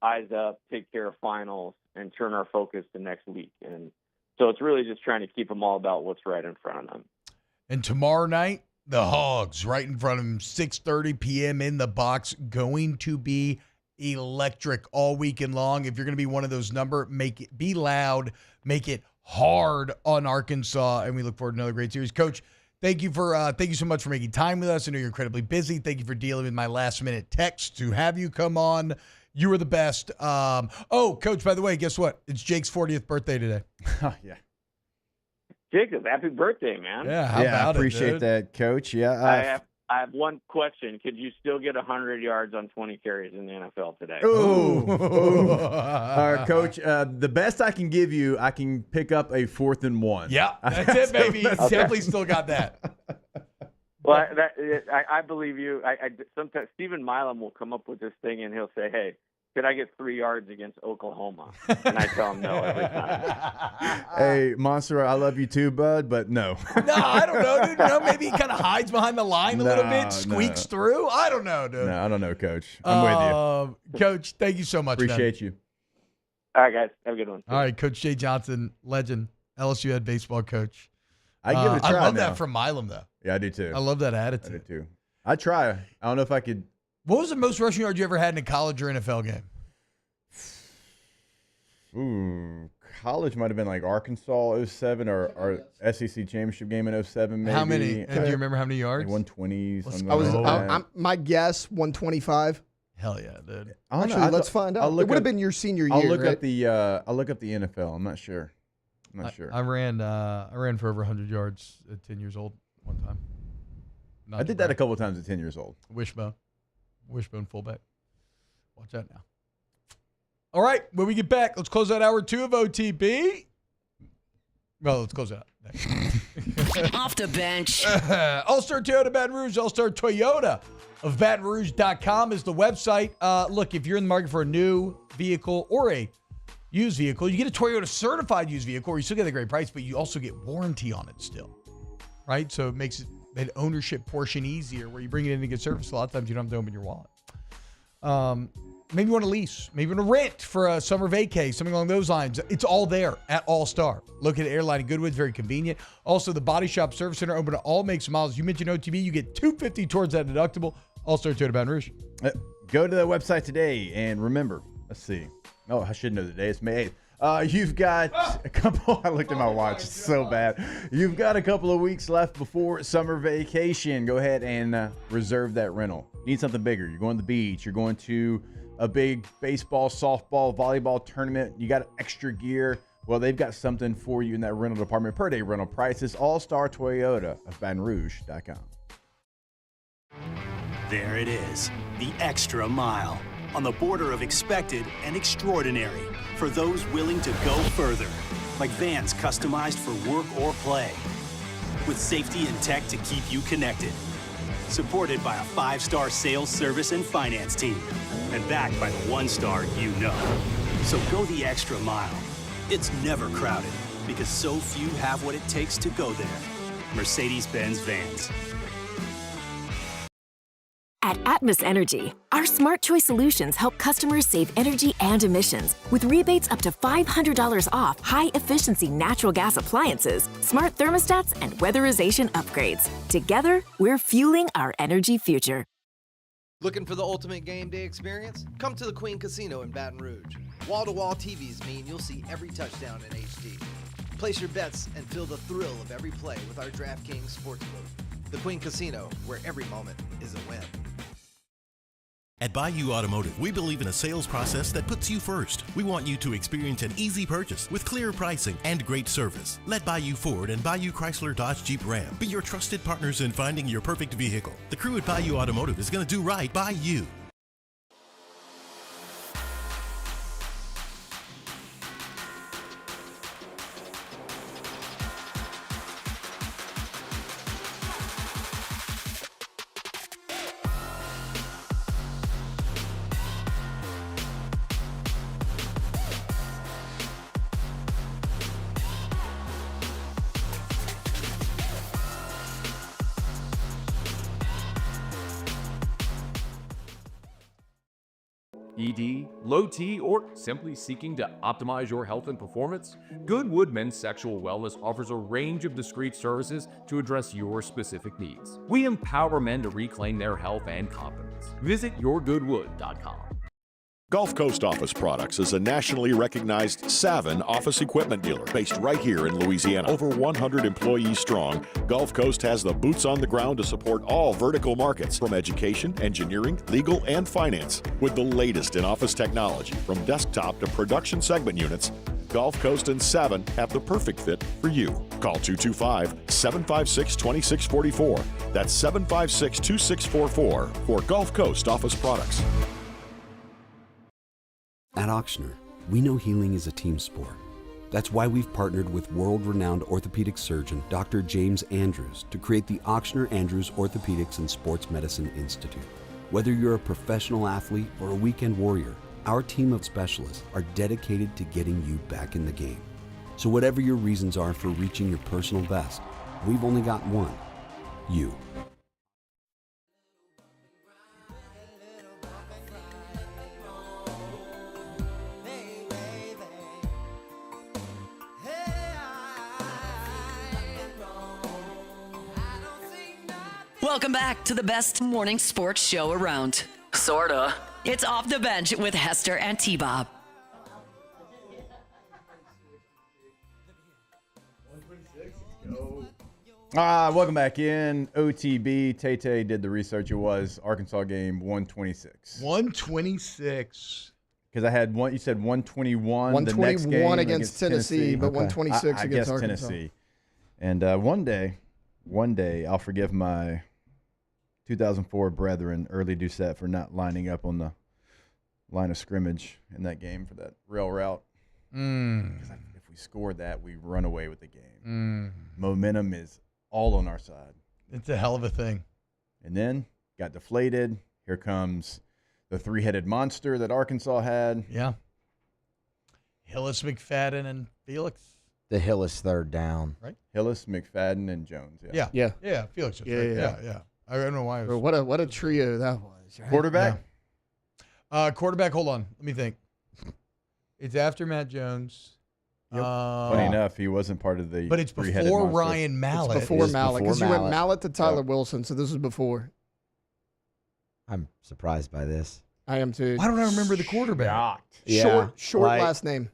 eyes up, take care of finals, and turn our focus to next week. And so it's really just trying to keep them all about what's right in front of them. And tomorrow night, the Hogs right in front of them, 6:30 p.m. in the box, going to be electric all weekend long. If you're going to be one of those make it be loud, make it hard on Arkansas, and we look forward to another great series. Coach, thank you so much for making time with us. I know you're incredibly busy. Thank you for dealing with my last-minute text to have you come on. You were the best. Coach, by the way, guess what? It's Jake's 40th birthday today. Oh, yeah. Jacob, happy birthday, man. Yeah, how about I appreciate that, Coach. Yeah, I have one question. Could you still get 100 yards on 20 carries in the NFL today? Ooh. All right, Coach. The best I can give you, I can pick up a 4th and 1. Yeah, that's it, baby. Definitely still got that. Well, I believe you. Sometimes Stephen Milam will come up with this thing, and he'll say, hey, could I get 3 yards against Oklahoma? And I tell him no every time. Hey, Monster, I love you too, bud, but no. No, I don't know, dude. Maybe he kind of hides behind the line a little bit, squeaks through. I don't know, dude. No, I don't know, Coach. I'm with you. Coach, thank you so much, Appreciate you. All right, guys. Have a good one. All right, Coach Jay Johnson, legend, LSU head baseball coach. I give it a try. I love that from Milam, though. Yeah, I do too. I love that attitude. I do too. I try. I don't know if I could. What was the most rushing yard you ever had in a college or NFL game? Ooh, college might have been like Arkansas 07 or SEC championship game in 07 maybe. How many? Do you remember how many yards? Like 120. Something like that. My guess, 125. Hell yeah, dude. Actually, let's find out. It would have been your senior year. I'll look up the NFL. I'm not sure. I'm not sure. I ran for over 100 yards at 10 years old one time. I did that a couple of times at 10 years old. Wishbone fullback. Watch out now. All right, when we get back, let's close out hour 2 of OTB. Well, let's close it out. Off the bench. All-Star Toyota Baton Rouge, All-Star Toyota of BatonRouge.com is the website. Look, if you're in the market for a new vehicle or a used vehicle, you get a Toyota certified used vehicle, or you still get a great price, but you also get warranty on it still, right? So it makes that ownership portion easier where you bring it in to get service. A lot of times you don't have to open your wallet. Maybe you want to lease. Maybe you want to rent for a summer vacay, something along those lines. It's all there at All-Star. Located at Airline in Goodwood, very convenient. Also, the Body Shop Service Center open to all makes and models. You mentioned OTB, you get $250 towards that deductible. All-Star Toyota Baton Rouge. Go to the website today and remember, let's see. Oh, I should know the day. It's May 8th. You've got a couple. I looked at my watch. It's so bad. You've got a couple of weeks left before summer vacation. Go ahead and reserve that rental. Need something bigger. You're going to the beach. You're going to a big baseball, softball, volleyball tournament. You got extra gear. Well, they've got something for you in that rental department. Per day rental prices. All-Star Toyota of BatonRouge.com. There it is, the extra mile, on the border of expected and extraordinary, for those willing to go further, like vans customized for work or play, with safety and tech to keep you connected, supported by a 5-star sales, service, and finance team, and backed by the 1-star you know. So go the extra mile. It's never crowded, because so few have what it takes to go there. Mercedes-Benz Vans. At Atmos Energy, our Smart Choice solutions help customers save energy and emissions with rebates up to $500 off high-efficiency natural gas appliances, smart thermostats, and weatherization upgrades. Together, we're fueling our energy future. Looking for the ultimate game day experience? Come to the Queen Casino in Baton Rouge. Wall-to-wall TVs mean you'll see every touchdown in HD. Place your bets and feel the thrill of every play with our DraftKings Sportsbook. The Queen Casino, where every moment is a win. At Bayou Automotive, we believe in a sales process that puts you first. We want you to experience an easy purchase with clear pricing and great service. Let Bayou Ford and Bayou Chrysler Dodge Jeep Ram be your trusted partners in finding your perfect vehicle. The crew at Bayou Automotive is going to do right by you. ED, low T, or simply seeking to optimize your health and performance? Goodwood Men's Sexual Wellness offers a range of discreet services to address your specific needs. We empower men to reclaim their health and confidence. Visit yourgoodwood.com. Gulf Coast Office Products is a nationally recognized Savin office equipment dealer based right here in Louisiana. Over 100 employees strong, Gulf Coast has the boots on the ground to support all vertical markets, from education, engineering, legal, and finance. With the latest in office technology, from desktop to production segment units, Gulf Coast and Savin have the perfect fit for you. Call 225-756-2644. That's 756-2644 for Gulf Coast Office Products. At Ochsner, we know healing is a team sport. That's why we've partnered with world-renowned orthopedic surgeon Dr. James Andrews to create the Ochsner Andrews Orthopedics and Sports Medicine Institute. Whether you're a professional athlete or a weekend warrior, our team of specialists are dedicated to getting you back in the game. So whatever your reasons are for reaching your personal best, we've only got one: you. Welcome back to the best morning sports show around. Sorta. It's Off the Bench with Hester and T-Bob. Welcome back in. OTB. Tay did the research. It was Arkansas game 126. 126. because I had one. You said 121. 121 the next game against Tennessee, but 126 I against guess Arkansas. Tennessee. And one day, I'll forgive my 2004 brethren, Early Doucette, for not lining up on the line of scrimmage in that game for that rail route. Because if we scored that, we run away with the game. Momentum is all on our side. It's a hell of a thing. And then got deflated. Here comes the three-headed monster that Arkansas had. Yeah. Hillis, McFadden, and Felix. The Hillis third down. Right? Hillis, McFadden, and Jones. Yeah. Felix. Yeah. I don't know why. Bro, what a trio that was. Right? Quarterback? Yeah. Quarterback, hold on. Let me think. It's after Matt Jones. Yep. Funny enough, he wasn't part of the But it's three-headed before monster. Ryan Mallett. It's before Mallett, because you went Mallett. Mallett to Tyler Wilson, so this was before. I'm surprised by this. I am too. Why don't I remember the quarterback? Yeah, Short like- last name.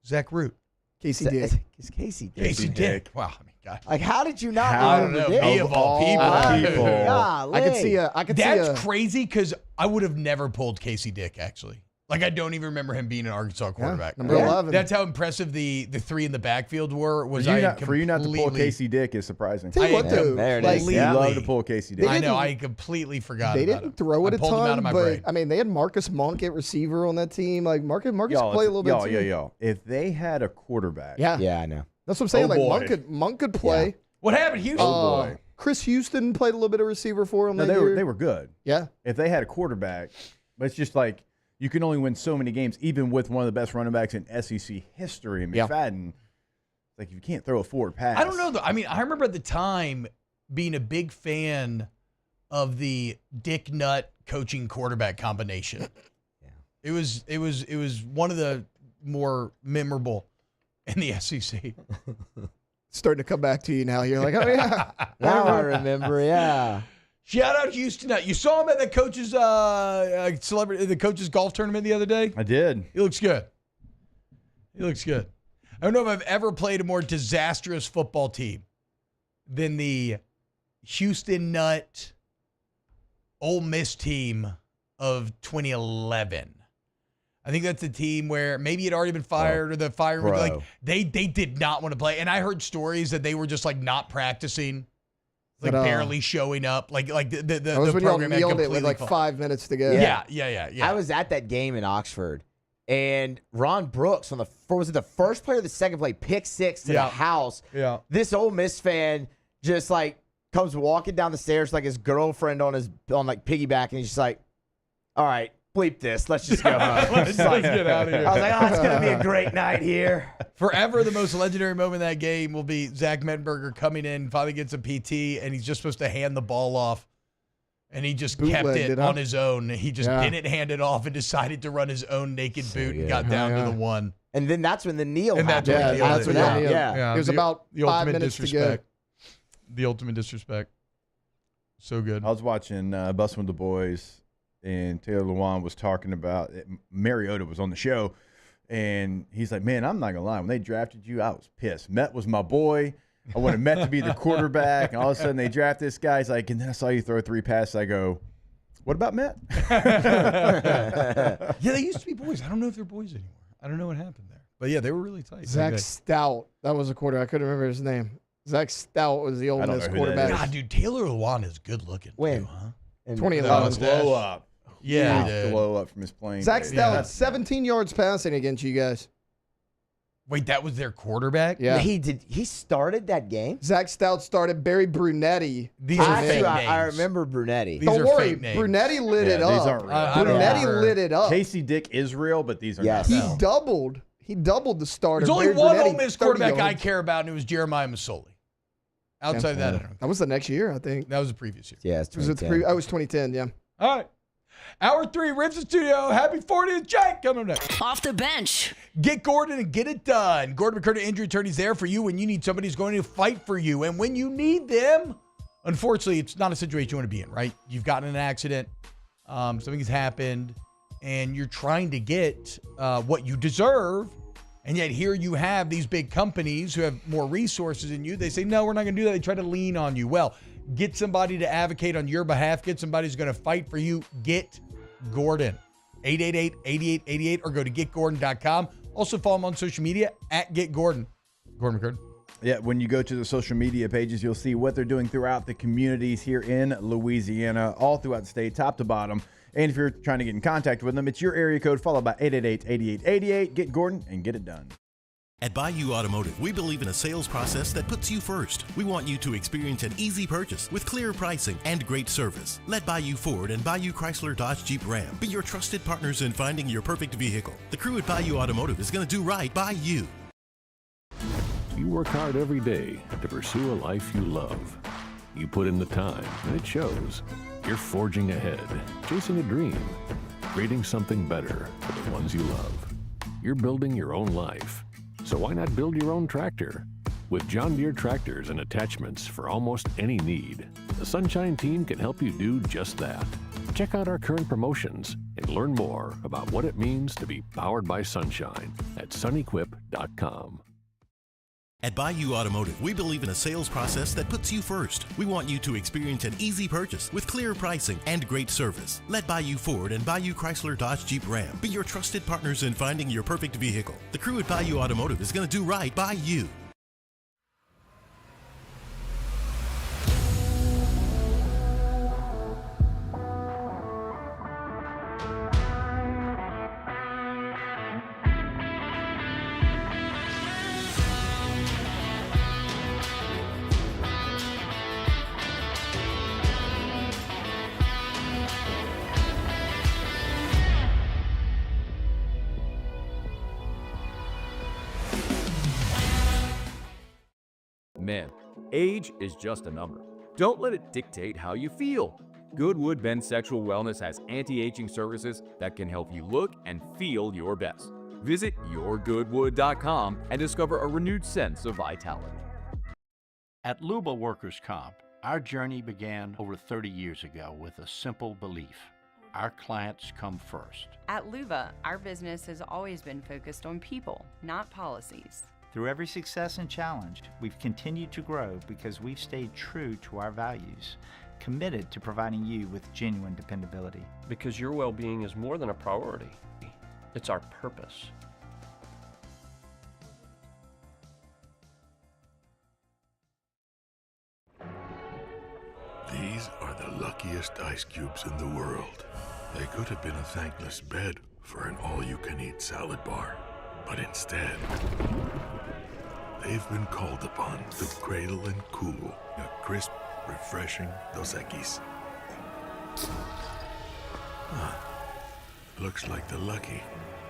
Zach Root. Casey Dick. It's Casey Dick. Casey Dick. Wow. I mean, God. Like, how did you not I know don't the know. Dick? Me of all people. Golly. I could see That's crazy because I would have never pulled Casey Dick, actually. Like, I don't even remember him being an Arkansas quarterback. number 11. That's how impressive the three in the backfield were. For you not to pull Casey Dick is surprising. Tell you what, though, there it like, is. You Yeah. love to pull Casey Dick. I know. I completely forgot They about didn't him. throw it I a pulled him out ton, of my but brain. I mean, they had Marcus Monk at receiver on that team. Like Marcus play a little bit too. Yo. If they had a quarterback, Yeah, I know. that's what I'm saying. Oh, like boy. Monk could play. What happened, Houston? Oh, boy. Chris Houston played a little bit of receiver for him. No, that year. they were good. Yeah, If they had a quarterback, but it's just like you can only win so many games, even with one of the best running backs in SEC history, McFadden. Like you can't throw a forward pass. I don't know, though. I mean, I remember at the time being a big fan of the Dick Nutt coaching quarterback combination. It was one of the more memorable in the SEC. starting to come back to you now. You're like, oh yeah, Now I remember. Yeah. Shout out Houston Nutt. You saw him at the coach's the coach's golf tournament the other day? I did. He looks good. I don't know if I've ever played a more disastrous football team than the Houston Nutt Ole Miss team of 2011. I think that's the team where maybe it had already been fired or the fire was like they did not want to play. And I heard stories that they were just like not practicing, like barely showing up. Like the that was when y'all program had nailed it completely with like fallen. 5 minutes to go. Yeah. I was at that game in Oxford, and Ron Brooks was it the first play or the second play, pick six to the house. Yeah. This Ole Miss fan just like comes walking down the stairs like his girlfriend on like piggyback, and he's just like, "All right, bleep this. Let's just go home." Let's get out of here. I was like, "Oh, it's gonna be a great night here." Forever, the most legendary moment in that game will be Zach Mettenberger coming in, finally gets a PT, and he's just supposed to hand the ball off. And he just kept Bootlegged it it, huh? on his own. He just didn't hand it off and decided to run his own naked boot and got down to the one. And then that's when the kneel And that's happened. when that's when y'all kneeled. Yeah. It was about the 5 ultimate minutes to go. disrespect. The ultimate disrespect. So good. I was watching Bustin' with the Boys, and Taylor Lewan was talking about it. Mariota was on the show, and he's like, "Man, I'm not gonna lie. When they drafted you, I was pissed. Met was my boy. I wanted Met to be the quarterback, and all of a sudden they draft this guy. He's like, and then I saw you throw 3 passes. I go, what about Met?" Yeah, they used to be boys. I don't know if they're boys anymore. I don't know what happened there. But yeah, they were really tight. Zach Stout, that was a quarterback. I couldn't remember his name. Zach Stout was the Ole I don't Miss know who that quarterback. is. God, dude, Taylor Lewan is good looking. When? Too, huh? In 2011. Blow up. Yeah, Huge dude. blow up from his playing. Zach days. Stout, 17 yards passing against you guys. Wait, that was their quarterback? Yeah. He started that game. Zach Stout started. Barry Brunetti. These are Actually, fake I names. remember Brunetti. These Don't are worry, fake names. Brunetti lit it These up. aren't real. I don't Brunetti remember. lit it up. Casey Dick is real, but these are Yes. He not. doubled. He doubled the starter. There's only Barry one Brunetti, Ole Miss 30 quarterback I yards. care about, and it was Jeremiah Masoli. Outside of that, I don't know. That was the next year, I think. That was the previous year. Yeah, it's Was it 2010. I was 2010, yeah. All right. Hour 3, Ribs in Studio. Happy 40th, Jake. Coming up next. Off the bench. Get Gordon and get it done. Gordon McCurdy Injury Attorney's there for you when you need somebody who's going to fight for you. And when you need them, unfortunately, it's not a situation you want to be in, right? You've gotten in an accident. Something has happened. And you're trying to get what you deserve. And yet here you have these big companies who have more resources than you. They say, no, we're not going to do that. They try to lean on you. Well, get somebody to advocate on your behalf. Get somebody who's going to fight for you. Get Gordon. 888-8888 or go to getgordon.com. Also follow him on social media at getgordon. Gordon McCurdy. Yeah, when you go to the social media pages, you'll see what they're doing throughout the communities here in Louisiana, all throughout the state, top to bottom. And if you're trying to get in contact with them, it's your area code followed by 888-8888. Get Gordon and get it done. At Bayou Automotive, we believe in a sales process that puts you first. We want you to experience an easy purchase with clear pricing and great service. Let Bayou Ford and Bayou Chrysler Dodge Jeep Ram be your trusted partners in finding your perfect vehicle. The crew at Bayou Automotive is going to do right by you. You work hard every day to pursue a life you love. You put in the time, and it shows. You're forging ahead, chasing a dream, creating something better for the ones you love. You're building your own life. So why not build your own tractor? With John Deere tractors and attachments for almost any need, the Sunshine team can help you do just that. Check out our current promotions and learn more about what it means to be powered by Sunshine at sunequip.com. At Bayou Automotive, we believe in a sales process that puts you first. We want you to experience an easy purchase with clear pricing and great service. Let Bayou Ford and Bayou Chrysler Dodge Jeep Ram be your trusted partners in finding your perfect vehicle. The crew at Bayou Automotive is going to do right by you. Man, age is just a number. Don't let it dictate how you feel. Goodwood Men's Sexual Wellness has anti-aging services that can help you look and feel your best. Visit yourgoodwood.com and discover a renewed sense of vitality. At Luba Workers' Comp, our journey began over 30 years ago with a simple belief. Our clients come first. At Luba, our business has always been focused on people, not policies. Through every success and challenge, we've continued to grow because we've stayed true to our values, committed to providing you with genuine dependability. Because your well-being is more than a priority. It's our purpose. These are the luckiest ice cubes in the world. They could have been a thankless bed for an all-you-can-eat salad bar. But instead, they've been called upon to cradle and cool a crisp, refreshing Dos Equis. Looks like the lucky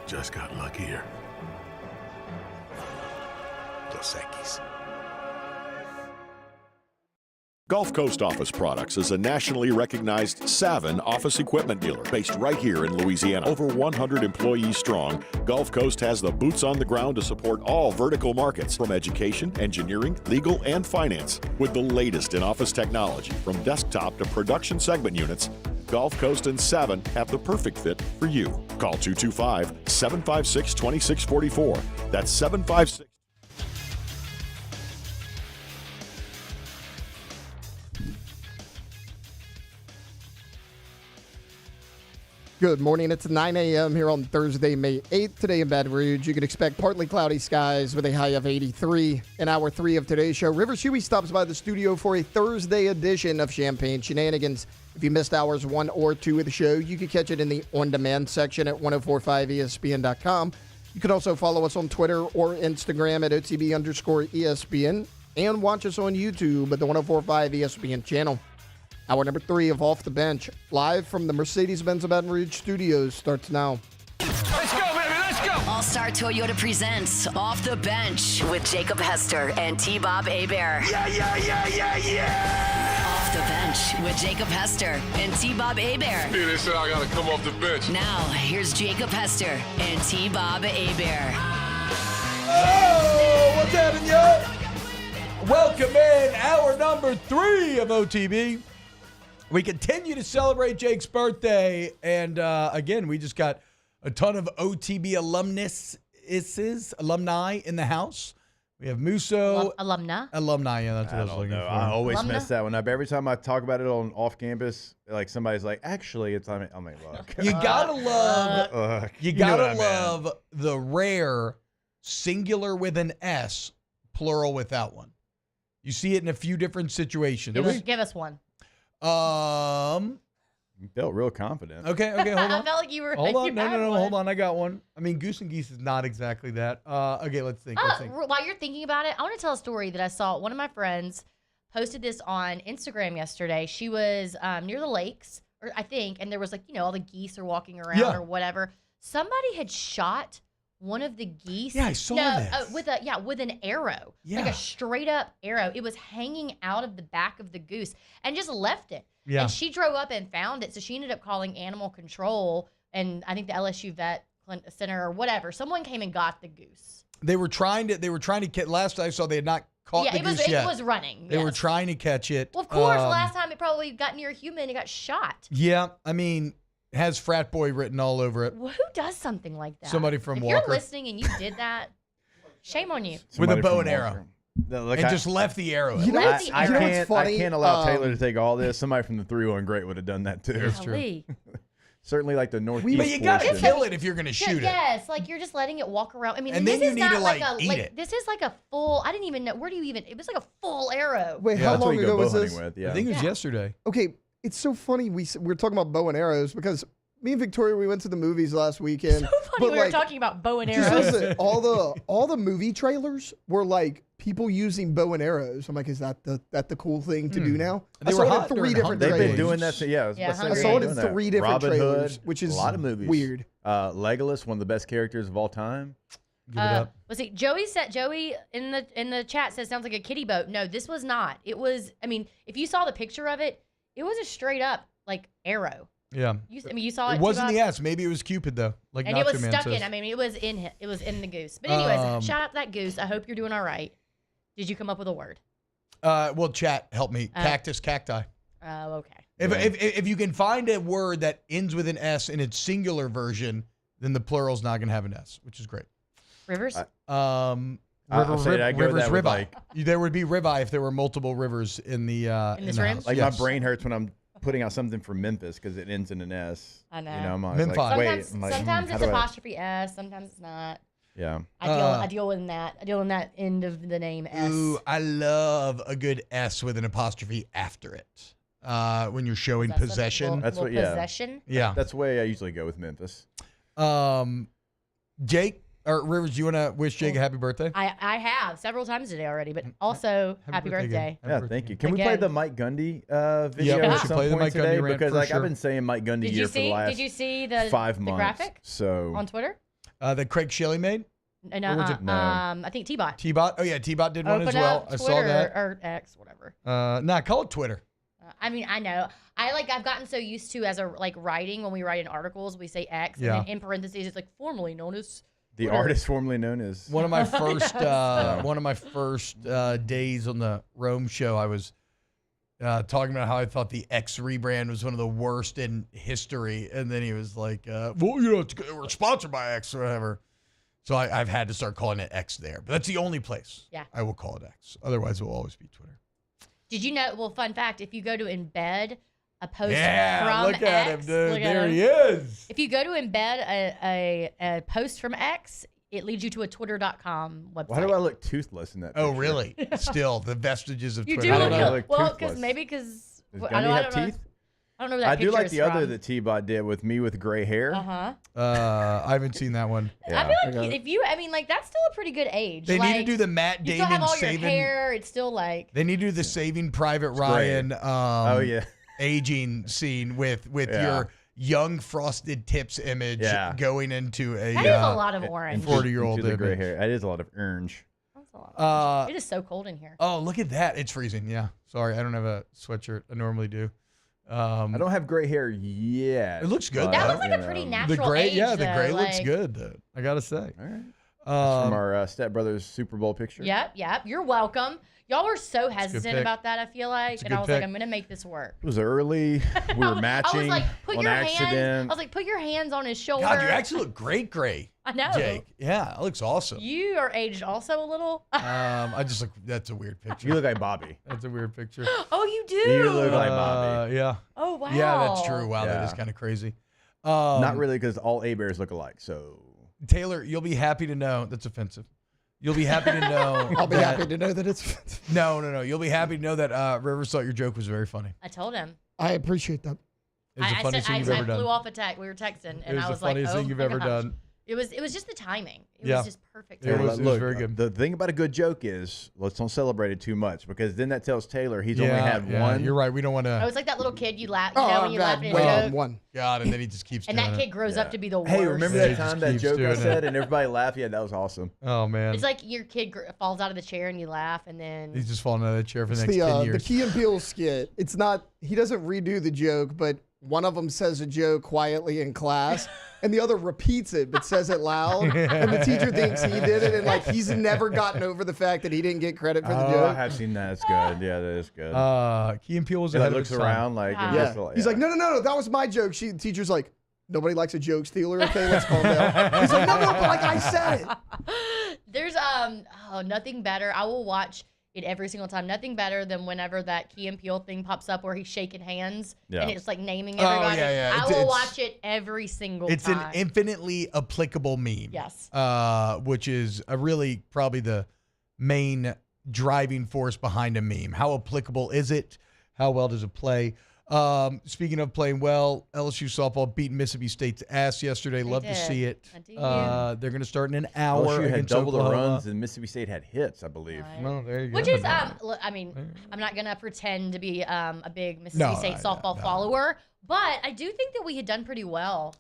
just got luckier. Dos Equis. Gulf Coast Office Products is a nationally recognized Savin office equipment dealer based right here in Louisiana. Over 100 employees strong, Gulf Coast has the boots on the ground to support all vertical markets from education, engineering, legal, and finance. With the latest in office technology from desktop to production segment units, Gulf Coast and Savin have the perfect fit for you. Call 225-756-2644. That's 756. Good morning. It's 9 a.m. here on Thursday, May 8th. Today in Baton Rouge, you can expect partly cloudy skies with a high of 83. In hour 3 of today's show, Rivers Huey stops by the studio for a Thursday edition of Champagne Shenanigans. If you missed hours 1 or 2 of the show, you can catch it in the on-demand section at 1045ESPN.com. You can also follow us on Twitter or Instagram at OTB_ESPN and watch us on YouTube at the 1045 ESPN channel. Hour number 3 of Off the Bench, live from the Mercedes-Benz Baton Rouge studios, starts now. Let's go, baby, let's go! All-Star Toyota presents Off the Bench with Jacob Hester and T-Bob Hebert. Yeah, yeah, yeah, yeah, yeah! Off the Bench with Jacob Hester and T-Bob Hebert. Yeah, they said I gotta come off the bench. Now, here's Jacob Hester and T-Bob Hebert. Oh, what's happening, yo? Welcome in hour number 3 of OTB. We continue to celebrate Jake's birthday, and again, we just got a ton of OTB alumni in the house. We have Musso. Alumni. Yeah, that's what I was looking for. I always Alumna? mess that one up. Every time I talk about it on off campus, like somebody's like, actually, it's I mean, look. You gotta love. You know gotta what I meant. love the rare singular with an S, plural without one. You see it in a few different situations. Give us one. You felt real confident. Okay, hold on. I felt like you were. Hold on, you no, had hold one. on. I got one. I mean, Goose and Geese is not exactly that. Okay, let's think. While you're thinking about it, I want to tell a story that I saw. One of my friends posted this on Instagram yesterday. She was near the lakes, or I think, and there was like, all the geese are walking around or whatever. Somebody had shot one of the geese. Yeah, I saw this. with an arrow, like a straight up arrow. It was hanging out of the back of the goose and just left it. Yeah. And she drove up and found it, so she ended up calling animal control and I think the LSU vet center or whatever. Someone came and got the goose. They were trying to catch. Last I saw, they had not caught the goose yet. It was running. They were trying to catch it. Well, of course, last time it probably got near a human, it got shot. Yeah, I mean, has frat boy written all over it. Well, who does something like that? Somebody from if Walker. If you're listening and you did that, shame on you. With a bow and from arrow. Look, And just left the arrow. I can't allow Taylor to take all this. Somebody from the 3-1 great would have done that too. That's true. Certainly like the northeast. But you gotta portion. kill it if you're gonna shoot it. Yes, like you're just letting it walk around. I mean, And this then you is need not to, like like, a eat like it. this is like a full. I didn't even know where do you even. It was like a full arrow. Wait, Yeah, how that's what long you go ago bow was hunting this? with, yeah. I think it was yesterday. Okay, it's so funny we're talking about bow and arrows because me and Victoria, we went to the movies last weekend. So funny we were talking about bow and Just arrows. listen, all the movie trailers were like people using bow and arrows. I'm like, is that the cool thing to do now? They I were saw it hot in during 3 different They've trailers. been doing that. Yeah, I saw it in 3 different Robin trailers, Hood, which is a lot of movies. weird. Legolas, one of the best characters of all time. Let's see. Joey in the chat says sounds like a kiddie boat. No, this was not. It was. I mean, if you saw the picture of it, it was a straight up like arrow. Yeah. You saw it. It wasn't T-Bob? the S. Maybe it was Cupid though. Like And it was Nacho Man stuck says. in. I mean, it was in the goose. But anyways, shout out to that goose. I hope you're doing all right. Did you come up with a word? Well, chat, help me. Cactus, cacti. Oh, okay. If you can find a word that ends with an S in its singular version, then the plural's not going to have an S, which is great. Rivers? I'll say I go with Rivers that with, ribeye. like- There would be ribeye if there were multiple rivers in the this the rim? house. Like Yes. my brain hurts when I'm putting out something from Memphis because it ends in an S. I know. You know, I'm always Memphis. like, wait. Sometimes, I'm like, sometimes how it's do I- apostrophe S. Sometimes it's not. Yeah. I deal in that. I deal in that end of the name S. Ooh, I love a good S with an apostrophe after it. When you're showing That's a possession. That's what. little Yeah. possession. Yeah. That's the way I usually go with Memphis. Jake or Rivers, do you want to wish Jake a happy birthday? I have several times today already, but also happy birthday. again. Yeah, thank you. Can we play Again. the Mike Gundy video Yeah, we at should some play the point Mike today? Gundy rant Because for like sure. I've been saying Mike Gundy Did here you for the see? last Did you see the 5 the months. graphic So on Twitter? That Craig Shelley made? No, Or was it- No. I think T-Bot. T-Bot? Oh, yeah, T-Bot did one Open as well. up I saw Twitter that. or X, whatever. Nah, call it Twitter. I mean, I know. I've gotten so used to as a writing when we write in articles, we say X, Yeah. and then in parentheses it's like formerly known as the Twitter. artist formerly known as One of my first Yes. one of my first days on the Rome show, I was talking about how I thought the X rebrand was one of the worst in history, and then he was like, "Well, we're sponsored by X or whatever." So I've had to start calling it X there, but that's the only place I will call it X. Otherwise, it will always be Twitter. Did you know? Well, fun fact: if you go to embed a post Yeah, from look at him, X, dude. look at There him. he is. If you go to embed a post from X, it leads you to a Twitter.com website. Why do I look toothless in that? Oh, picture? really? Still, the vestiges of You Twitter. do How look do I good. look Well, toothless? because Does I Gundy don't have know. teeth? I don't know where that I do like picture the is other from. that T-Bot did with me with gray hair. Uh-huh. I haven't seen that one. I feel like if you, I mean, like that's still a pretty good age. They need to Like, do the Matt You still Damon have all saving. your hair. It's still like. They need to do the Saving Private Ryan. Oh, yeah. Aging scene with Yeah. your young Frosted Tips image Yeah. going into a That is a lot of orange. 40-year-old Into the gray image. hair. That is a lot of orange. That's a lot of orange. Uh, It is so cold in here. Oh, look at that! It's freezing. Yeah, sorry, I don't have a sweatshirt. I normally do. I don't have gray hair yet. It looks good. That though. looks like a pretty natural The gray, age, yeah, the though, gray looks like- good. I gotta say. That's from our Stepbrothers Super Bowl picture. Yep. You're welcome. Y'all were so hesitant pick. about that, I feel like. It's a And I good was pick. like, I'm going to make this work. It was early. We were matching I was like, put on your accident. hands. I was like, put your hands on his shoulder. God, you actually look great, Gray. I know. Jake. Yeah, it looks awesome. You are aged also a little. I just look. That's a weird picture. You look like Bobby. That's a weird picture. Oh, you do. You look like Bobby. Yeah. Oh, wow. Yeah, that's true. Wow, that Yeah. is kind of crazy. Not really, because all A-Bears look alike. So Taylor, you'll be happy to know that's offensive. You'll be happy to know. I'll be happy to know that it's. No. You'll be happy to know that Rivers thought your joke was very funny. I told him. I appreciate that. It was the funniest thing you've ever done. I flew off a text. We were texting, and I was the like, funniest oh thing you've my ever gosh. done. It was just the timing. It Yeah. was just perfect. It was look, very good. The thing about a good joke is let's don't celebrate it too much, because then that tells Taylor he's only had one. You're right. We don't want I to. was like that little kid you laugh, when you laugh at a wait, joke. one. God, and then he just keeps And doing that it. kid grows up to be the worst. Hey, remember Yeah, that he just time that keeps joke I doing said it. and everybody laughed? Yeah, that was awesome. Oh man, It's like your kid falls out of the chair and you laugh, and then he's just falling out of the chair for the It's next 10 the years. Key and Peele skit. It's not. He doesn't redo the joke, but one of them says a joke quietly in class, and the other repeats it but says it loud, and the teacher thinks he did it, and like he's never gotten over the fact that he didn't get credit for the I joke. have seen that. It's good. Yeah, that is good. Key and Peele was He ahead looks of his time. around like, and Yeah. just like, He's like, no, that was my joke. Teacher's like, nobody likes a joke stealer. Okay, let's calm down. He's like, no, but like I said it. there's nothing better. I will watch it every single time. Nothing better than whenever that Key and Peele thing pops up where he's shaking hands and it's like naming everybody. yeah. I will watch it every single It's time. an infinitely applicable meme. Yes. Which is really probably the main driving force behind a meme. How applicable is it? How well does it play? Speaking of playing well, LSU softball beat Mississippi State's ass yesterday. Love to see it. They're going to start in an hour. LSU had against double the Oklahoma. runs, and Mississippi State had hits, I believe. Well, there you go. Which is, look, I mean, I'm not going to pretend to be a big Mississippi State softball follower, but I do think that we had done pretty well.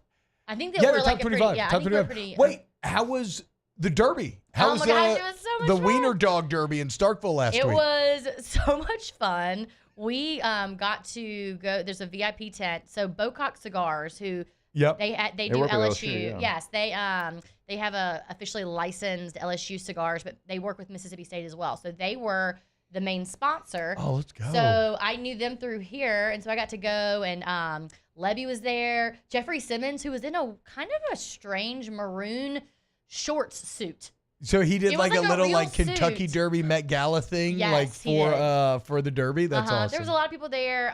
I think that Yeah, we're they're like top a 25. pretty, yeah, I top think we're 25. pretty. Wait, how was the Derby? How Oh was my gosh, it was so much the fun. Wiener Dog Derby in Starkville last It week? was so much fun. We got to go. There's a VIP tent. So Bocock Cigars, who Yep. they do work with LSU. LSU, yeah. Yes, they have a officially licensed LSU cigars, but they work with Mississippi State as well. So they were the main sponsor. Oh, let's go. So I knew them through here, and so I got to go, and Levy was there. Jeffrey Simmons, who was in a kind of a strange maroon shorts suit. So he did It was like a like a little real like Kentucky suit. Derby Met Gala thing, Yes, like he did. for the Derby. That's awesome. There was a lot of people there.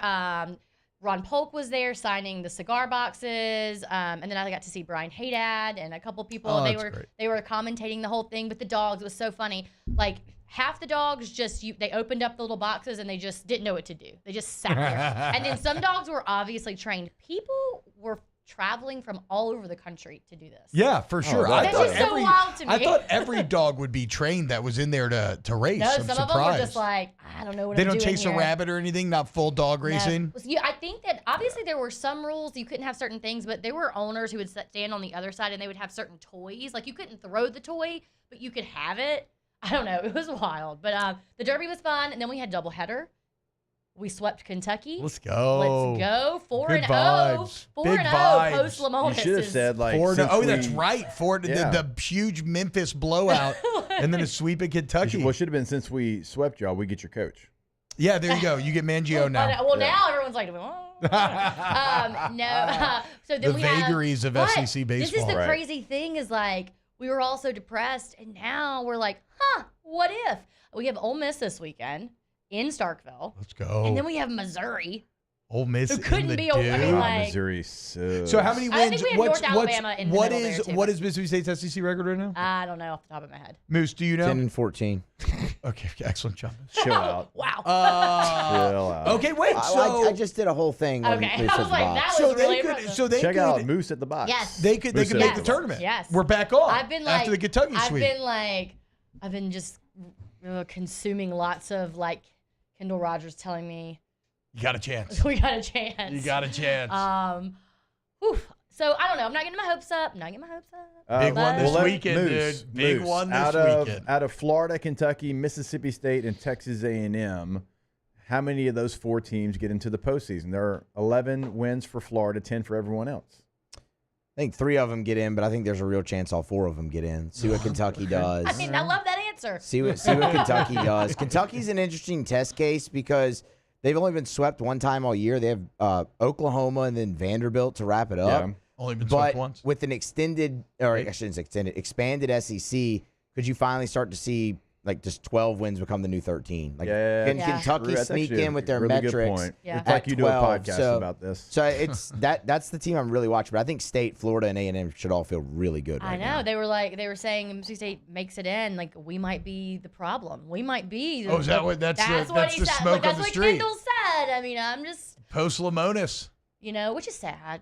Ron Polk was there signing the cigar boxes, and then I got to see Brian Haydad and a couple people. Oh, they that's were great. they were commentating the whole thing, but the dogs, it was so funny. Like half the dogs they opened up the little boxes and they just didn't know what to do. They just sat there, and then some dogs were obviously trained. People were traveling from all over the country to do this. Yeah, for sure. That's just so wild to me. I thought every dog would be trained that was in there to race. No, I'm some surprised. of them were just like, I don't know what They I'm don't doing chase here. a rabbit or anything. Not full dog racing. No. Yeah, I think that obviously there were some rules. You couldn't have certain things, but there were owners who would stand on the other side and they would have certain toys. Like you couldn't throw the toy, but you could have it. I don't know. It was wild. But the Derby was fun, and then we had doubleheader. We swept Kentucky. Let's go. Let's go. 4-0. Good vibes. 4-0 Big vibes. post Lamonis. You should have said like 4-0. Oh, that's right. Yeah. The huge Memphis blowout, and then a sweep at Kentucky. Well, it should have been since we swept y'all, we get your coach. Yeah, there you go. You get Mangio now. Well, now everyone's like, no. So then The we have, vagaries of but SEC This is baseball. the Right. crazy thing is like we were all so depressed, and now we're like, what if we have Ole Miss this weekend in Starkville? Let's go. And then we have Missouri. Ole Miss. Who in couldn't the be I mean, dude. like, Missouri sucks. So how many I wins? think we have North Alabama in the what middle is there, too, what but- is Mississippi State's SEC record right now? I don't know off the top of my head. Moose, do you know? 10-14. Okay, excellent job. Chill out. Wow. Chill out. Okay, wait. So I just did a whole thing. When Okay, they I said was the like, box. that was so really they could. impressive. So they Check could. out Moose at the box. Yes. They could Moose make at the the tournament. Yes. We're back on. I've been like after the Kentucky sweep. I've been just consuming lots of like Kendall Rogers telling me You got a chance. we got a chance. You got a chance. So I don't know. I'm not getting my hopes up. Big one this let weekend, Moose, dude. Big Moose, one this out weekend. Out of Florida, Kentucky, Mississippi State, and Texas A&M, how many of those 4 teams get into the postseason? There are 11 wins for Florida, 10 for everyone else. think 3 of them get in, but I think there's a real chance all 4 of them get in. See what Kentucky does. I mean, I love that answer. See what Kentucky does. Kentucky's an interesting test case because they've only been swept one time all year. They have Oklahoma and then Vanderbilt to wrap it up. Yeah, only been swept once. With an expanded SEC, could you finally start to see like just 12 wins become the new 13? Like, can Kentucky sneak in with their really metrics? Good point. Yeah. Like you do a 12. podcast about this. So it's that's the team I'm really watching. But I think State, Florida, and A&M should all feel really good. I know. They were saying Mississippi State makes it in. Like, we might be the problem. We might be. Is that what that's what the smoke on the street? That's what Kendall said. I mean, I'm just. Post Lamonis. Which is sad.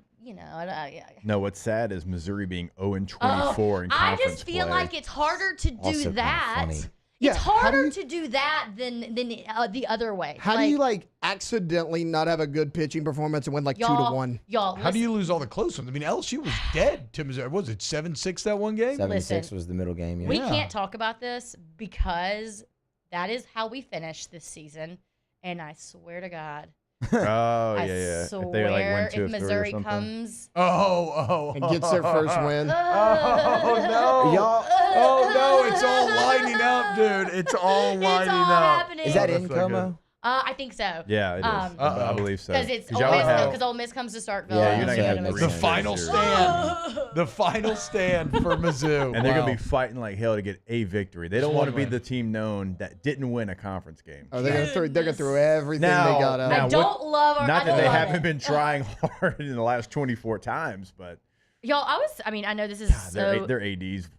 No, what's sad is Missouri being 0-24 in conference I just feel play. like it's harder to do Also that. kinda funny. It's harder to do that than the other way. How do you accidentally not have a good pitching performance and win 2-1? Y'all, how do you lose all the close ones? I mean, LSU was dead to Missouri. What was it 7-6 that one game? 7-6 was the middle game. Yeah. We can't talk about this because that is how we finished this season, and I swear to God. I swear if Missouri comes and gets their first win. Oh no, y'all! Oh no, it's all lining up, dude. It's all lining up. Happening. Is that in Como? I think so. Yeah, it is. I believe so. Because Ole Miss comes to Starkville. Yeah, you're not gonna have the final stand. The final stand for Mizzou. And they're gonna be fighting like hell to get a victory. They don't want to be the team known that didn't win a conference game. Oh, they're gonna throw everything they got out. I don't love our. Not that they haven't been trying hard in the last 24 times, but y'all, I know this is their ADs.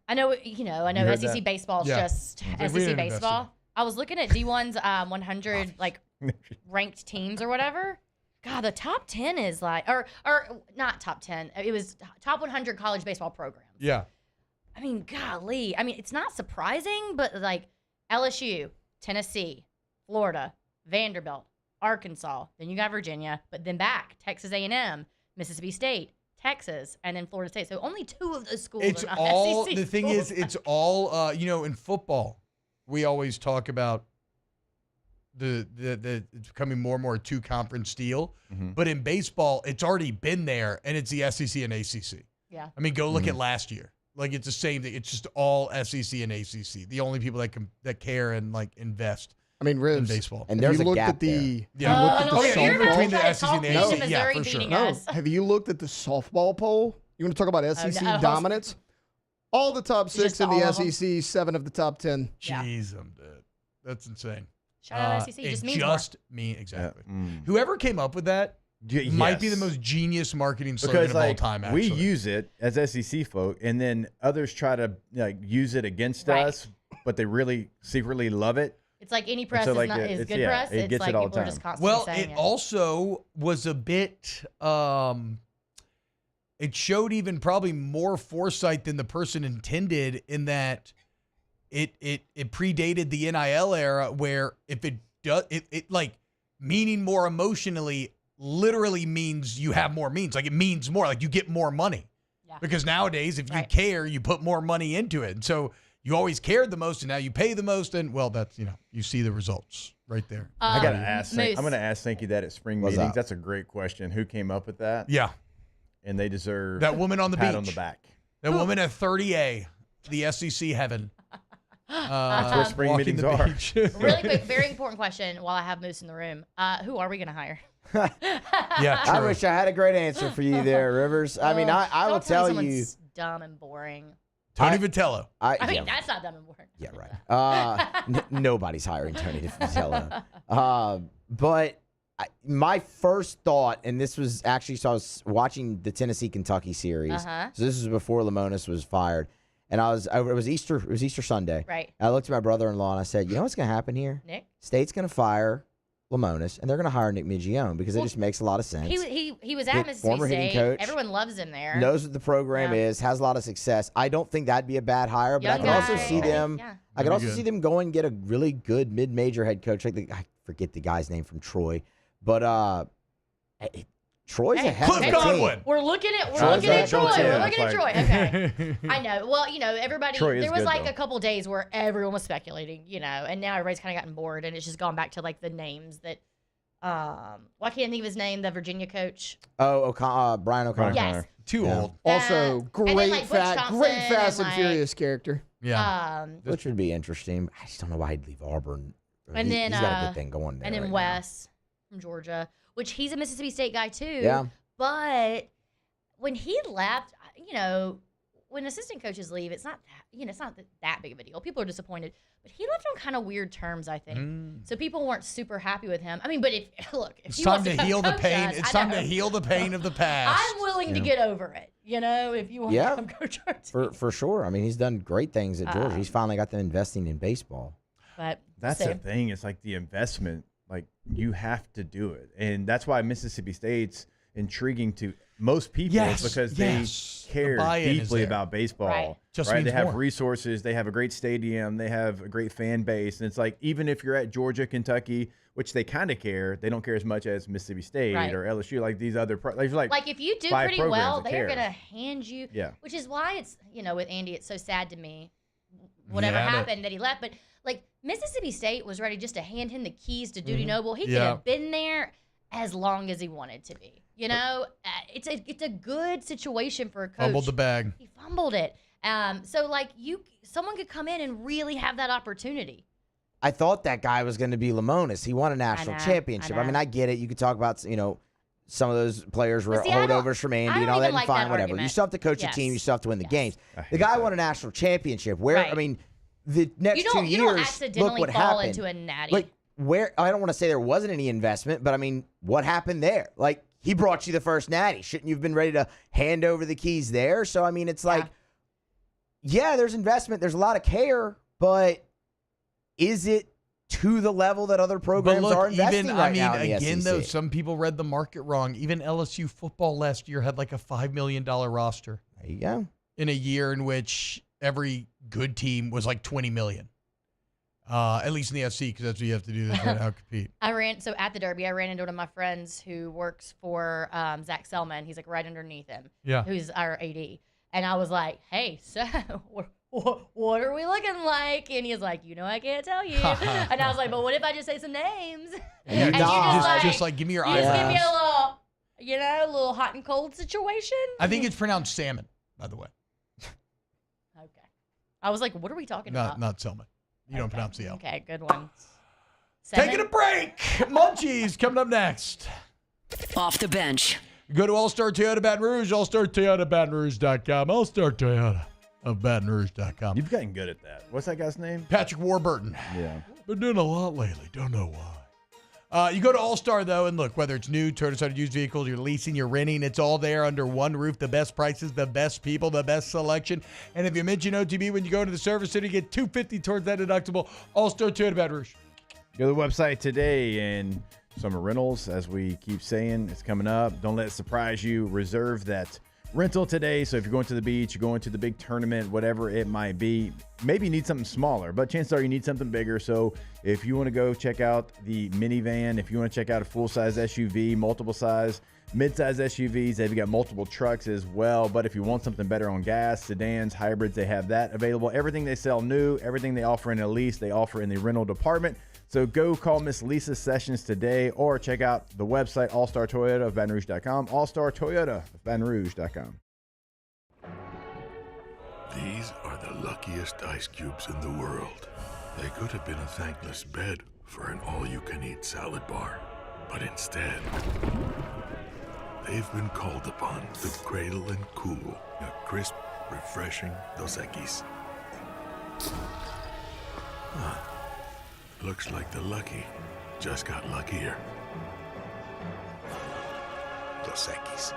I know SEC baseball is just SEC baseball. I was looking at D1's 100 ranked teams or whatever. God, the top 10 is or not top 10. It was top 100 college baseball programs. Yeah. I mean, golly. I mean, it's not surprising, but LSU, Tennessee, Florida, Vanderbilt, Arkansas. Then you got Virginia, but then back Texas A&M, Mississippi State, Texas, and then Florida State. So only 2 of those schools. It's are not all. SEC The thing schools. is, it's all. In football, we always talk about the it's becoming more and more a 2-conference deal. Mm-hmm. But in baseball, it's already been there, and it's the SEC and ACC. Yeah. I mean, go look at last year. It's the same thing. It's just all SEC and ACC. The only people that care and invest. I mean, Ribs, in baseball. And there's a gap between the SEC and ACC. Yeah, for sure. Have you looked at the softball poll? You want to talk about SEC dominance? All the top 6 in the SEC, 7 of the top 10. Jeez, dude. That's insane. Shout out SEC. It means just more. exactly. Whoever came up with that might be the most genius marketing slogan of all time. Actually, we use it as SEC folk, and then others try to use it against us, but they really secretly love it. It's like any press is good press. It gets it all the time. Just constantly saying it also was a bit. It showed even probably more foresight than the person intended in that it predated the NIL era, where if it does it meaning more emotionally literally means you have more means. It means more, you get more money. Yeah. Because nowadays, if you care, you put more money into it. And so you always cared the most, and now you pay the most, and that's you see the results right there. I gotta ask. I'm gonna ask Sankey that at spring meetings. That's a great question. Who came up with that? Yeah. And they deserve that woman on the pat beach. on the back. That woman at 30A, the SEC heaven. That's where spring meetings are. Really quick, very important question while I have Moose in the room. Who are we going to hire? Yeah, true. I wish I had a great answer for you there, Rivers. I mean, I will tell you. Dumb and boring. Tony Vitello. I mean, that's not dumb and boring. Yeah, right. Nobody's hiring Tony Vitello. But my first thought, and this was actually, so I was watching the Tennessee-Kentucky series. So this was before Lamonis was fired. And it was Easter Sunday. Right. I looked at my brother-in-law and I said, you know what's going to happen here? Nick? State's going to fire Lamonis, and they're going to hire Nick Migione because it just makes a lot of sense. He was at Mississippi State. Coach, everyone loves him there. Knows what the program is, has a lot of success. I don't think that'd be a bad hire, but I can also see them. I could also see them go and get a really good mid-major head coach. I forget the guy's name from Troy, but Troy's a heck of a team. We're looking at Troy. We're looking at Troy. Okay. I know. Well, everybody, there was a couple days where everyone was speculating, and now everybody's kind of gotten bored, and it's just gone back to the names that I can't think of his name, the Virginia coach. Oh, Brian O'Connor. Yes. Too old. Also, and then, like, Butch Thompson Fast and and, Furious character. Yeah. Which would be interesting. I just don't know why he'd leave Auburn. And then he's got a good thing going there. And then right Wes from Georgia, which he's a Mississippi State guy too. Yeah. But when he left, when assistant coaches leave, it's not that big of a deal. People are disappointed, but he left on kind of weird terms, I think. So people weren't super happy with him. I mean, but if It's he time wants to come heal the coach pain. us, It's I time know. to heal the pain of the past. I'm willing to get over it. If you want Yeah. to come coach our team. For sure. I mean, he's done great things at Georgia. He's finally got them investing in baseball. But that's the thing. It's like the investment. Like, you have to do it, and that's why Mississippi State's intriguing to most people because they care deeply about baseball. Right. Just They means have more. resources. They have a great stadium. They have a great fan base. And it's like, even if you're at Georgia, Kentucky, which they kind of care, they don't care as much as Mississippi State Right. or LSU, like these other like if you do five pretty programs well, that they are care. going to hand you. Yeah. Which is why it's with Andy, it's so sad to me. Whatever Yeah, but- happened that he left, but like Mississippi State was ready just to hand him the keys to Duty Mhm. Noble. He could Yeah. have been there as long as he wanted to be. It's a good situation for a coach. Fumbled the bag. He fumbled it. So like someone could come in and really have that opportunity. I thought that guy was going to be Lamonis. He won a national know, championship. I I know. mean, I get it. You could talk about, some of those players were see, I don't- holdovers from Andy I and don't all that, even and like fine, that whatever. You argument. still have to coach a team. You still have to win the games. The guy won a national championship. Where Right. I mean, the next You 2 don't years, accidentally look what fall happened. into a natty. Like, where I don't want to say there wasn't any investment, but I mean, what happened there? Like, he brought you the first natty. Shouldn't you have been ready to hand over the keys there? So I mean, it's like, yeah, there's investment. There's a lot of care, but is it to the level that other programs But look, are investing even right now in the again though, SEC? some people read the market wrong. Even LSU football last year had like a $5 million roster. There you go. In a year in which every good team was like $20 million. At least in the SEC, because that's what you have to do to outcompete. At the Derby, I ran into one of my friends who works for Zach Selman. He's like right underneath him. Yeah. Who's our AD. And I was like, hey, so what are we looking like? And he's like, I can't tell you. And I was like, but what if I just say some names? And you just like, give me your you eyes. just give me a little hot and cold situation. I think it's pronounced salmon, by the way. Okay. I was like, what are we talking about? Not Selman. You don't pronounce the L. Okay, good one. Taking a break. Munchies coming up next. Off the bench. Go to All-Star Toyota Baton Rouge, allstartoyotabatonrouge.com, All-Star Toyota of BatonRouge.com. You've gotten good at that. What's that guy's name? Patrick Warburton. Yeah. Been doing a lot lately. Don't know why. You go to All-Star, though, and look, whether it's new, Toyota used vehicles, you're leasing, you're renting, it's all there under one roof. The best prices, the best people, the best selection. And if you mention OTB when you go to the service center, you get $250 towards that deductible. All-Star Toyota Baton Rouge. Go to the website today, and summer rentals, as we keep saying, it's coming up. Don't let it surprise you. Reserve that rental today. So if you're going to the beach, you're going to the big tournament, whatever it might be, maybe you need something smaller, but chances are you need something bigger. So if you want to go check out the minivan, if you want to check out a full-size SUV, multiple size, mid-size SUVs, they've got multiple trucks as well. But if you want something better on gas, sedans, hybrids, they have that available. Everything they sell new, everything they offer in a lease, they offer in the rental department. So go call Miss Lisa Sessions today or check out the website, All-Star Toyota of BatonRouge.com, All-Star Toyota of BatonRouge.com. These are the luckiest ice cubes in the world. They could have been a thankless bed for an all-you-can-eat salad bar. But instead, they've been called upon to cradle and cool a crisp, refreshing Dos Equis. Looks like the lucky just got luckier. Dos Equis.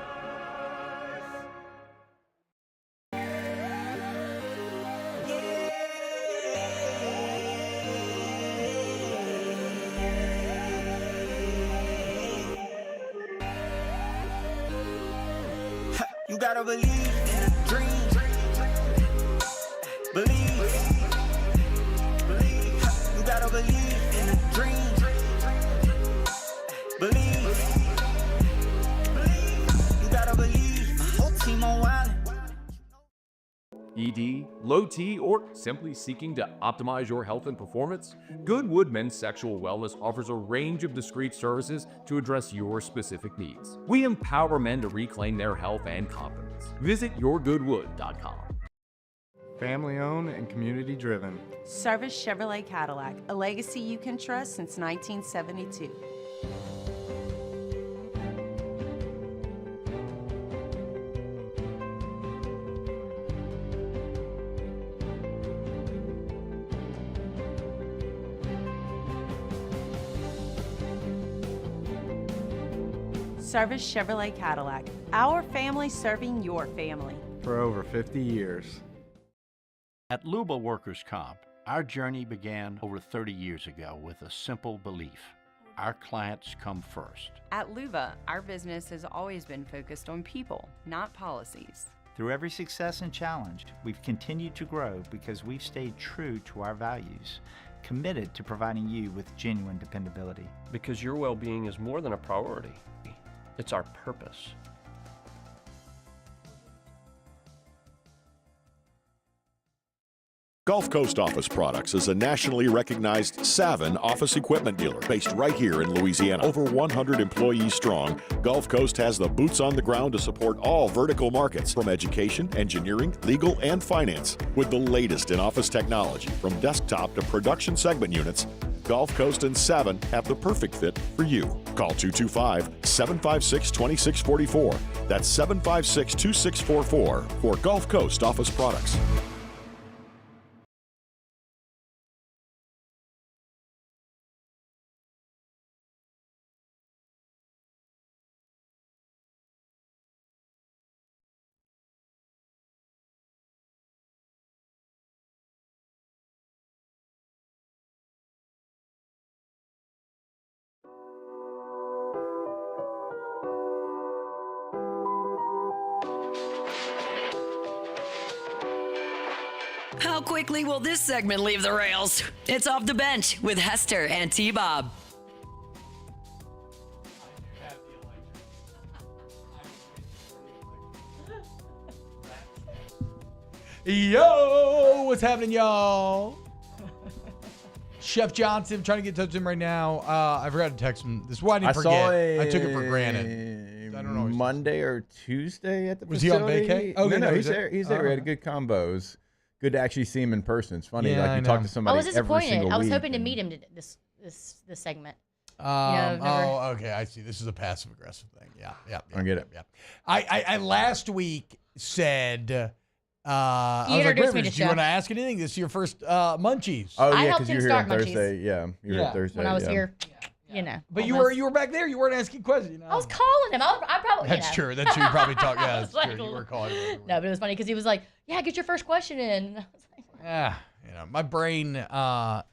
You gotta believe in a dream. Believe. You gotta believe in a dream. Believe. You gotta believe. My whole team on wild. ED low T, or simply seeking to optimize your health and performance? Goodwood Men's Sexual Wellness offers a range of discreet services to address your specific needs. We empower men to reclaim their health and confidence. Visit yourgoodwood.com. Family owned and community driven. Service Chevrolet Cadillac, a legacy you can trust since 1972. Service Chevrolet Cadillac, our family serving your family. For over 50 years. At Luba Workers Comp, our journey began over 30 years ago with a simple belief. Our clients come first. At Luva, our business has always been focused on people, not policies. Through every success and challenge, we've continued to grow because we've stayed true to our values, committed to providing you with genuine dependability. Because your well-being is more than a priority. It's our purpose. Gulf Coast Office Products is a nationally recognized Savin office equipment dealer based right here in Louisiana. Over 100 employees strong, Gulf Coast has the boots on the ground to support all vertical markets from education, engineering, legal, and finance. With the latest in office technology from desktop to production segment units, Gulf Coast and Savin have the perfect fit for you. Call 225-756-2644. That's 756-2644 for Gulf Coast Office Products. How quickly will this segment leave the rails? It's Off the Bench with Hester and T-Bob. Yo, what's happening, y'all? Chef Johnson, trying to get in touch with him right now. I forgot to text him. This is why I didn't forget. I took it for granted. I don't know. Monday or Tuesday at the Was he on facility. vacay? Okay, no, no, he's there. He's there. We had good combos. Good to actually see him in person. It's funny, Yeah, like I you talk know. to somebody I was every disappointed. single I was week. hoping to meet him this segment. Oh, okay. I see. This is a passive aggressive thing. Yeah. I get it. Yeah. I last week said. I was like, introduced me Rivers, to do you Chef. want to ask anything? This is your first Munchies. Oh I yeah, helped because him you were here on start Munchies. Thursday. Yeah, you were here Thursday. When I was yeah. here, you know. But almost. you were back there. You weren't asking questions. I was calling him. I probably. That's true. That's true. You probably talked. Yeah, that's Like, true. You were calling. No, but it was funny because he was like, "Yeah, get your first question in." And I was like, Yeah, my brain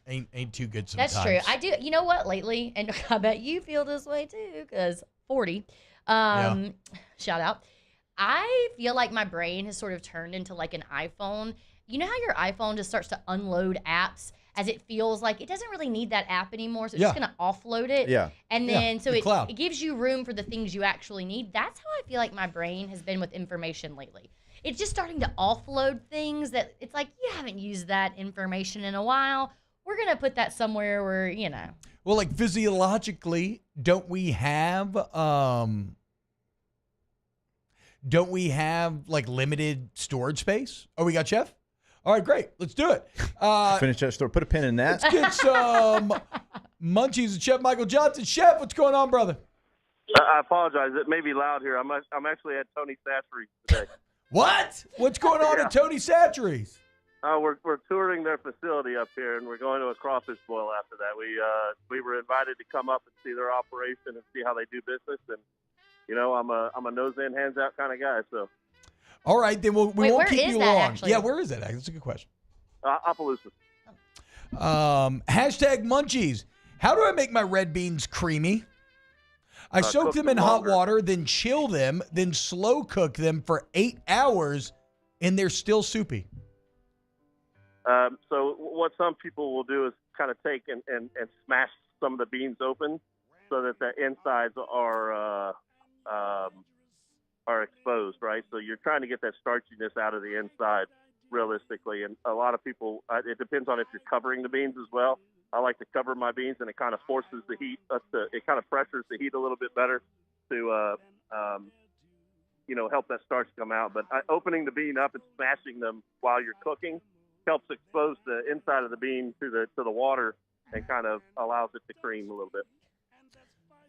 ain't too good sometimes. that's true. I do. You know what? Lately, and I bet you feel this way too, because 40. Shout out. I feel like my brain has sort of turned into like an iPhone. You know how your iPhone just starts to unload apps as it feels like it doesn't really need that app anymore, so it's just going to offload it. Yeah. And then so the it cloud. gives you room for the things you actually need. That's how I feel like my brain has been with information lately. It's just starting to offload things that it's like you haven't used that information in a while. We're going to put that somewhere where, you know. Well, like physiologically, don't we have like limited storage space? Oh, we got Chef? All right, great. Let's do it. Finish that story. Put a pin in that. Let's get some Munchies with Chef Michael Johnson. Chef, what's going on, brother? I apologize. It may be loud here. I'm actually at Tony Satchery's today. What? What's going on at Tony Satchery's? We're touring their facility up here, and we're going to a crawfish boil after that. We were invited to come up and see their operation and see how they do business. And I'm a nose in, hands out kind of guy. So. All right, then we Wait, won't where keep is you that, long. actually? Yeah, where is that? That's a good question. Opelousas. Hashtag Munchies. How do I make my red beans creamy? I soak cook them them in hot longer. water, then chill them, then slow cook them for 8 hours, and they're still soupy. So what some people will do is kind of take and smash some of the beans open so that the insides are exposed, right? So you're trying to get that starchiness out of the inside. realistically. And a lot of people, it depends on if you're covering the beans as well. I like to cover my beans, and it kind of forces the heat. It kind of pressures the heat a little bit better to, help that starch come out. But opening the bean up and smashing them while you're cooking helps expose the inside of the bean to the water and kind of allows it to cream a little bit.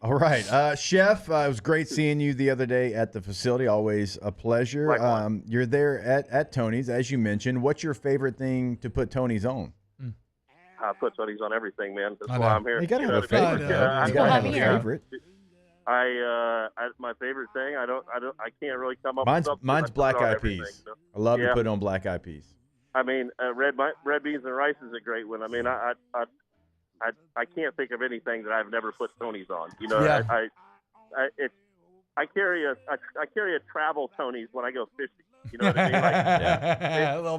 All right. Chef, it was great seeing you the other day at the facility. Always a pleasure. You're there at Tony's, as you mentioned. What's your favorite thing to put Tony's on? I put Tony's on everything, man. That's why I'm here. You got to have a favorite. You got to have a favorite. My favorite thing, I can't really come up with something. Mine's black eyed peas. I love to put on black eyed peas. I mean, red beans and rice is a great one. I mean, I can't think of anything that I've never put Tony's on. You know, I carry a travel Tony's when I go fishing. You know what I mean?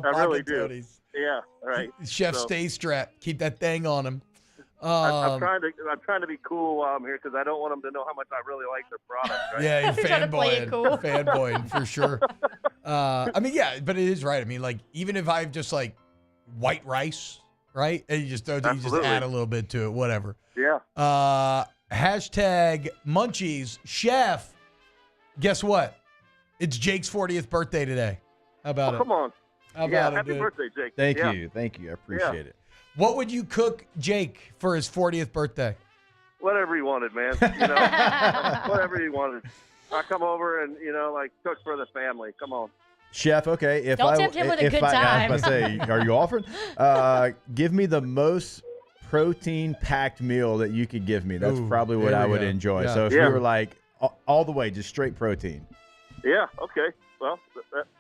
Like, I really do. Tony's. Yeah, right. Chef, stay strapped. Keep that thing on him. I'm trying to be cool while I'm here because I don't want them to know how much I really like their product. Right? Yeah, you're trying to play it cool. fanboying for sure. I mean, yeah, but it is right. I mean, like, even if I've just like white rice, right, and you just add a little bit to it, whatever. Yeah. Hashtag Munchies. Chef, guess what? It's Jake's 40th birthday today. How about it? Come on. How about happy dude? birthday, Jake. Thank you. I appreciate it. What would you cook Jake for his 40th birthday? Whatever he wanted, man. You know, whatever he wanted. I come over and cook for the family. Come on. Chef, okay. Don't tempt him with a good time. I was going to say, are you offering? Give me the most protein-packed meal that you could give me. That's probably what I would enjoy. Yeah. So if you were like all the way, just straight protein. Yeah, okay. Well,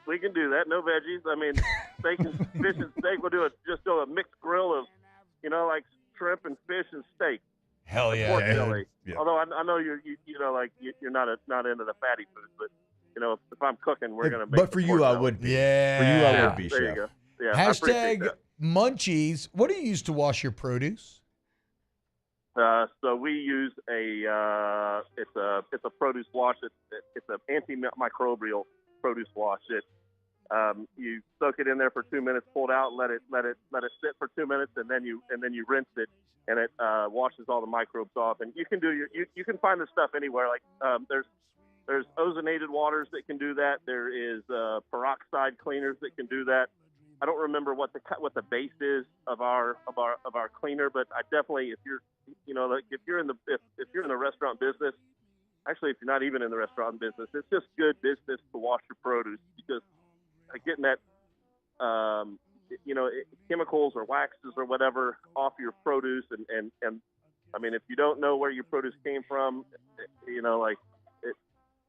we can do that. No veggies. I mean, steak and fish and steak. We'll do a mixed grill of, like shrimp and fish and steak. Hell yeah. Pork belly. Yeah. Although I know you're not into the fatty food, but if I'm cooking, we're gonna make. But for you, I would be. Yeah. For you, I would be. There Chef. you go. Yeah. Hashtag Munchies. What do you use to wash your produce? So we use it's a produce wash. It's an antimicrobial produce wash. You soak it in there for 2 minutes, pull it out, let it sit for 2 minutes, and then you rinse it, and it washes all the microbes off. And you can you can find this stuff anywhere. Like there's ozonated waters that can do that. There is peroxide cleaners that can do that. I don't remember what the base is of our cleaner, but I definitely, if you're in the restaurant business, actually if you're not even in the restaurant business, it's just good business to wash your produce because getting that chemicals or waxes or whatever off your produce and I mean if you don't know where your produce came from,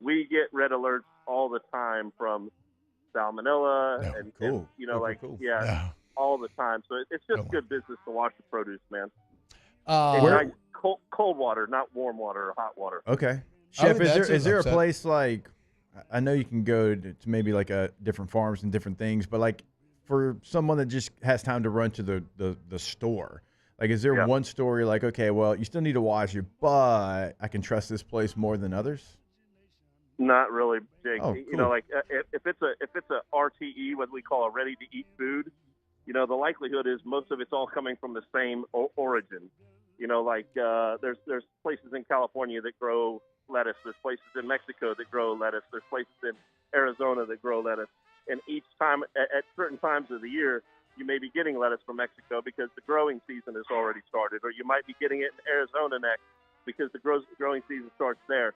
we get red alerts all the time from salmonella all the time. So it's just good business to wash the produce, man. Cold water, not warm water or hot water. Okay. Chef, is there a place like, I know you can go to maybe like different farms and different things, but like for someone that just has time to run to the store, like is there one store you're like, okay, well, you still need to wash it, but I can trust this place more than others? Not really, Jake. Oh, cool. If it's a RTE, what we call a ready-to-eat food, the likelihood is most of it's all coming from the same origin. There's places in California that grow lettuce. There's places in Mexico that grow lettuce. There's places in Arizona that grow lettuce. And each time, at certain times of the year, you may be getting lettuce from Mexico because the growing season has already started, or you might be getting it in Arizona next because the growing season starts there.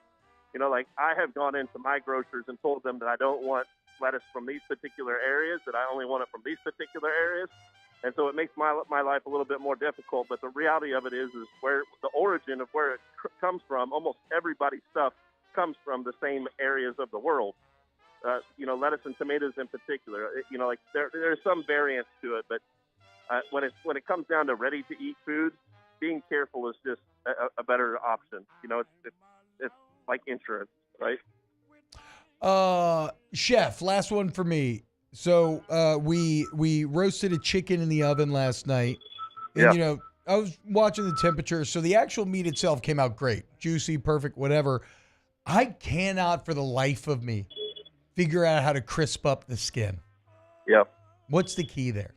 I have gone into my grocers and told them that I don't want lettuce from these particular areas, that I only want it from these particular areas. And so it makes my life a little bit more difficult. But the reality of it is where the origin of where it comes from, almost everybody's stuff comes from the same areas of the world. Lettuce and tomatoes in particular. There's some variance to it, but when it comes down to ready-to-eat food, being careful is just a better option. It's like insurance, right? Chef, last one for me. So we roasted a chicken in the oven last night. And, I was watching the temperature. So the actual meat itself came out great. Juicy, perfect, whatever. I cannot for the life of me figure out how to crisp up the skin. Yep. What's the key there?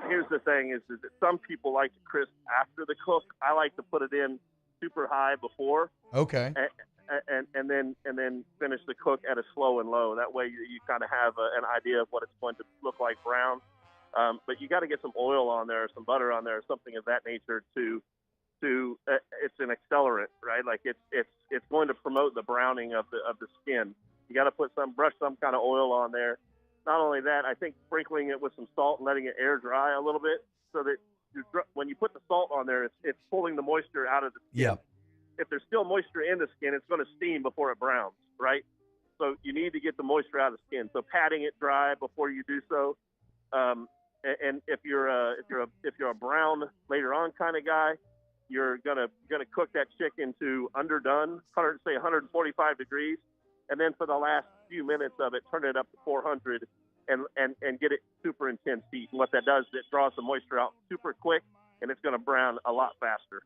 Here's the thing is that some people like to crisp after the cook. I like to put it in super high before. Okay. And then finish the cook at a slow and low. That way you kind of have an idea of what it's going to look like brown. But you got to get some oil on there, some butter on there, or something of that nature to it's an accelerant, right? Like it's going to promote the browning of the skin. You got to brush some kind of oil on there. Not only that, I think sprinkling it with some salt and letting it air dry a little bit, so that when you put the salt on there, it's pulling the moisture out of the skin. Yeah. If there's still moisture in the skin, it's going to steam before it browns, right? So you need to get the moisture out of the skin. So patting it dry before you do so. And if you're a brown later on kind of guy, you're gonna cook that chicken to underdone, 145 degrees, and then for the last few minutes of it, turn it up to 400 and get it super intense heat. And what that does is it draws the moisture out super quick, and it's going to brown a lot faster.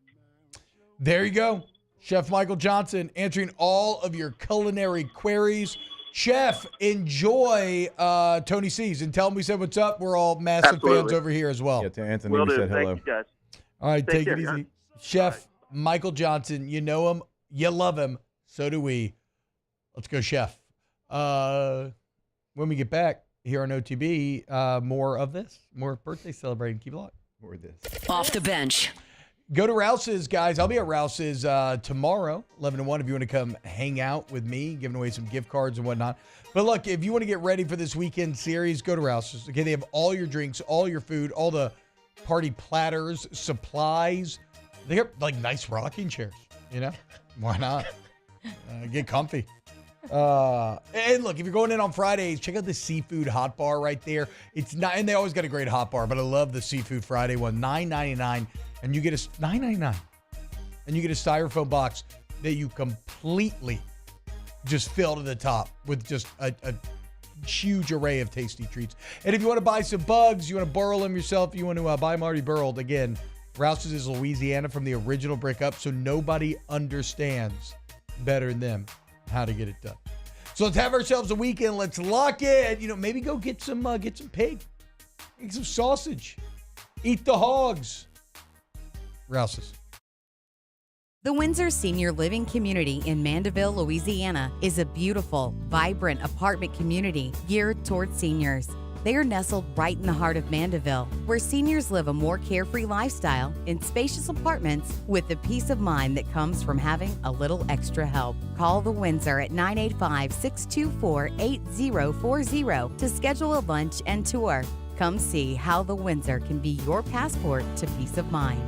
There you go. Chef Michael Johnson answering all of your culinary queries. Chef, enjoy Tony C's and tell him we said what's up. We're all massive fans over here as well. Yeah, to Anthony, we said hello. Thank you, guys. All right, take it care, easy. guys. Chef Michael Johnson, you know him, you love him, so do we. Let's go, Chef. When we get back here on OTB, more of this, more birthday celebrating. Keep it locked. More of this. Off the bench. Go to Rouse's, guys. I'll be at Rouse's tomorrow, 11 to 1, if you want to come hang out with me, giving away some gift cards and whatnot. But look, if you want to get ready for this weekend series, go to Rouse's. Okay, they have all your drinks, all your food, all the party platters, supplies. They have like nice rocking chairs, you know? Why not? Get comfy. And look, if you're going in on Fridays, check out the seafood hot bar right there. It's not, and they always got a great hot bar, but I love the seafood Friday one, $9.99, and you get $9.99, and you get a styrofoam box that you completely just fill to the top with just a huge array of tasty treats. And if you want to buy some bugs, you want to burrow them yourself, you want to buy them already burrowed, again, Rouse's is Louisiana from the original brick up, so nobody understands better than them how to get it done. So let's have ourselves a weekend. Let's lock in. You know, maybe go get some pig, get some sausage, eat the hogs. Rouse's. The Windsor Senior Living Community in Mandeville, Louisiana is a beautiful, vibrant apartment community geared towards seniors. They are nestled right in the heart of Mandeville, where seniors live a more carefree lifestyle in spacious apartments with the peace of mind that comes from having a little extra help. Call the Windsor at 985-624-8040 to schedule a lunch and tour. Come see how the Windsor can be your passport to peace of mind.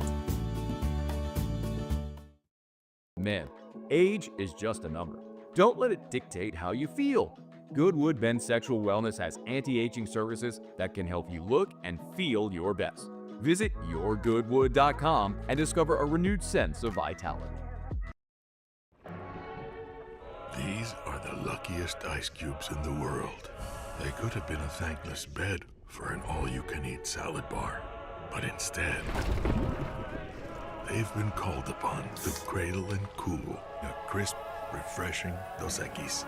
Man, age is just a number. Don't let it dictate how you feel. Goodwood Men's Sexual Wellness has anti-aging services that can help you look and feel your best. Visit yourgoodwood.com and discover a renewed sense of vitality. These are the luckiest ice cubes in the world. They could have been a thankless bed for an all-you-can-eat salad bar. But instead, they've been called upon to cradle and cool a crisp, refreshing Dos Equis.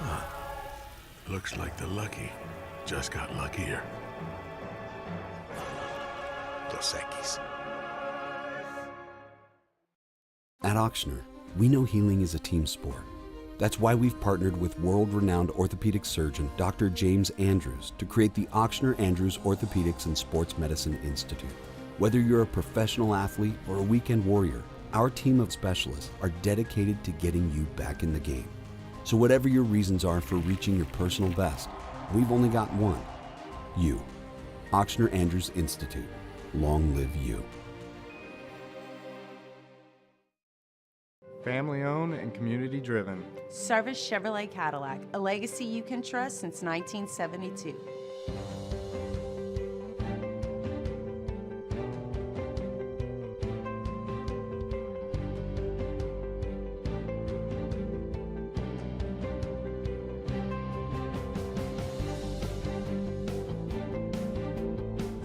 Huh. Looks like the lucky just got luckier. Dos Equis. At Auctioner, we know healing is a team sport. That's why we've partnered with world-renowned orthopedic surgeon Dr. James Andrews to create the Auctioner Andrews Orthopedics and Sports Medicine Institute. Whether you're a professional athlete or a weekend warrior, our team of specialists are dedicated to getting you back in the game. So whatever your reasons are for reaching your personal best, we've only got one. You. Auctioner Andrews Institute. Long live you. Family owned and community driven. Service Chevrolet Cadillac, a legacy you can trust since 1972.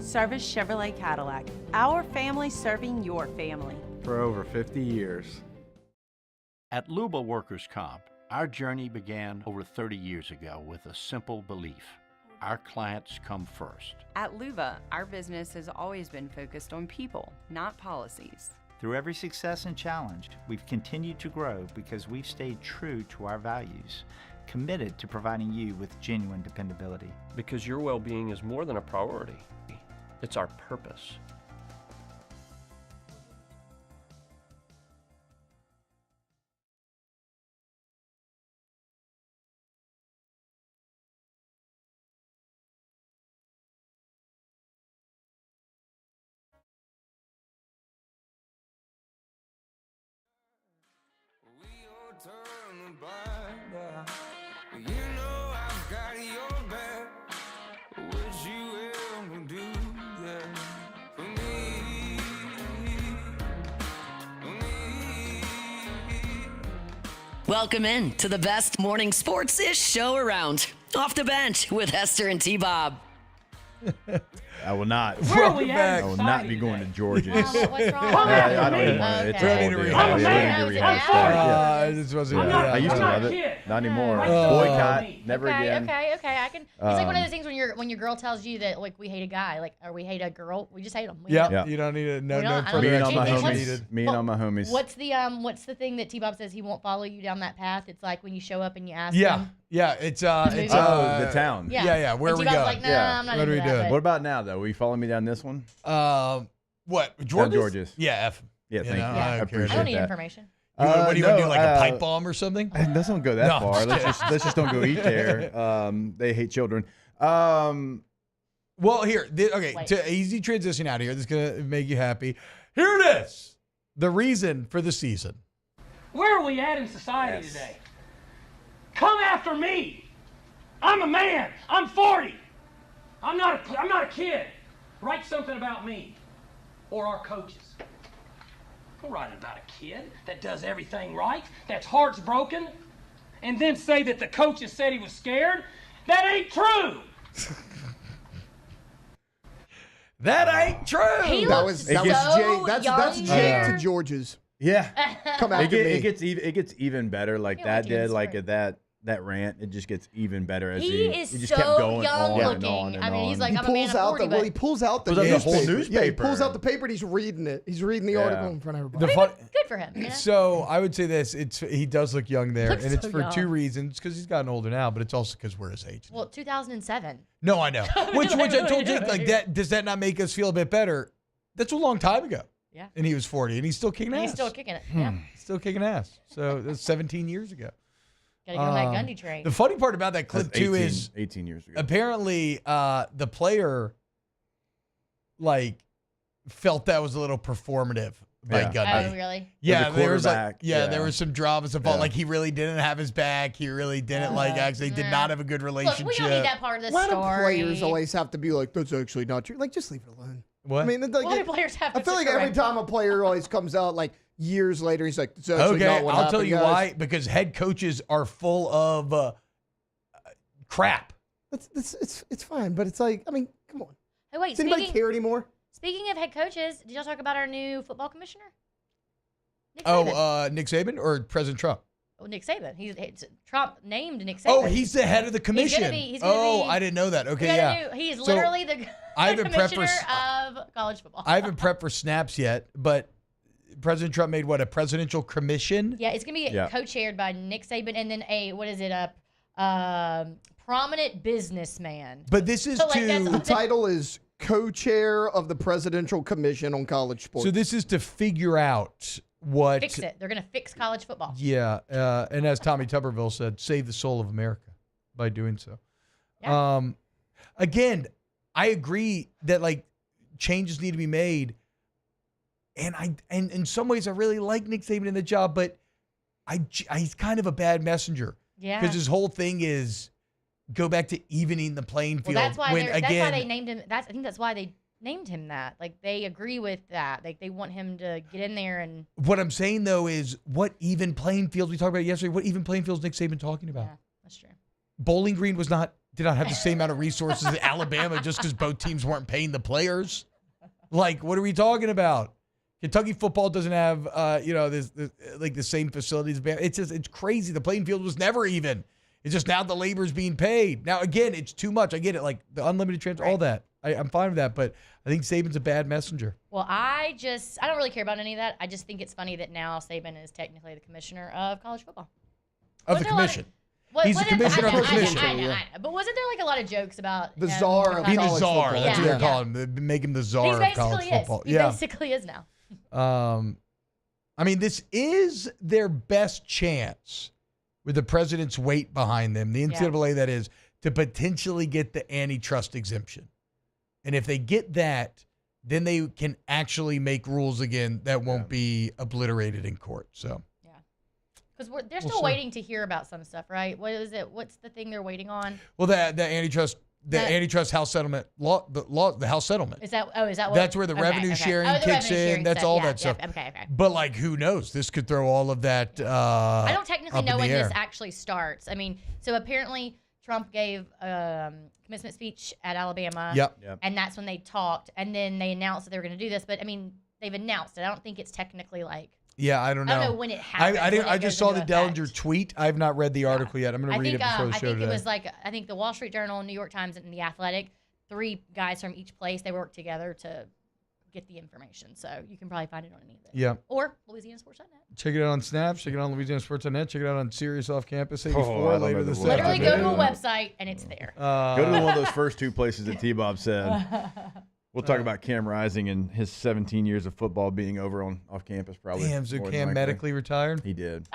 Service Chevrolet Cadillac, our family serving your family. For over 50 years. At Luba Workers' Comp, Our journey began over 30 years ago with a simple belief. Our clients come first. At Luva, our business has always been focused on people, not policies. Through every success and challenge, we've continued to grow because we've stayed true to our values, committed to providing you with genuine dependability. Because your well-being is more than a priority. It's our purpose. Turn back. You know I've got your back. Would you ever do that for me? Welcome in to the best morning sports-ish show around. Off the Bench with Hester and T-Bob. I will not. Where are we at? I will not be going to George's. What's wrong? I don't even want it. It's Okay. a whole deal. I'm a Yeah, man. we need to rehash that. This wasn't. I used to love it. Not anymore. Boycott. Never again. Okay. I can. It's like one of those things when your girl tells you that like we hate a guy, like or we hate a girl, we just hate them. Yeah. You don't need to know. Me and all my homies. What's the thing that T-Bob says he won't follow you down that path? It's like when you show up and you ask him. Yeah, it's the town. Yeah. Where and we T-Bob's go? like, nah, I'm not What are into we that, doing? but- What about now, though? Will you follow me down this one? What? George's? George's. Yeah, F. Yeah, thank you. I I don't appreciate I don't need that. information. What do you want to do? Like a no, pipe bomb or something? Let's don't go that No. far. Let's just don't go eat there. They hate children. Well, here. Easy transition out here. This is going to make you happy. Here it is. The reason for the season. Where are we at in society today? Come after me. I'm a man. I'm 40. I'm not a kid. Write something about me or our coaches. Don't write about a kid that does everything right, that's heart's broken, and then say that the coaches said he was scared. That ain't true. That ain't true. He That looks was Jake. That's young Jake there. to George's. Yeah. Come after me. It gets even better. Like Yeah, that like you did. in Like spring. that rant. It just gets even better as He he is just so kept going young on looking. and on and I mean, on. he's like, He I'm a man pulls of out 40, the well. but- He pulls out the Pulls out the whole newspaper. Yeah, he newspaper. pulls out the paper and he's reading it. He's reading the Yeah. article in front of everybody. The fun, Good for him. You know? So I would say this: he does look young there, Looks and it's so for young. two reasons. Because he's gotten older now, but it's also because we're his age. Well, 2007. No, I know. Which I told Jake, like Yeah. that. Does that not make us feel a bit better? That's a long time ago. Yeah. And he was 40, and he's still kicking ass. He's still kicking it. Yeah. Still kicking ass. So that's 17 years ago. Gotta get on that Gundy train. The funny part about that clip That's too 18 is 18 years ago. apparently the player like felt that was a little performative by Yeah. Gundy. Oh, really? Yeah, The there was like quarterback, there yeah. was some dramas involved. Yeah. Like he really didn't have his back. He really didn't actually did not have a good Look, relationship. we don't need that part of the Why do story. players always have to be like, that's actually not true? Like, just leave it alone. What? I mean, like, Why do players have to I feel like every correct time a player always comes out, like, years later, he's like, that's actually Okay, not what I'll happened, tell you guys. why. Because head coaches are full of crap. It's fine, but it's like, I mean, come on. Hey, wait, Does anybody care anymore? Speaking of head coaches, did y'all talk about our new football commissioner? Nick Saban. Nick Saban or President Trump? Oh, Nick Saban. Trump named Nick Saban. Oh, he's the head of the commission. He's gonna be, I didn't know that. Okay, we gotta yeah. do- he's So, literally the I haven't prepped for commissioner of college football. I haven't prepped for snaps yet, but President Trump made what, a presidential commission? Yeah, it's gonna be co-chaired by Nick Saban and then a prominent businessman. But this is So, like, that's- The title is co-chair of the Presidential Commission on College Sports. So this is to figure out what. Fix it. They're gonna fix college football. Yeah, and as Tommy Tuberville said, save the soul of America by doing so. Yeah. Again, I agree that like changes need to be made, and and in some ways I really like Nick Saban in the job, but he's kind of a bad messenger. Yeah. Because his whole thing is go back to evening the playing field. Well, that's why when, that's why again, they named him. I think that's why they named him that. Like they agree with that. Like they want him to get in there and. what I'm saying though is what even playing fields we talked about yesterday. What even playing fields Nick Saban talking about? Yeah, that's true. Bowling Green did not have the same amount of resources as Alabama just because both teams weren't paying the players. Like, what are we talking about? Kentucky football doesn't have, this like the same facilities. It's crazy. The playing field was never even. It's just now the labor is being paid. Now, again, it's too much. I get it. Like the unlimited transfer, all that. I'm fine with that. But I think Saban's a bad messenger. Well, I don't really care about any of that. I just think it's funny that now Saban is technically the commissioner of college football. Of the commission. He's the commissioner of the commission. I know. But wasn't there like a lot of jokes about the czar of being the college czar? football. That's what they're calling him. They make him the czar of college football. He basically is now. I mean, this is their best chance with the president's weight behind them, the NCAA that is, to potentially get the antitrust exemption. And if they get that, then they can actually make rules again that won't be obliterated in court. So. Because they're still waiting to hear about some stuff, right? What is it? What's the thing they're waiting on? Well, the antitrust house settlement the house settlement. Is that what? That's where the revenue sharing kicks in. That's all that stuff. Okay. But like, who knows? This could throw all of that. I don't technically know when this actually starts. I mean, so apparently Trump gave commencement speech at Alabama. Yep. And that's when they talked, and then they announced that they were going to do this. But I mean, they've announced it. I don't think it's technically like. Yeah, I don't know. I don't know when it happens. I just saw the Dellinger tweet. I've not read the article yet. I'm going to read it before the show today. I think it was the Wall Street Journal, New York Times, and The Athletic. 3 guys from each place. They worked together to get the information. So you can probably find it on any of them. Yeah. Or LouisianaSports.net. Check it out on Snaps. Check it out on LouisianaSports.net. Check it out on Sirius Off Campus 84 later this Literally go to a website and it's there. Go to one of those first 2 places that T-Bob said. We'll talk about Cam Rising and his 17 years of football being over off campus probably. Damn, so Cam medically retired? He did.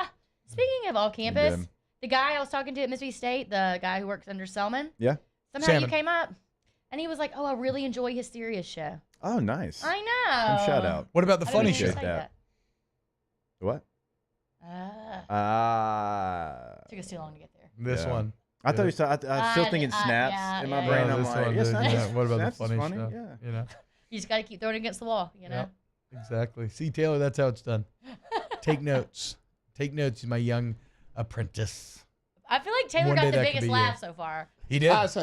Speaking of off campus, the guy I was talking to at Mississippi State, the guy who works under Selman. Yeah. Somehow you came up and he was like, "Oh, I really enjoy Hysteria's show." Oh, nice. I know. Shout out. What about the funny show? That. What? Took us too long to get there. This one. I thought you saw. I'm still thinking Snaps in my brain. I'm like, yes, what about Snaps the funny funny? show? Yeah. You know. You just got to keep throwing it against the wall, you know. Exactly. See, Taylor, that's how it's done. Take notes. Take notes. He's my young apprentice. I feel like Taylor got the biggest laugh so far. He did. Laugh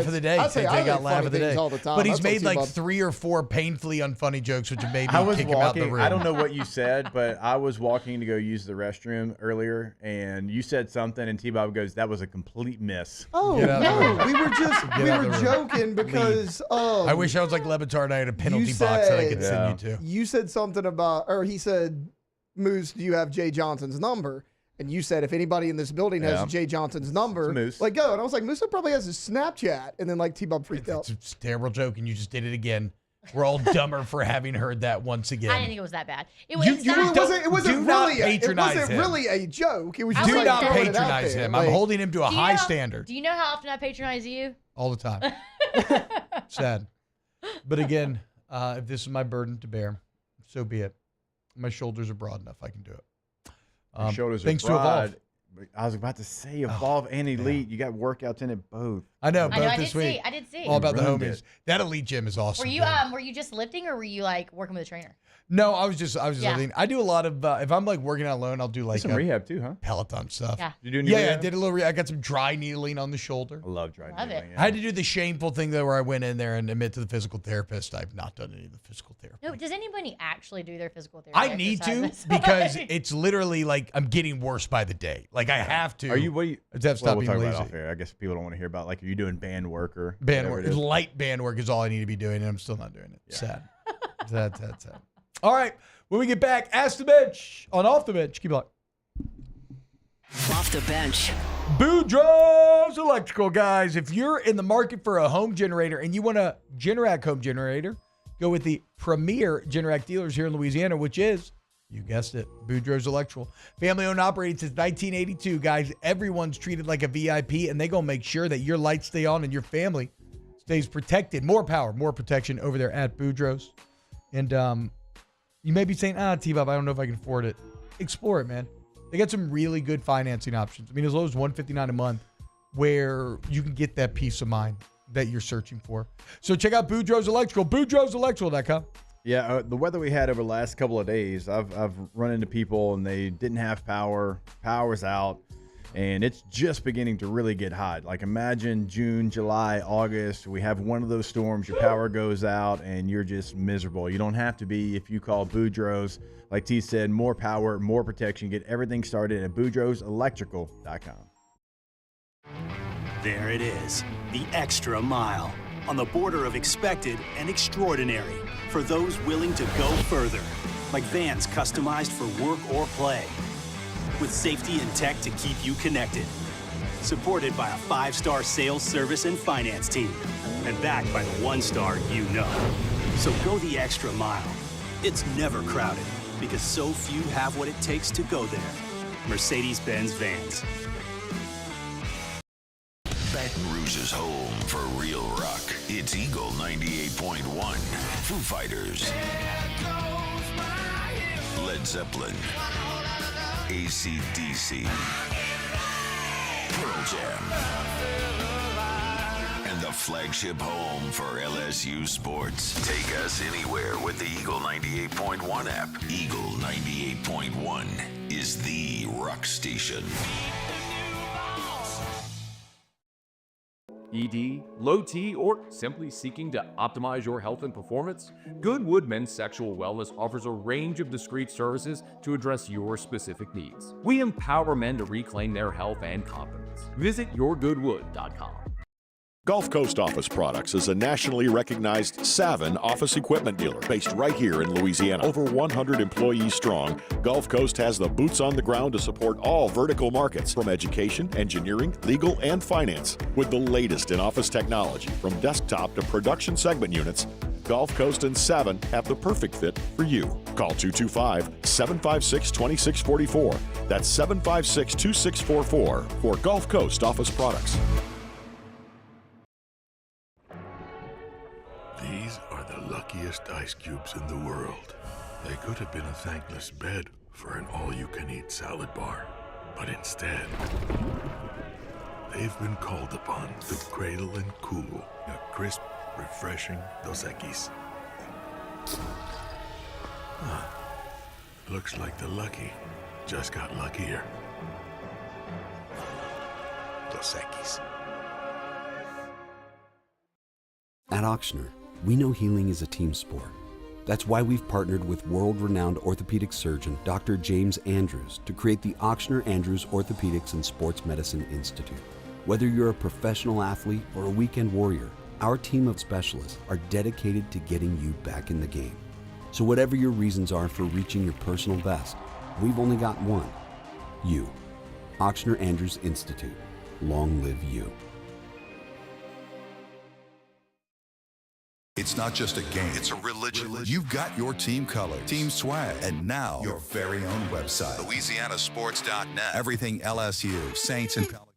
of the day. I got laugh of the day. All the time. But he's made like 3 or 4 painfully unfunny jokes, which have made me kick him out the room. I don't know what you said, but I was walking to go use the restroom earlier, and you said something, and T-Bob goes, "That was a complete miss." Oh, no. We were joking because I wish I was like Lebatard and I had a penalty box that I could send you to. You said something about, or he said, "Moose, do you have Jay Johnson's number?" And you said, if anybody in this building has Jay Johnson's number, like, go. And I was like, Moose probably has his Snapchat. And then, like, T-Bob freaked out. It's a terrible joke, and you just did it again. We're all dumber for having heard that once again. I didn't think it was that bad. It wasn't really a joke. It was just do not patronize him. I'm holding him to a high standard. Do you know how often I patronize you? All the time. Sad. But again, if this is my burden to bear, so be it. My shoulders are broad enough. I can do it. Your shoulders thanks are broad. to Evolve. I was about to say Evolve and Elite. You got workouts in it both. I know. Both this week. I did see. All about the homies. That Elite gym is awesome. Were you just lifting or were you like working with a trainer? No, I was just lifting. I do a lot of if I'm like working out alone, I'll do like some rehab too, huh? Peloton stuff. Yeah. You doing rehab? I did a little rehab. I got some dry needling on the shoulder. I love dry needling. I had to do the shameful thing though, where I went in there and admit to the physical therapist I've not done any of the physical therapy. No, does anybody actually do their physical therapy? I need to because it's literally like I'm getting worse by the day. Like I have to. Are you? What are you? I have to stop being talk lazy. about off air. I guess people don't want to hear about. Like, are you doing band work or band work? Light band work is all I need to be doing, and I'm still not doing it. Yeah. Sad. Sad. All right. When we get back, Ask the Bench on Off the Bench. Keep it locked. Off the Bench. Boudreaux's Electrical, guys. If you're in the market for a home generator and you want a Generac home generator, go with the premier Generac dealers here in Louisiana, which is, you guessed it, Boudreaux's Electrical. Family-owned and operated since 1982, guys. Everyone's treated like a VIP, and they're going to make sure that your lights stay on and your family stays protected. More power, more protection over there at Boudreaux's. And you may be saying, T-Bob, I don't know if I can afford it. Explore it, man. They got some really good financing options. I mean, as low as $159 a month, where you can get that peace of mind that you're searching for. So check out Boudreaux's Electrical, Boudreaux'Electrical.com. Yeah, the weather we had over the last couple of days, I've run into people and they didn't have power. Power's out. And it's just beginning to really get hot. Like imagine June, July, August. We have one of those storms. Your power goes out and you're just miserable. You don't have to be if you call Boudreaux's. Like T said, more power, more protection. Get everything started at BoudreauxElectrical.com. There it is, the extra mile. On the border of expected and extraordinary. For those willing to go further. Like vans customized for work or play. With safety and tech to keep you connected. Supported by a 5-star sales, service, and finance team. And backed by the 1-star you know. So go the extra mile. It's never crowded because so few have what it takes to go there. Mercedes-Benz Vans. Baton Rouge's home for real rock. It's Eagle 98.1. Foo Fighters. Led Zeppelin. AC/DC, Pearl Jam, and the flagship home for LSU sports. Take us anywhere with the Eagle 98.1 app. Eagle 98.1 is the rock station. ED, low T, or simply seeking to optimize your health and performance? Goodwood Men's Sexual Wellness offers a range of discreet services to address your specific needs. We empower men to reclaim their health and confidence. Visit yourgoodwood.com. Gulf Coast Office Products is a nationally recognized Savin office equipment dealer based right here in Louisiana. Over 100 employees strong, Gulf Coast has the boots on the ground to support all vertical markets from education, engineering, legal, and finance. With the latest in office technology, from desktop to production segment units, Gulf Coast and Savin have the perfect fit for you. Call 225-756-2644. That's 756-2644 for Gulf Coast Office Products. These are the luckiest ice cubes in the world. They could have been a thankless bed for an all-you-can-eat salad bar. But instead, they've been called upon to cradle and cool a crisp, refreshing Dos Equis. Looks like the lucky just got luckier. Dos Equis. At Auctioner, we know healing is a team sport. That's why we've partnered with world-renowned orthopedic surgeon Dr. James Andrews to create the Auctioner Andrews Orthopedics and Sports Medicine Institute. Whether you're a professional athlete or a weekend warrior, our team of specialists are dedicated to getting you back in the game. So whatever your reasons are for reaching your personal best, we've only got one: you. Auctioner Andrews Institute. Long live you. It's not just a game, it's a religion. You've got your team colors, team swag, and now your very own website, LouisianaSports.net. Everything LSU, Saints, and Pelicans.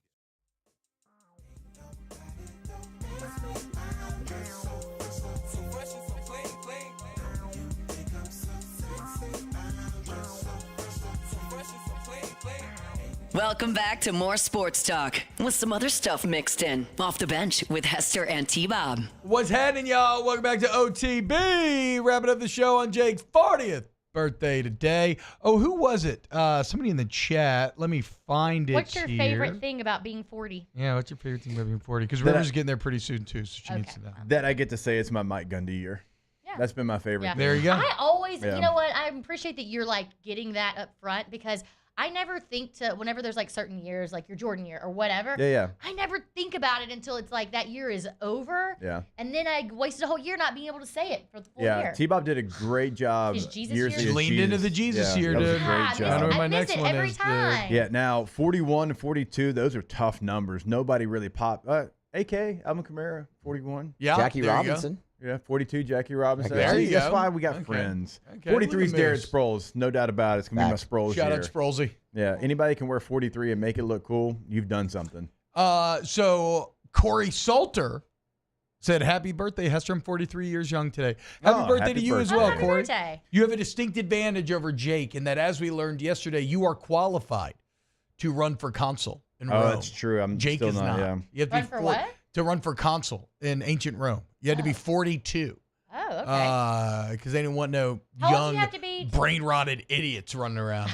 Welcome back to more sports talk with some other stuff mixed in. Off the bench with Hester and T-Bob. What's happening, y'all? Welcome back to OTB. Wrapping up the show on Jake's 40th birthday today. Oh, who was it? Somebody in the chat. Let me find it. What's your here. favorite thing about being 40? Yeah, what's your favorite thing about being 40? Because River's getting there pretty soon, too, so she needs to know. That I get to say it's my Mike Gundy year. Yeah. That's been my favorite. Yeah. thing. There you go. I always, Yeah. you know what? I appreciate that you're like getting that up front, because I never think to, whenever there's like certain years, like your Jordan year or whatever. Yeah. I never think about it until it's like that year is over. Yeah. And then I wasted a whole year not being able to say it for the full Yeah, year. T-Bob did a great job. Is Jesus years year? ago. She leaned into the Jesus year, that was a dude. great Yeah, job. I know my I miss next it one every is, time. dude. Yeah, now 41 and 42, those are tough numbers. Nobody really popped. AK, Alvin Kamara, 41. Yeah, Jackie there you go. Robinson. Yeah, 42, Jackie Robinson. There See, you That's go. why we got Okay. friends. Okay, 43 is look at Darren this. Sproles, no doubt about it. It's going to be my Fact. Sproles Shout year. out Sprolesy. Yeah, anybody can wear 43 and make it look cool, you've done something. So Corey Salter said, happy birthday, Hester. I'm 43 years young today. Happy Oh, birthday happy to you as birthday. well, Happy Corey. birthday. You have a distinct advantage over Jake in that, as we learned yesterday, you are qualified to run for consul in Rome. Oh, that's true. I'm Jake still is not. not. Yeah. You have to Run be for what? to run for consul in ancient Rome. You had to be 42. Oh, okay. Because they didn't want no How old do young, you have to be? brain-rotted idiots running around.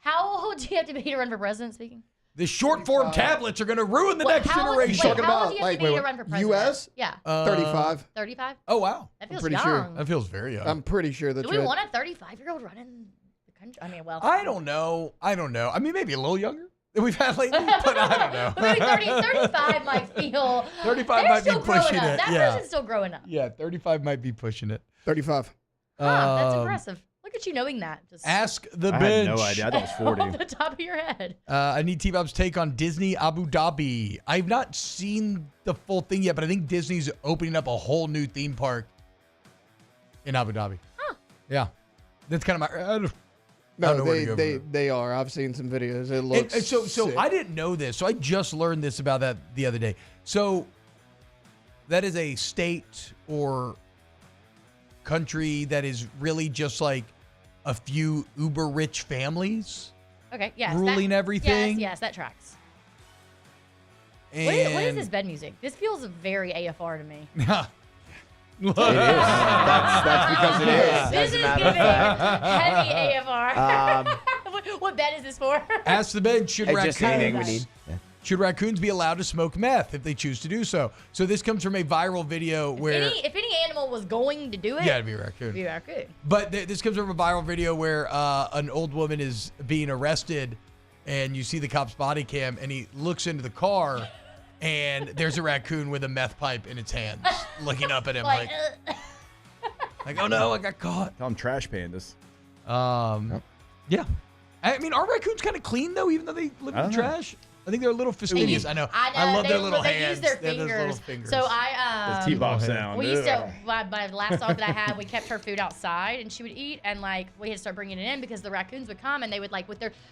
How old do you have to be to run for president, speaking? The short form tablets are going to ruin the next generation. Talking how about old do you have to be to run for president? U.S.? Yeah. 35. 35? Oh, wow. That feels pretty young. sure. That feels very young. I'm pretty sure that's Do we right. want a 35-year-old running the country? I mean, well. I don't know. I mean, maybe a little younger than we've had lately, but I don't know. Maybe 35 might feel. 35 they're might be still growing pushing up. it. That Yeah. person's still growing up. Yeah, 35 might be pushing it. 35. That's impressive. Look at you knowing that. Just Ask the I bench. had no idea. I thought it was 40. off the top of your head. I need T-Bob's take on Disney Abu Dhabi. I've not seen the full thing yet, but I think Disney's opening up a whole new theme park in Abu Dhabi. Huh. Yeah. That's kind of my... I don't No, know where to go from there. they are. I've seen some videos. It looks And so sick. I didn't know this, so I just learned this about that the other day. So that is a state or country that is really just like a few uber rich families Okay, yes. ruling everything. Yes, that tracks. And What is this bed music? This feels very AFR to me. It is. That's because it is. This as a is matter giving of fact. heavy AFR. Um, what bed is this for? Ask the bench, should Hey, just anything we need. should raccoons be allowed to smoke meth if they choose to do so? So this comes from a viral video where If any animal was going to do it, Yeah, it'd be a raccoon. it'd be a raccoon. But this comes from a viral video where an old woman is being arrested, and you see the cop's body cam, and he looks into the car, and there's a raccoon with a meth pipe in its hands, looking up at him like, oh no, I got caught. Tell them trash pandas. Yeah. I mean, are raccoons kind of clean though, even though they live in I don't know. trash? I think they're a little fastidious. I know. I love they, their little they hands. use their They have those little fingers. fingers. So I The T-Bob sound. we used Ugh. to my last dog that I had. We kept her food outside, and she would eat. And like we had to start bringing it in because the raccoons would come and they would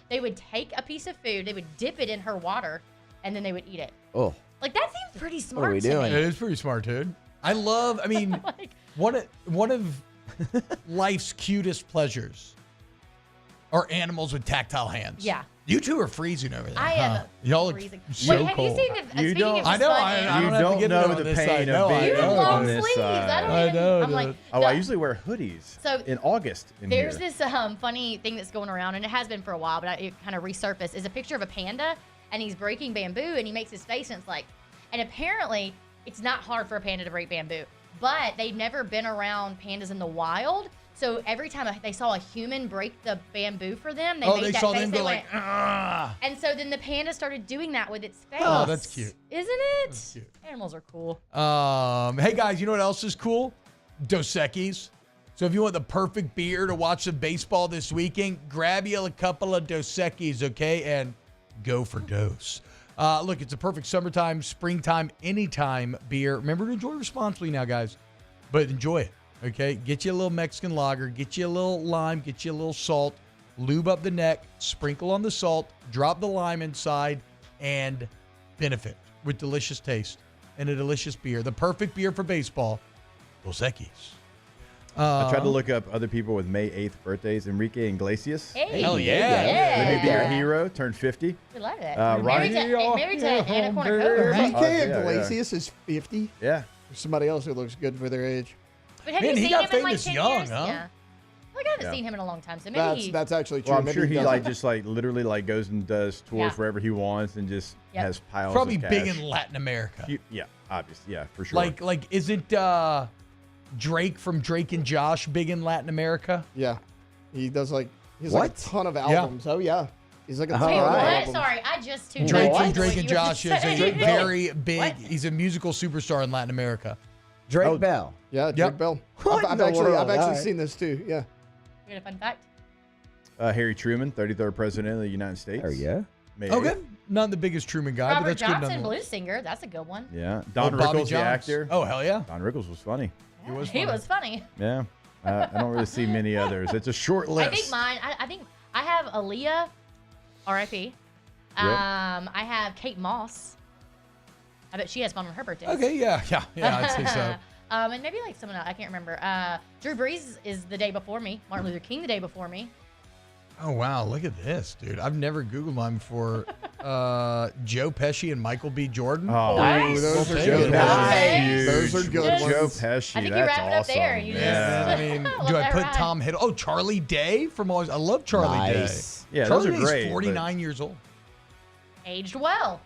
they would take a piece of food, they would dip it in her water, and then they would eat it. Oh. Like that seems pretty smart. What are we to doing? me. It is pretty smart, dude. I mean, one of life's cutest pleasures are animals with tactile hands. Yeah. You two are freezing over there. I huh? am Y'all look freezing. so Wait, have cold. you seen the? You speaking don't- of I know. fun, I You don't have to don't get know it on the this pain side. of No, being I you have know. long on this sleeves. side. I don't I even. know, I'm like, dude. Oh, no. I usually wear hoodies So in August in There's here. this funny thing that's going around, and it has been for a while, but it kind of resurfaced. Is a picture of a panda, and he's breaking bamboo, and he makes his face, and it's like, and apparently it's not hard for a panda to break bamboo, but they've never been around pandas in the wild. So every time they saw a human break the bamboo for them, they made that saw face. them They go went, like, ah. and so then the panda started doing that with its face. Oh, that's cute. Isn't it? That's cute. Animals are cool. Hey guys, you know what else is cool? Dos Equis. So if you want the perfect beer to watch some baseball this weekend, grab you a couple of Dos Equis, okay, and go for Dos. Look, it's a perfect summertime, springtime, anytime beer. Remember to enjoy responsibly now, guys, but enjoy it, okay? Get you a little Mexican lager, get you a little lime, get you a little salt, lube up the neck, sprinkle on the salt, drop the lime inside, and benefit with delicious taste and a delicious beer. The perfect beer for baseball, Dos Equis. I tried to look up other people with May 8th birthdays. Enrique Iglesias. Hey, Hell yeah. Let me be your hero. Turned 50. We love it. Ronnie- Married to Anna Kournikova, right? Enrique yeah, Iglesias is 50. Yeah. There's somebody else who looks good for their age. But have Man, you he seen got him in like famous 10 young, years? huh? Yeah. Like I haven't Yeah. seen him in a long time, so maybe That's actually true. Well, I'm Maybe sure he doesn't. just literally goes and does tours Yeah. wherever he wants and just Yep. has piles Probably of cash. big in Latin America. Yeah, obviously. Yeah, for sure. Like isn't Drake from Drake and Josh big in Latin America? Yeah. He does like he's What? like a ton of albums. Oh yeah. He's like a ton Wait, of what? albums. Sorry, I just tuned Drake in. from to Drake what and you were Josh is just a saying. very big. What? He's a musical superstar in Latin America. Drake Bell. Yeah, Drake Yep. Bell. What in I've the actually world? All right. seen this too. Yeah. You got a fun fact? Harry Truman, 33rd president of the United States. Oh yeah. May Okay, 8th. not the biggest Truman guy, but Robert that's good Johnson, nonetheless. blues singer. That's a good one. Yeah. Don Bobby Rickles, the Jones. actor. Oh hell yeah, Don Rickles was funny. he was. He funny. was funny. Yeah. I don't really see many others. It's a short list. I think mine. I think I have Aaliyah, R.I.P. I have Kate Moss. I bet she has fun on her birthday. Okay, yeah, I'd say so. And maybe like someone else. I can't remember. Drew Brees is the day before me. Martin Luther King the day before me. Oh wow, look at this, dude. I've never Googled mine before. Joe Pesci and Michael B. Jordan. Oh, Nice. Those are We'll good take it. ones. Those are good Joe ones. Pesci. I think you that's wrap it up awesome. there and you just- yeah. I mean, Let do I that put ride. Tom Hiddle? Oh, Charlie Day from Always. I love Charlie Nice. Day. Yeah, Charlie those are Day's great, but- 49 years old. Aged well.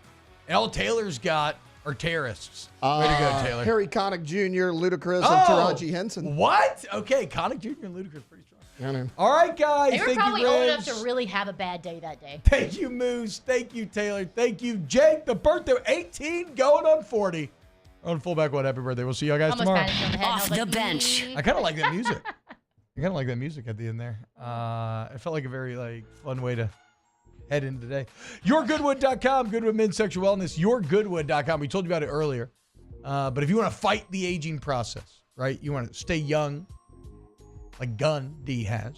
All Taylor's got are terrorists. Way to go, Taylor. Harry Connick Jr., Ludacris, and Taraji Henson. What? Okay, Connick Jr. and Ludacris pretty strong. I know. All right, guys. They were Thank probably you, old Reg. enough to really have a bad day that day. Thank you, Moose. Thank you, Taylor. Thank you, Jake. The birthday, 18 going on 40. On fullback, what? Happy birthday. We'll see you guys Almost tomorrow. patted you on the head, and I was Off the like, bench. I kind of like that music. I kind of like that music at the end there. It felt like a very fun way to head into today. YourGoodwood.com, Goodwood Men's Sexual Wellness, YourGoodwood.com. We told you about it earlier. But if you want to fight the aging process, right? You want to stay young, like Gun D has.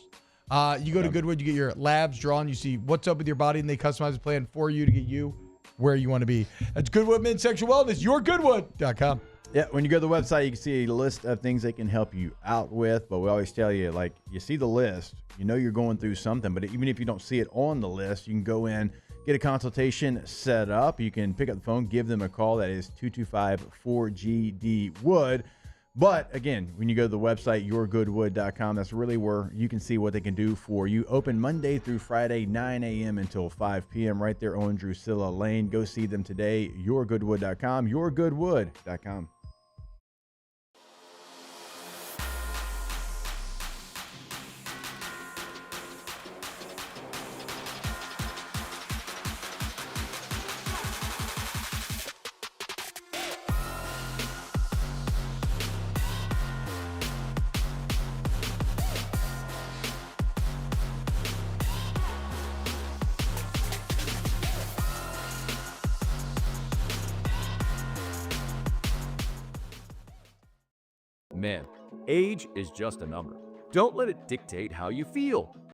You go to Goodwood, you get your labs drawn, you see what's up with your body, and they customize a plan for you to get you where you want to be. That's Goodwood Men's Sexual Wellness, YourGoodwood.com. Yeah, when you go to the website, you can see a list of things they can help you out with. But we always tell you, you see the list, you know you're going through something. But even if you don't see it on the list, you can go in, get a consultation set up. You can pick up the phone, give them a call. That is 225-4GD-WOOD. But again, when you go to the website, yourgoodwood.com, that's really where you can see what they can do for you. Open Monday through Friday, 9 a.m. until 5 p.m. right there on Drusilla Lane. Go see them today, yourgoodwood.com, yourgoodwood.com. Man, age is just a number. Don't let it dictate how you feel.